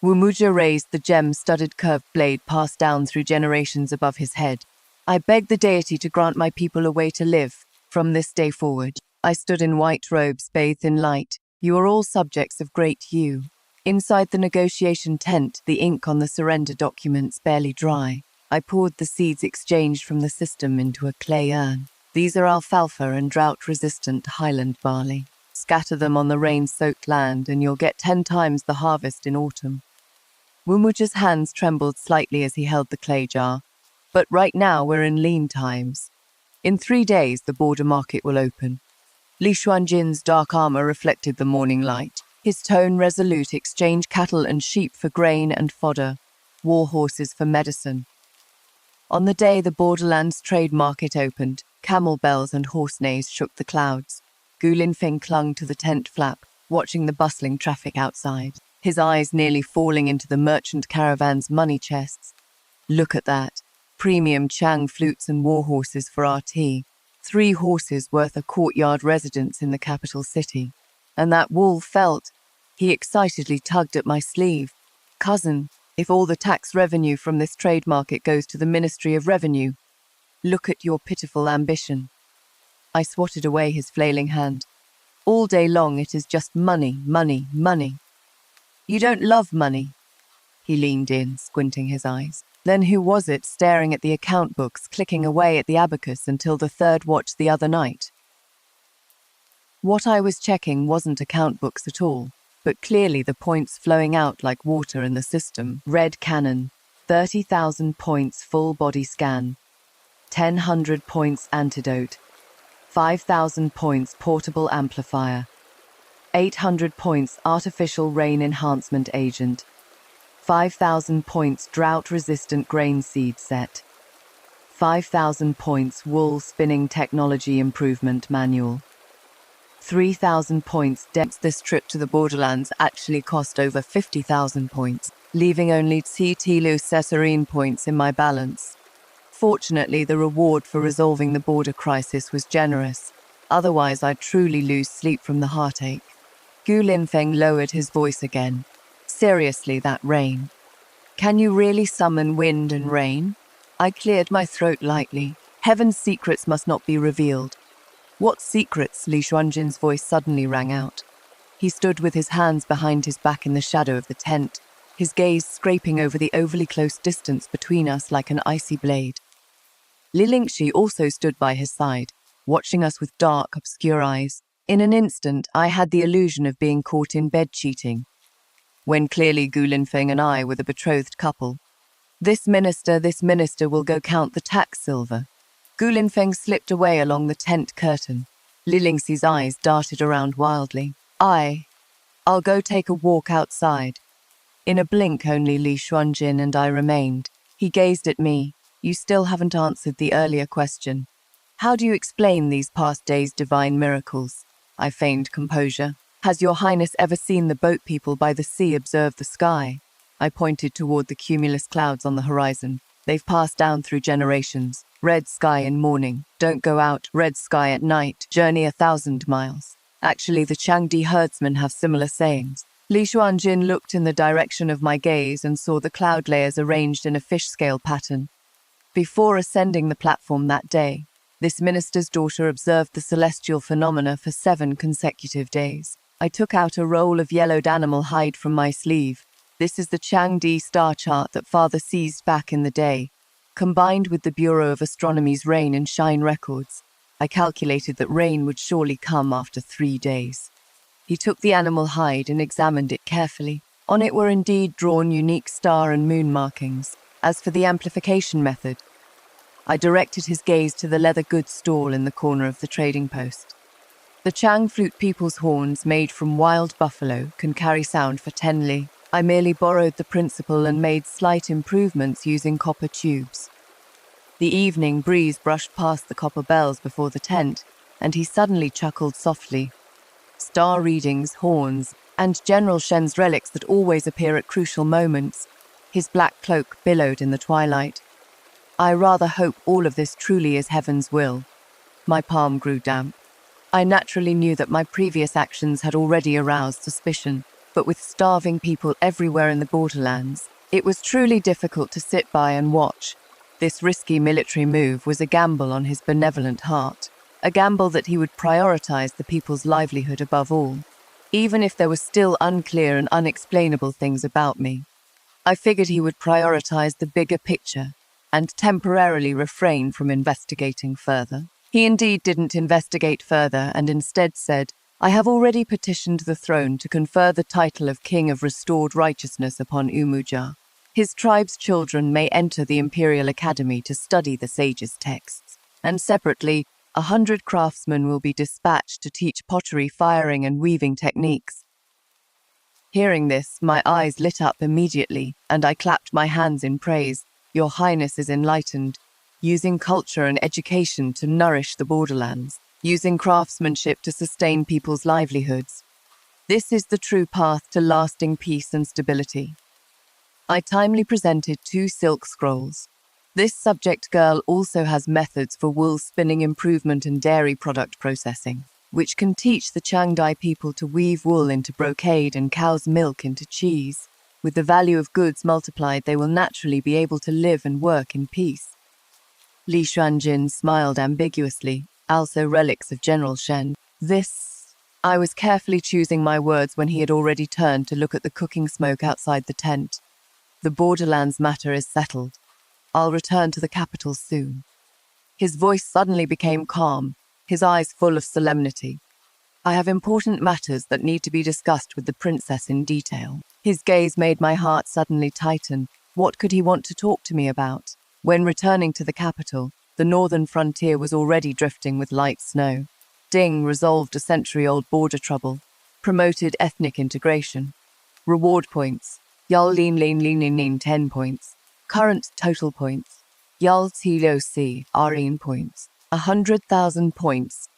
Wumuja raised the gem-studded curved blade passed down through generations above his head. "I beg the deity to grant my people a way to live. From this day forward." I stood in white robes bathed in light. "You are all subjects of Great U." Inside the negotiation tent, the ink on the surrender documents barely dry. I poured the seeds exchanged from the system into a clay urn. "These are alfalfa and drought-resistant highland barley. Scatter them on the rain-soaked land and you'll get 10 times the harvest in autumn." Wumuja's hands trembled slightly as he held the clay jar. "But right now we're in lean times. In 3 days the border market will open." Li Xuanjin's dark armor reflected the morning light. His tone resolute: "Exchange cattle and sheep for grain and fodder, war horses for medicine." On the day the Borderlands trade market opened, camel bells and horse neighs shook the clouds. Gu Linfeng clung to the tent flap, watching the bustling traffic outside, his eyes nearly falling into the merchant caravan's money chests. "Look at that. Premium Chang flutes and war horses for our tea. 3 horses worth a courtyard residence in the capital city. And that wool felt." He excitedly tugged at my sleeve. "Cousin, if all the tax revenue from this trade market goes to the Ministry of Revenue, look at your pitiful ambition." I swatted away his flailing hand. "All day long it is just money, money, money." "You don't love money." He leaned in, squinting his eyes. "Then who was it staring at the account books, clicking away at the abacus until the 3rd watch the other night?" What I was checking wasn't account books at all, but clearly the points flowing out like water in the system. Red cannon, 30,000 points full body scan, 1,000 points antidote, 5,000 points portable amplifier, 800 points artificial rain enhancement agent, 5,000 points drought-resistant grain seed set, 5,000 points wool spinning technology improvement manual, 3,000 points. This trip to the Borderlands actually cost over 50,000 points, leaving only Tsilu Cesarine points in my balance. Fortunately, the reward for resolving the border crisis was generous. Otherwise, I'd truly lose sleep from the heartache. Gu Linfeng lowered his voice again. "Seriously, that rain. Can you really summon wind and rain?" I cleared my throat lightly. "Heaven's secrets must not be revealed." "What secrets?" Li Xuanjin's voice suddenly rang out. He stood with his hands behind his back in the shadow of the tent. his gaze scraping over the overly close distance between us like an icy blade. Li Lingxi also stood by his side, watching us with dark, obscure eyes. In an instant, I had the illusion of being caught in bed cheating, when clearly Gu Linfeng and I were the betrothed couple. This minister will go count the tax silver. Gu Linfeng slipped away along the tent curtain. Li Lingxi's eyes darted around wildly. I'll go take a walk outside. In a blink, only Li Xuanjin and I remained. He gazed at me. You still haven't answered the earlier question. How do you explain these past days' divine miracles? I feigned composure. Has your highness ever seen the boat people by the sea observe the sky? I pointed toward the cumulus clouds on the horizon. They've passed down through generations. Red sky in morning. Don't go out. Red sky at night. Journey 1,000 miles. Actually, the Changdi herdsmen have similar sayings. Li Xuanjin looked in the direction of my gaze and saw the cloud layers arranged in a fish-scale pattern. Before ascending the platform that day, this minister's daughter observed the celestial phenomena for 7 consecutive days. I took out a roll of yellowed animal hide from my sleeve. This is the Changdi star chart that father seized back in the day. Combined with the Bureau of Astronomy's rain and shine records, I calculated that rain would surely come after 3 days. He took the animal hide and examined it carefully. On it were indeed drawn unique star and moon markings. As for the amplification method, I directed his gaze to the leather goods stall in the corner of the trading post. The Chang flute people's horns, made from wild buffalo, can carry sound for 10 li. I merely borrowed the principle and made slight improvements using copper tubes. The evening breeze brushed past the copper bells before the tent, and he suddenly chuckled softly. Star readings, horns, and General Shen's relics that always appear at crucial moments. His black cloak billowed in the twilight. I rather hope all of this truly is heaven's will. My palm grew damp. I naturally knew that my previous actions had already aroused suspicion, but with starving people everywhere in the Borderlands, it was truly difficult to sit by and watch. This risky military move was a gamble on his benevolent heart, a gamble that he would prioritize the people's livelihood above all, even if there were still unclear and unexplainable things about me. I figured he would prioritize the bigger picture and temporarily refrain from investigating further. He indeed didn't investigate further and instead said, I have already petitioned the throne to confer the title of King of Restored Righteousness upon Umujia. His tribe's children may enter the Imperial Academy to study the sage's texts, and separately, 100 craftsmen will be dispatched to teach pottery, firing, and weaving techniques. Hearing this, my eyes lit up immediately, and I clapped my hands in praise. Your Highness is enlightened, using culture and education to nourish the Borderlands, using craftsmanship to sustain people's livelihoods. This is the true path to lasting peace and stability. I timely presented 2 silk scrolls. This subject girl also has methods for wool spinning improvement and dairy product processing, which can teach the Changdai people to weave wool into brocade and cow's milk into cheese. With the value of goods multiplied, they will naturally be able to live and work in peace. Li Xuanjin smiled ambiguously. Also relics of General Shen. I was carefully choosing my words when he had already turned to look at the cooking smoke outside the tent. The Borderlands matter is settled. I'll return to the capital soon. His voice suddenly became calm, his eyes full of solemnity. I have important matters that need to be discussed with the princess in detail. His gaze made my heart suddenly tighten. What could he want to talk to me about? When returning to the capital, the northern frontier was already drifting with light snow. Ding resolved a century-old border trouble, promoted ethnic integration. Reward points. Yal lin lin lin lin lin 10 points. Current total points. Yal tilo si 18 points. 100,000 points.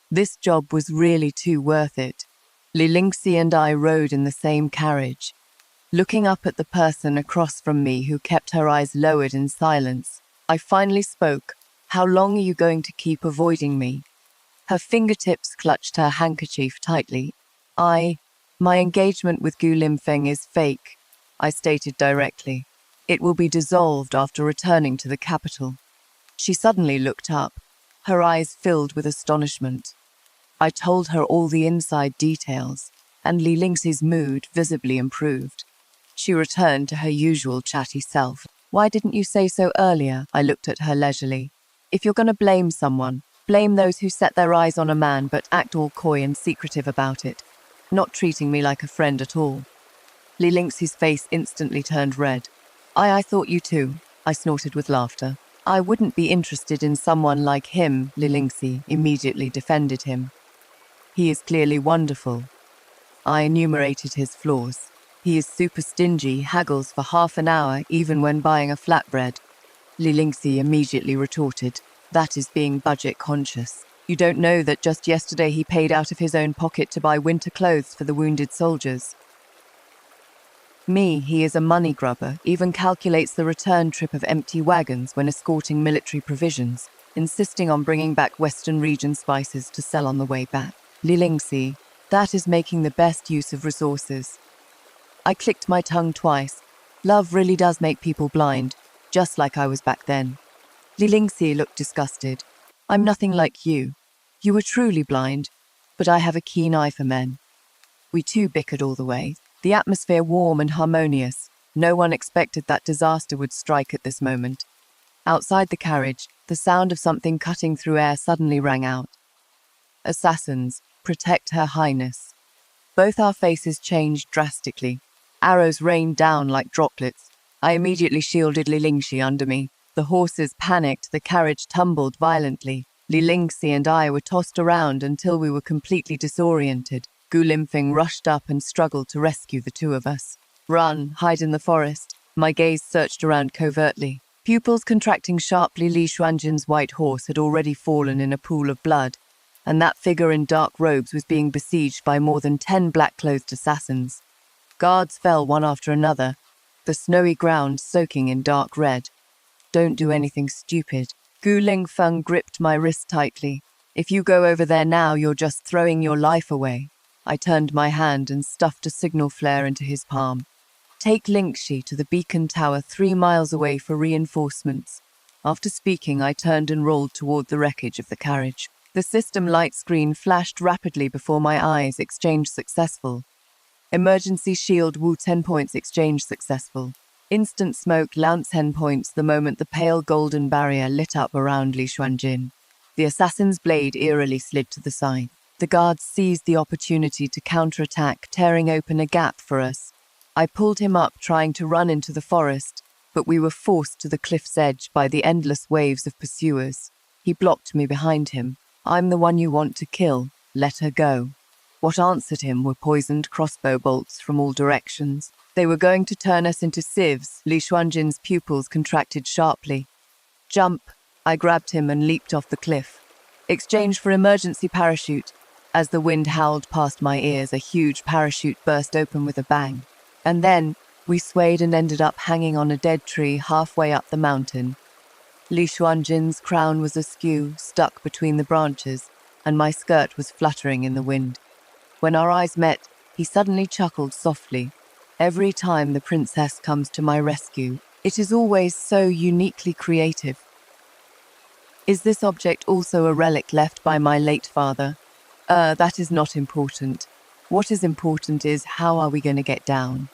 This job was really too worth it. Li Lingxi and I rode in the same carriage, looking up at the person across from me who kept her eyes lowered in silence. I finally spoke. How long are you going to keep avoiding me? Her fingertips clutched her handkerchief tightly. My engagement with Gu Linfeng is fake, I stated directly. It will be dissolved after returning to the capital. She suddenly looked up, her eyes filled with astonishment. I told her all the inside details, and Li Lingxi's mood visibly improved. She returned to her usual chatty self. Why didn't you say so earlier? I looked at her leisurely. If you're going to blame someone, blame those who set their eyes on a man but act all coy and secretive about it, not treating me like a friend at all. Lilinxi's face instantly turned red. I thought you too, I snorted with laughter. I wouldn't be interested in someone like him, Lilinxi immediately defended him. He is clearly wonderful. I enumerated his flaws. He is super stingy, haggles for half an hour even when buying a flatbread. Lilinxi immediately retorted, that is being budget conscious. You don't know that just yesterday he paid out of his own pocket to buy winter clothes for the wounded soldiers. He is a money grubber, even calculates the return trip of empty wagons when escorting military provisions, insisting on bringing back Western region spices to sell on the way back. Lilinxi, that is making the best use of resources. I clicked my tongue twice. Love really does make people blind, just like I was back then. Lilinxi looked disgusted. I'm nothing like you. You were truly blind, but I have a keen eye for men. We too bickered all the way, the atmosphere warm and harmonious. No one expected that disaster would strike at this moment. Outside the carriage, the sound of something cutting through air suddenly rang out. Assassins, protect Her Highness. Both our faces changed drastically. Arrows rained down like droplets. I immediately shielded Lilinxi under me. The horses panicked, the carriage tumbled violently. Lilinxi and I were tossed around until we were completely disoriented. Gu Limfeng rushed up and struggled to rescue the two of us. Run, hide in the forest. My gaze searched around covertly. Pupils contracting sharply, Li Xuanjin's white horse had already fallen in a pool of blood, and that figure in dark robes was being besieged by more than 10 black-clothed assassins. Guards fell one after another, the snowy ground soaking in dark red. Don't do anything stupid. Gu Lingfeng gripped my wrist tightly. If you go over there now, you're just throwing your life away. I turned my hand and stuffed a signal flare into his palm. Take Lingxi to the beacon tower 3 miles away for reinforcements. After speaking, I turned and rolled toward the wreckage of the carriage. The system light screen flashed rapidly before my eyes. Exchange successful. Emergency shield Wu 10 points. Exchange successful. Instant smoke Lao 10 points the moment the pale golden barrier lit up around Li Xuanjin. The assassin's blade eerily slid to the side. The guards seized the opportunity to counterattack, tearing open a gap for us. I pulled him up, trying to run into the forest, but we were forced to the cliff's edge by the endless waves of pursuers. He blocked me behind him. I'm the one you want to kill. Let her go. What answered him were poisoned crossbow bolts from all directions. They were going to turn us into sieves. Li Xuanjin's pupils contracted sharply. Jump! I grabbed him and leaped off the cliff. Exchange for emergency parachute. As the wind howled past my ears, a huge parachute burst open with a bang. And then we swayed and ended up hanging on a dead tree halfway up the mountain. Li Xuanjin's crown was askew, stuck between the branches, and my skirt was fluttering in the wind. When our eyes met, he suddenly chuckled softly. Every time the princess comes to my rescue, it is always so uniquely creative. Is this object also a relic left by my late father? That is not important. What is important is how are we going to get down?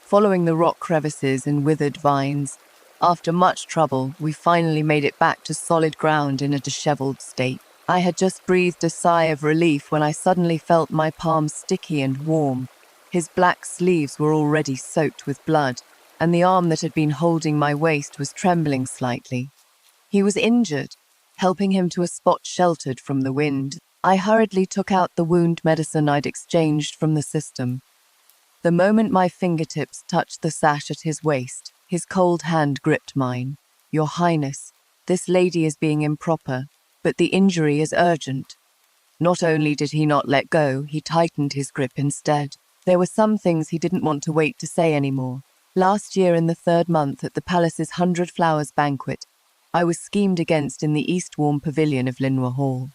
Following the rock crevices and withered vines, after much trouble, we finally made it back to solid ground in a disheveled state. I had just breathed a sigh of relief when I suddenly felt my palms sticky and warm. His black sleeves were already soaked with blood, and the arm that had been holding my waist was trembling slightly. He was injured. Helping him to a spot sheltered from the wind, I hurriedly took out the wound medicine I'd exchanged from the system. The moment my fingertips touched the sash at his waist, his cold hand gripped mine. Your Highness, this lady is being improper, but the injury is urgent. Not only did he not let go, he tightened his grip instead. There were some things he didn't want to wait to say anymore. Last year in the 3rd month at the palace's 100 Flowers banquet, I was schemed against in the East Warm Pavilion of Linhua Hall.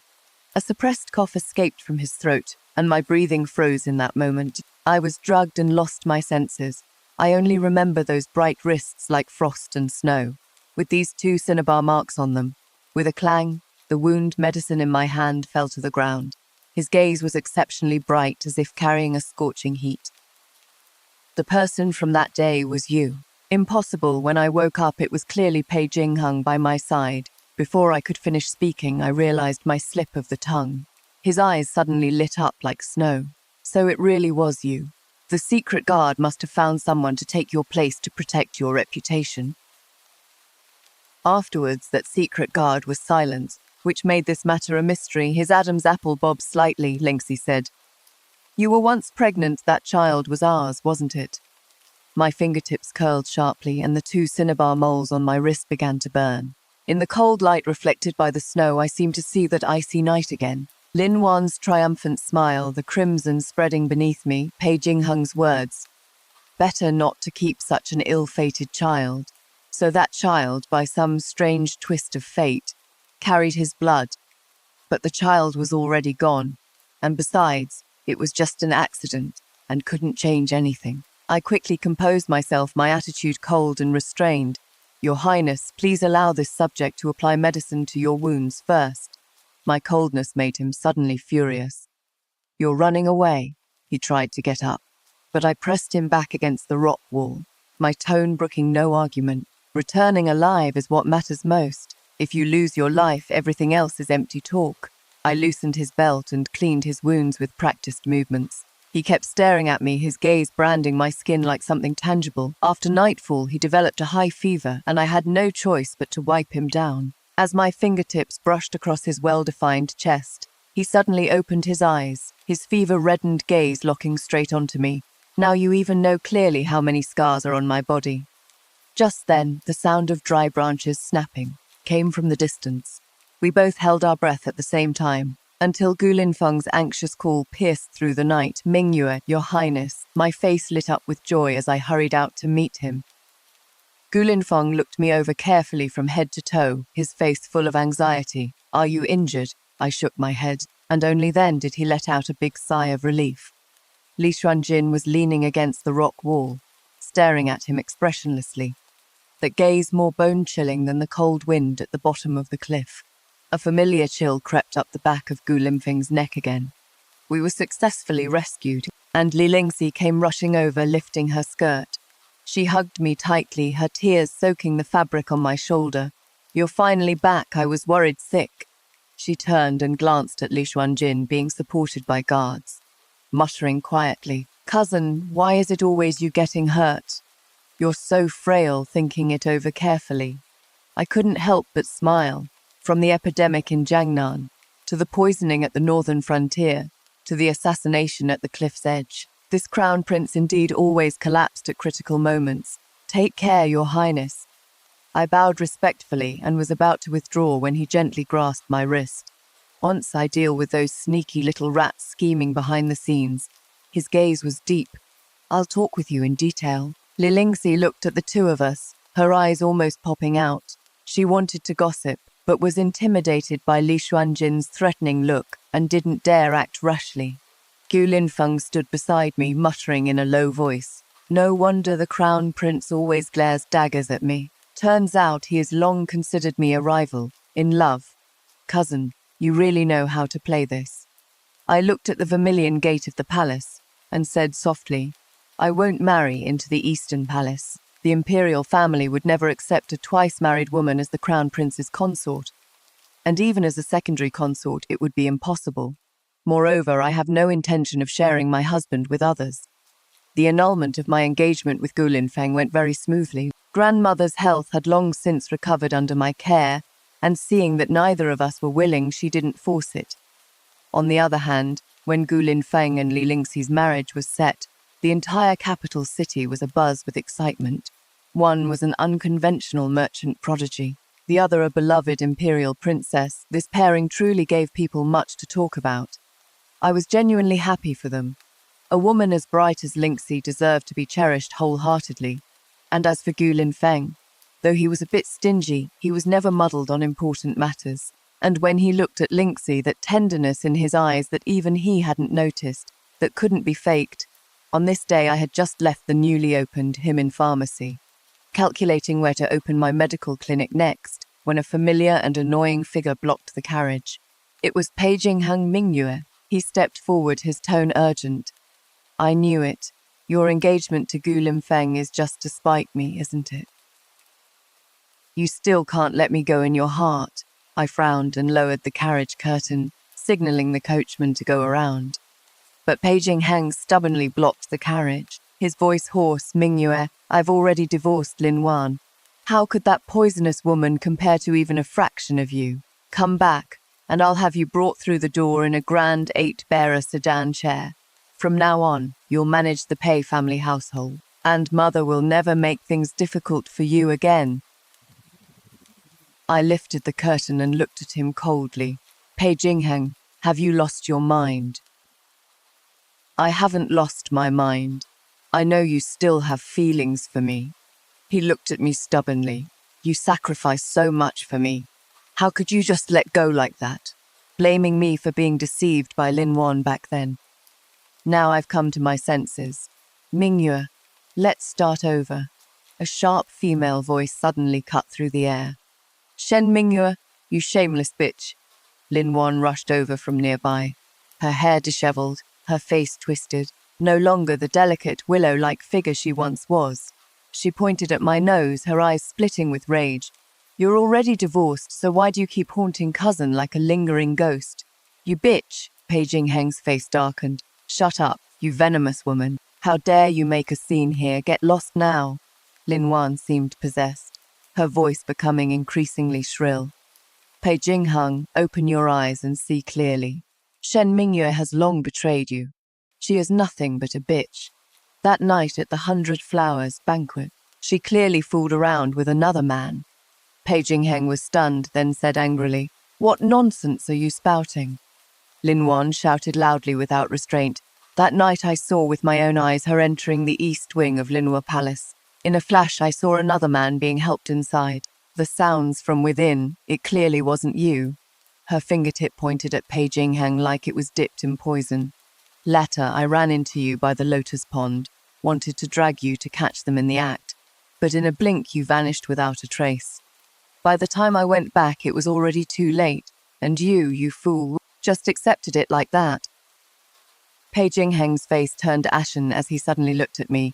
A suppressed cough escaped from his throat, and my breathing froze in that moment. I was drugged and lost my senses. I only remember those bright wrists like frost and snow, with these 2 cinnabar marks on them. With a clang, the wound medicine in my hand fell to the ground. His gaze was exceptionally bright, as if carrying a scorching heat. The person from that day was you. Impossible. When I woke up, it was clearly Pei Jingheng by my side. Before I could finish speaking, I realized my slip of the tongue. His eyes suddenly lit up like snow. So it really was you. The secret guard must have found someone to take your place to protect your reputation. Afterwards, that secret guard was silenced, which made this matter a mystery. His Adam's apple bobbed slightly, Linksy said. You were once pregnant. That child was ours, wasn't it? My fingertips curled sharply, and the 2 cinnabar moles on my wrist began to burn. In the cold light reflected by the snow, I seemed to see that icy night again. Lin Wan's triumphant smile, the crimson spreading beneath me, Pei Jingheng's words. Better not to keep such an ill-fated child. So that child, by some strange twist of fate, carried his blood. But the child was already gone. And besides, it was just an accident, and couldn't change anything. I quickly composed myself, my attitude cold and restrained. Your Highness, please allow this subject to apply medicine to your wounds first. My coldness made him suddenly furious. You're running away. He tried to get up, but I pressed him back against the rock wall, my tone brooking no argument. Returning alive is what matters most. If you lose your life, everything else is empty talk. I loosened his belt and cleaned his wounds with practiced movements. He kept staring at me, his gaze branding my skin like something tangible. After nightfall, he developed a high fever, and I had no choice but to wipe him down. As my fingertips brushed across his well-defined chest, he suddenly opened his eyes, his fever-reddened gaze locking straight onto me. Now you even know clearly how many scars are on my body. Just then, the sound of dry branches snapping came from the distance. We both held our breath at the same time, until Gu Linfeng's anxious call pierced through the night. Mingyue, Your Highness. My face lit up with joy as I hurried out to meet him. Gu Linfeng looked me over carefully from head to toe, his face full of anxiety. Are you injured? I shook my head, and only then did he let out a big sigh of relief. Li Xuanjin was leaning against the rock wall, staring at him expressionlessly, that gaze more bone-chilling than the cold wind at the bottom of the cliff. A familiar chill crept up the back of Gu Linfeng's neck again. We were successfully rescued, and Li Lingxi came rushing over, lifting her skirt. She hugged me tightly, her tears soaking the fabric on my shoulder. You're finally back. I was worried sick. She turned and glanced at Li Xuanjin being supported by guards, muttering quietly, Cousin, why is it always you getting hurt? You're so frail, thinking it over carefully. I couldn't help but smile. From the epidemic in Jiangnan, to the poisoning at the northern frontier, to the assassination at the cliff's edge. This crown prince indeed always collapsed at critical moments. Take care, Your Highness. I bowed respectfully and was about to withdraw when he gently grasped my wrist. Once I deal with those sneaky little rats scheming behind the scenes. His gaze was deep. I'll talk with you in detail. Li Lingxi looked at the two of us, her eyes almost popping out. She wanted to gossip, but was intimidated by Li Xuanjin's threatening look and didn't dare act rashly. Gu Linfeng stood beside me, muttering in a low voice. No wonder the crown prince always glares daggers at me. Turns out he has long considered me a rival, in love. Cousin, you really know how to play this. I looked at the vermilion gate of the palace and said softly, I won't marry into the Eastern Palace. The imperial family would never accept a twice-married woman as the crown prince's consort. And even as a secondary consort, it would be impossible. Moreover, I have no intention of sharing my husband with others. The annulment of my engagement with Gu Linfeng went very smoothly. Grandmother's health had long since recovered under my care, and seeing that neither of us were willing, she didn't force it. On the other hand, when Gu Linfeng and Li Lingxi's marriage was set, the entire capital city was abuzz with excitement. One was an unconventional merchant prodigy, the other a beloved imperial princess. This pairing truly gave people much to talk about. I was genuinely happy for them. A woman as bright as Lingxi deserved to be cherished wholeheartedly. And as for Gu Linfeng, though he was a bit stingy, he was never muddled on important matters. And when he looked at Lingxi, that tenderness in his eyes that even he hadn't noticed, that couldn't be faked. On this day I had just left the newly opened Himin pharmacy, calculating where to open my medical clinic next, when a familiar and annoying figure blocked the carriage. It was Pei Jingheng Mingyue. He stepped forward, his tone urgent. I knew it. Your engagement to Gu Limfeng is just to spite me, isn't it? You still can't let me go in your heart. I frowned and lowered the carriage curtain, signaling the coachman to go around. But Pei Jingheng stubbornly blocked the carriage, his voice hoarse. Mingyue, I've already divorced Lin Wan. How could that poisonous woman compare to even a fraction of you? Come back, and I'll have you brought through the door in a grand 8-bearer sedan chair. From now on, you'll manage the Pei family household, and Mother will never make things difficult for you again. I lifted the curtain and looked at him coldly. Pei Jingheng, have you lost your mind? I haven't lost my mind. I know you still have feelings for me. He looked at me stubbornly. You sacrificed so much for me. How could you just let go like that? Blaming me for being deceived by Lin Wan back then. Now I've come to my senses. Mingyue, let's start over. A sharp female voice suddenly cut through the air. Shen Mingyue, you shameless bitch. Lin Wan rushed over from nearby. Her hair disheveled, her face twisted, no longer the delicate willow-like figure she once was. She pointed at my nose, her eyes splitting with rage. You're already divorced, so why do you keep haunting cousin like a lingering ghost? You bitch! Pei Jingheng's face darkened. Shut up, you venomous woman. How dare you make a scene here? Get lost now. Lin Wan seemed possessed, her voice becoming increasingly shrill. Pei Jingheng, open your eyes and see clearly. Shen Mingyue has long betrayed you. She is nothing but a bitch. That night at the 100 Flowers banquet, she clearly fooled around with another man. Pei Jingheng was stunned, then said angrily, What nonsense are you spouting? Lin Wan shouted loudly without restraint. That night I saw with my own eyes her entering the east wing of Linhua Palace. In a flash I saw another man being helped inside. The sounds from within, it clearly wasn't you. Her fingertip pointed at Pei Jingheng like it was dipped in poison. Later, I ran into you by the lotus pond, wanted to drag you to catch them in the act, but in a blink you vanished without a trace. By the time I went back, it was already too late, and you fool, just accepted it like that. Pei Jingheng's face turned ashen as he suddenly looked at me.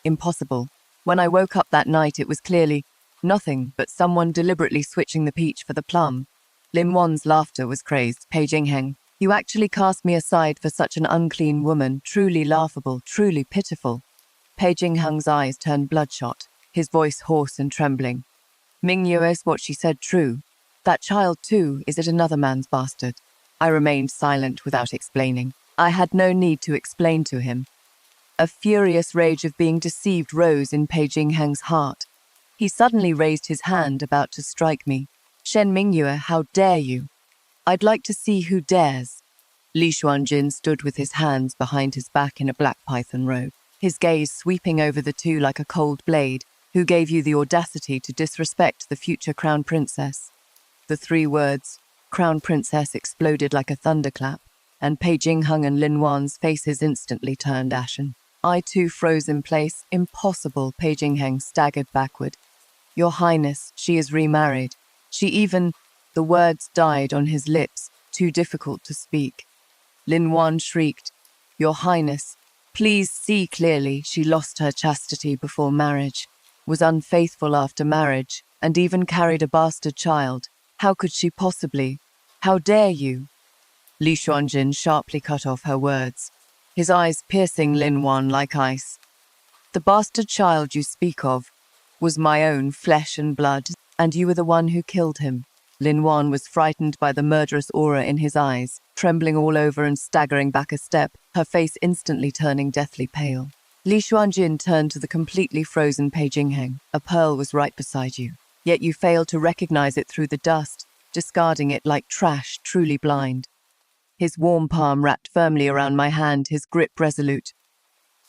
Impossible. When I woke up that night, it was clearly nothing but someone deliberately switching the peach for the plum. Lin Wan's laughter was crazed. Pei Jingheng, you actually cast me aside for such an unclean woman, truly laughable, truly pitiful. Pei Jingheng's eyes turned bloodshot, his voice hoarse and trembling. Mingyue, is what she said true? That child, too, is it another man's bastard? I remained silent without explaining. I had no need to explain to him. A furious rage of being deceived rose in Pei Jingheng's heart. He suddenly raised his hand, about to strike me. Shen Mingyue, how dare you? I'd like to see who dares. Li Xuanjin stood with his hands behind his back in a black python robe, his gaze sweeping over the two like a cold blade. Who gave you the audacity to disrespect the future crown princess? The 3 words, crown princess, exploded like a thunderclap, and Pei Jingheng and Lin Wan's faces instantly turned ashen. I too froze in place. Impossible. Pei Jingheng staggered backward. Your Highness, she is remarried. She even... The words died on his lips, too difficult to speak. Lin Wan shrieked, Your Highness, please see clearly. She lost her chastity before marriage, was unfaithful after marriage, and even carried a bastard child. How could she possibly? How dare you? Li Xuanjin sharply cut off her words, his eyes piercing Lin Wan like ice. The bastard child you speak of was my own flesh and blood, and you were the one who killed him. Lin Wan was frightened by the murderous aura in his eyes, trembling all over and staggering back a step, her face instantly turning deathly pale. Li Xuanjin turned to the completely frozen Pei Jingheng. A pearl was right beside you, yet you failed to recognize it through the dust, discarding it like trash, truly blind. His warm palm wrapped firmly around my hand, his grip resolute.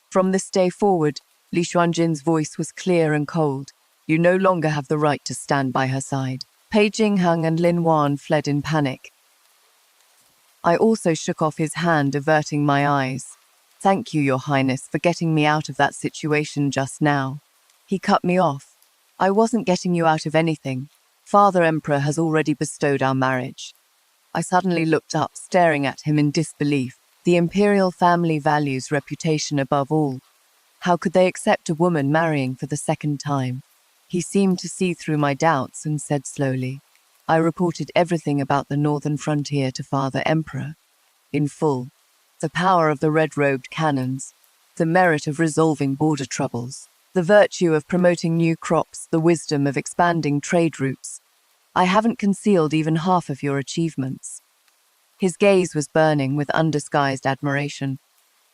From this day forward, Li Xuanjin's voice was clear and cold. You no longer have the right to stand by her side. Pei Jingheng and Lin Wan fled in panic. I also shook off his hand, averting my eyes. Thank you, Your Highness, for getting me out of that situation just now. He cut me off. I wasn't getting you out of anything. Father Emperor has already bestowed our marriage. I suddenly looked up, staring at him in disbelief. The imperial family values reputation above all. How could they accept a woman marrying for the second time? He seemed to see through my doubts and said slowly, I reported everything about the northern frontier to Father Emperor, in full. The power of the red-robed cannons, the merit of resolving border troubles, the virtue of promoting new crops, the wisdom of expanding trade routes. I haven't concealed even half of your achievements. His gaze was burning with undisguised admiration.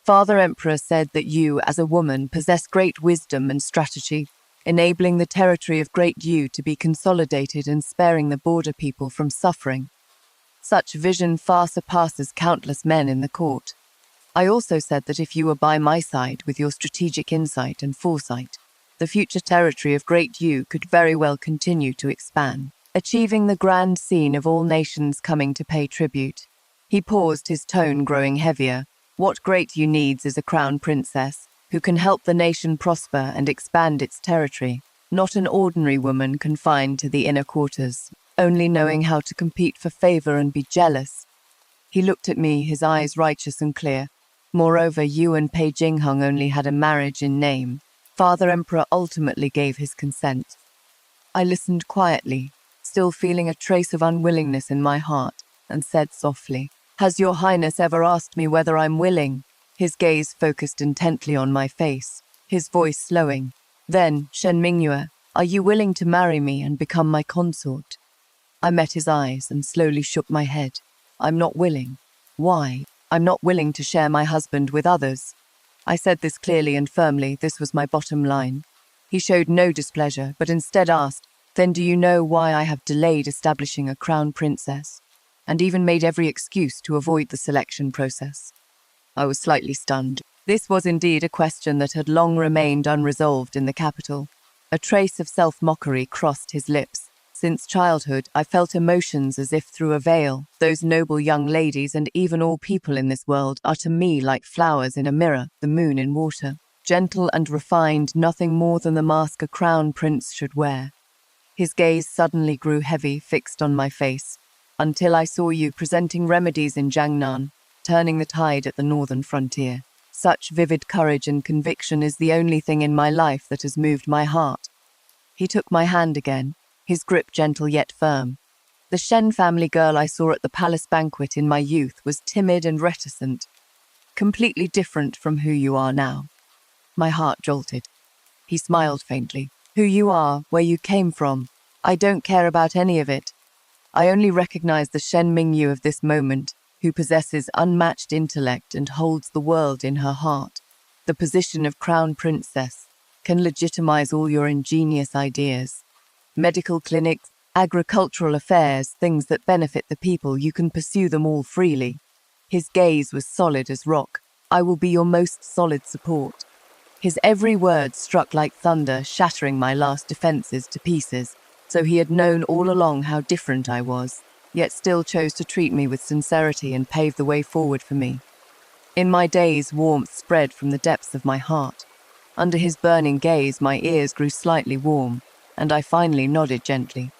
Father Emperor said that you, as a woman, possess great wisdom and strategy, enabling the territory of Great U to be consolidated and sparing the border people from suffering. Such vision far surpasses countless men in the court. I also said that if you were by my side with your strategic insight and foresight, the future territory of Great U could very well continue to expand, achieving the grand scene of all nations coming to pay tribute. He paused, his tone growing heavier. What Great U needs is a crown princess who can help the nation prosper and expand its territory, not an ordinary woman confined to the inner quarters, only knowing how to compete for favor and be jealous. He looked at me, his eyes righteous and clear. Moreover, you and Pei Jingheng only had a marriage in name. Father Emperor ultimately gave his consent. I listened quietly, still feeling a trace of unwillingness in my heart, and said softly, Has your Highness ever asked me whether I'm willing? His gaze focused intently on my face, his voice slowing. Then, Shen Mingyue, are you willing to marry me and become my consort? I met his eyes and slowly shook my head. I'm not willing. Why? I'm not willing to share my husband with others. I said this clearly and firmly. This was my bottom line. He showed no displeasure, but instead asked, Then do you know why I have delayed establishing a crown princess, and even made every excuse to avoid the selection process? I was slightly stunned. This was indeed a question that had long remained unresolved in the capital. A trace of self-mockery crossed his lips. Since childhood, I felt emotions as if through a veil. Those noble young ladies and even all people in this world are to me like flowers in a mirror, the moon in water. Gentle and refined, nothing more than the mask a crown prince should wear. His gaze suddenly grew heavy, fixed on my face, until I saw you presenting remedies in Jiangnan, turning the tide at the northern frontier. Such vivid courage and conviction is the only thing in my life that has moved my heart. He took my hand again, his grip gentle yet firm. The Shen family girl I saw at the palace banquet in my youth was timid and reticent, completely different from who you are now. My heart jolted. He smiled faintly. Who you are, where you came from, I don't care about any of it. I only recognize the Shen Mingyu of this moment, who possesses unmatched intellect and holds the world in her heart. The position of crown princess can legitimize all your ingenious ideas. Medical clinics, agricultural affairs, things that benefit the people, you can pursue them all freely. His gaze was solid as rock. I will be your most solid support. His every word struck like thunder, shattering my last defenses to pieces. So he had known all along how different I was, yet still chose to treat me with sincerity and pave the way forward for me. In my daze, warmth spread from the depths of my heart. Under his burning gaze, my ears grew slightly warm, and I finally nodded gently.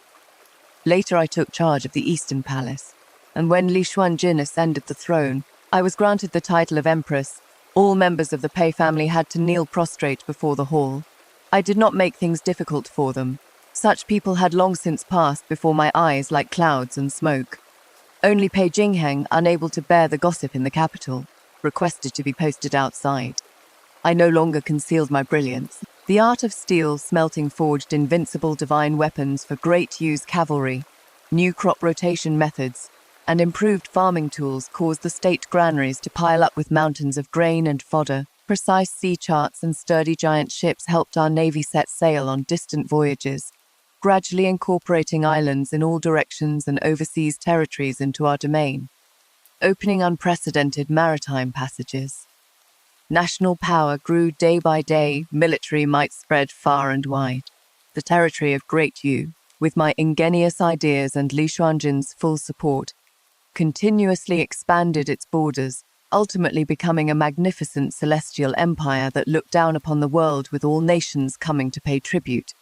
Later I took charge of the Eastern Palace, and when Li Xuanjin ascended the throne, I was granted the title of Empress. All members of the Pei family had to kneel prostrate before the hall. I did not make things difficult for them. Such people had long since passed before my eyes like clouds and smoke. Only Pei Jingheng, unable to bear the gossip in the capital, requested to be posted outside. I no longer concealed my brilliance. The art of steel smelting forged invincible divine weapons for Great U's cavalry, new crop rotation methods, and improved farming tools caused the state granaries to pile up with mountains of grain and fodder. Precise sea charts and sturdy giant ships helped our navy set sail on distant voyages, gradually incorporating islands in all directions and overseas territories into our domain, opening unprecedented maritime passages. National power grew day by day, military might spread far and wide. The territory of Great U, with my ingenious ideas and Li Xuanjin's full support, continuously expanded its borders, ultimately becoming a magnificent celestial empire that looked down upon the world with all nations coming to pay tribute.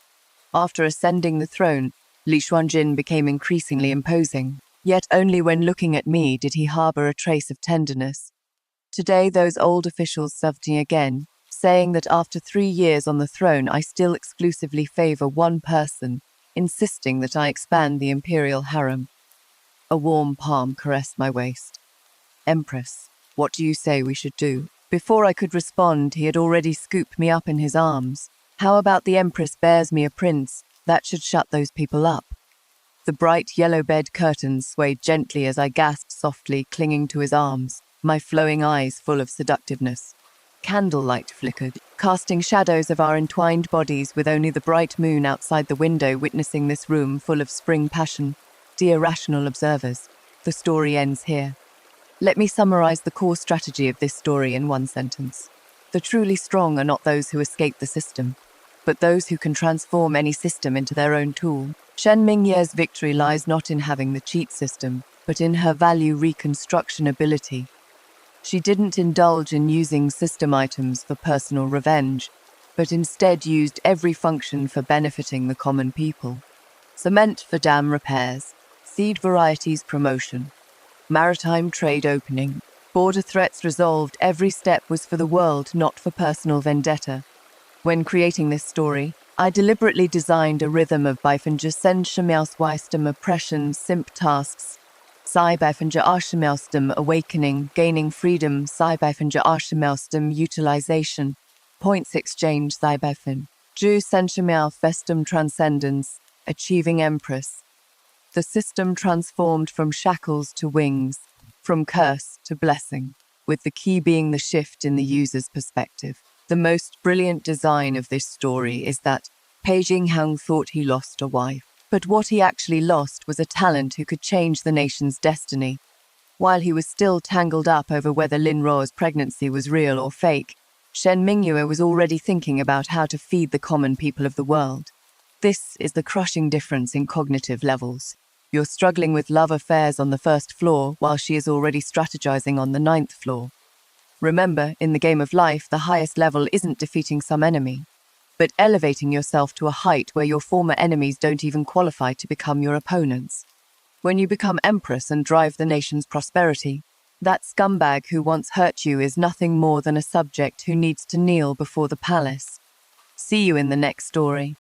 After ascending the throne, Li Xuanjin became increasingly imposing, yet only when looking at me did he harbor a trace of tenderness. Today those old officials served me again, saying that after 3 years on the throne, I still exclusively favor one person, insisting that I expand the imperial harem. A warm palm caressed my waist. Empress, what do you say we should do? Before I could respond, he had already scooped me up in his arms. How about the Empress bears me a prince? That should shut those people up. The bright yellow bed curtains swayed gently as I gasped softly, clinging to his arms, my flowing eyes full of seductiveness. Candlelight flickered, casting shadows of our entwined bodies, with only the bright moon outside the window witnessing this room full of spring passion. Dear rational observers, the story ends here. Let me summarize the core strategy of this story in one sentence. The truly strong are not those who escape the system, but those who can transform any system into their own tool. Shen Mingye's victory lies not in having the cheat system, but in her value reconstruction ability. She didn't indulge in using system items for personal revenge, but instead used every function for benefiting the common people. Cement for dam repairs, seed varieties promotion, maritime trade opening, border threats resolved. Every step was for the world, not for personal vendetta. When creating this story, I deliberately designed a rhythm of Beifenja oppression, simp tasks, Beifenja awakening, gaining freedom, Beifenja utilization, points exchange, Beifenja festum transcendence, achieving Empress. The system transformed from shackles to wings, from curse to blessing, with the key being the shift in the user's perspective. The most brilliant design of this story is that Pei Jinghang thought he lost a wife, but what he actually lost was a talent who could change the nation's destiny. While he was still tangled up over whether Lin Ruo's pregnancy was real or fake, Shen Mingyue was already thinking about how to feed the common people of the world. This is the crushing difference in cognitive levels. You're struggling with love affairs on the first floor while she is already strategizing on the 9th floor. Remember, in the game of life, the highest level isn't defeating some enemy, but elevating yourself to a height where your former enemies don't even qualify to become your opponents. When you become Empress and drive the nation's prosperity, that scumbag who once hurt you is nothing more than a subject who needs to kneel before the palace. See you in the next story.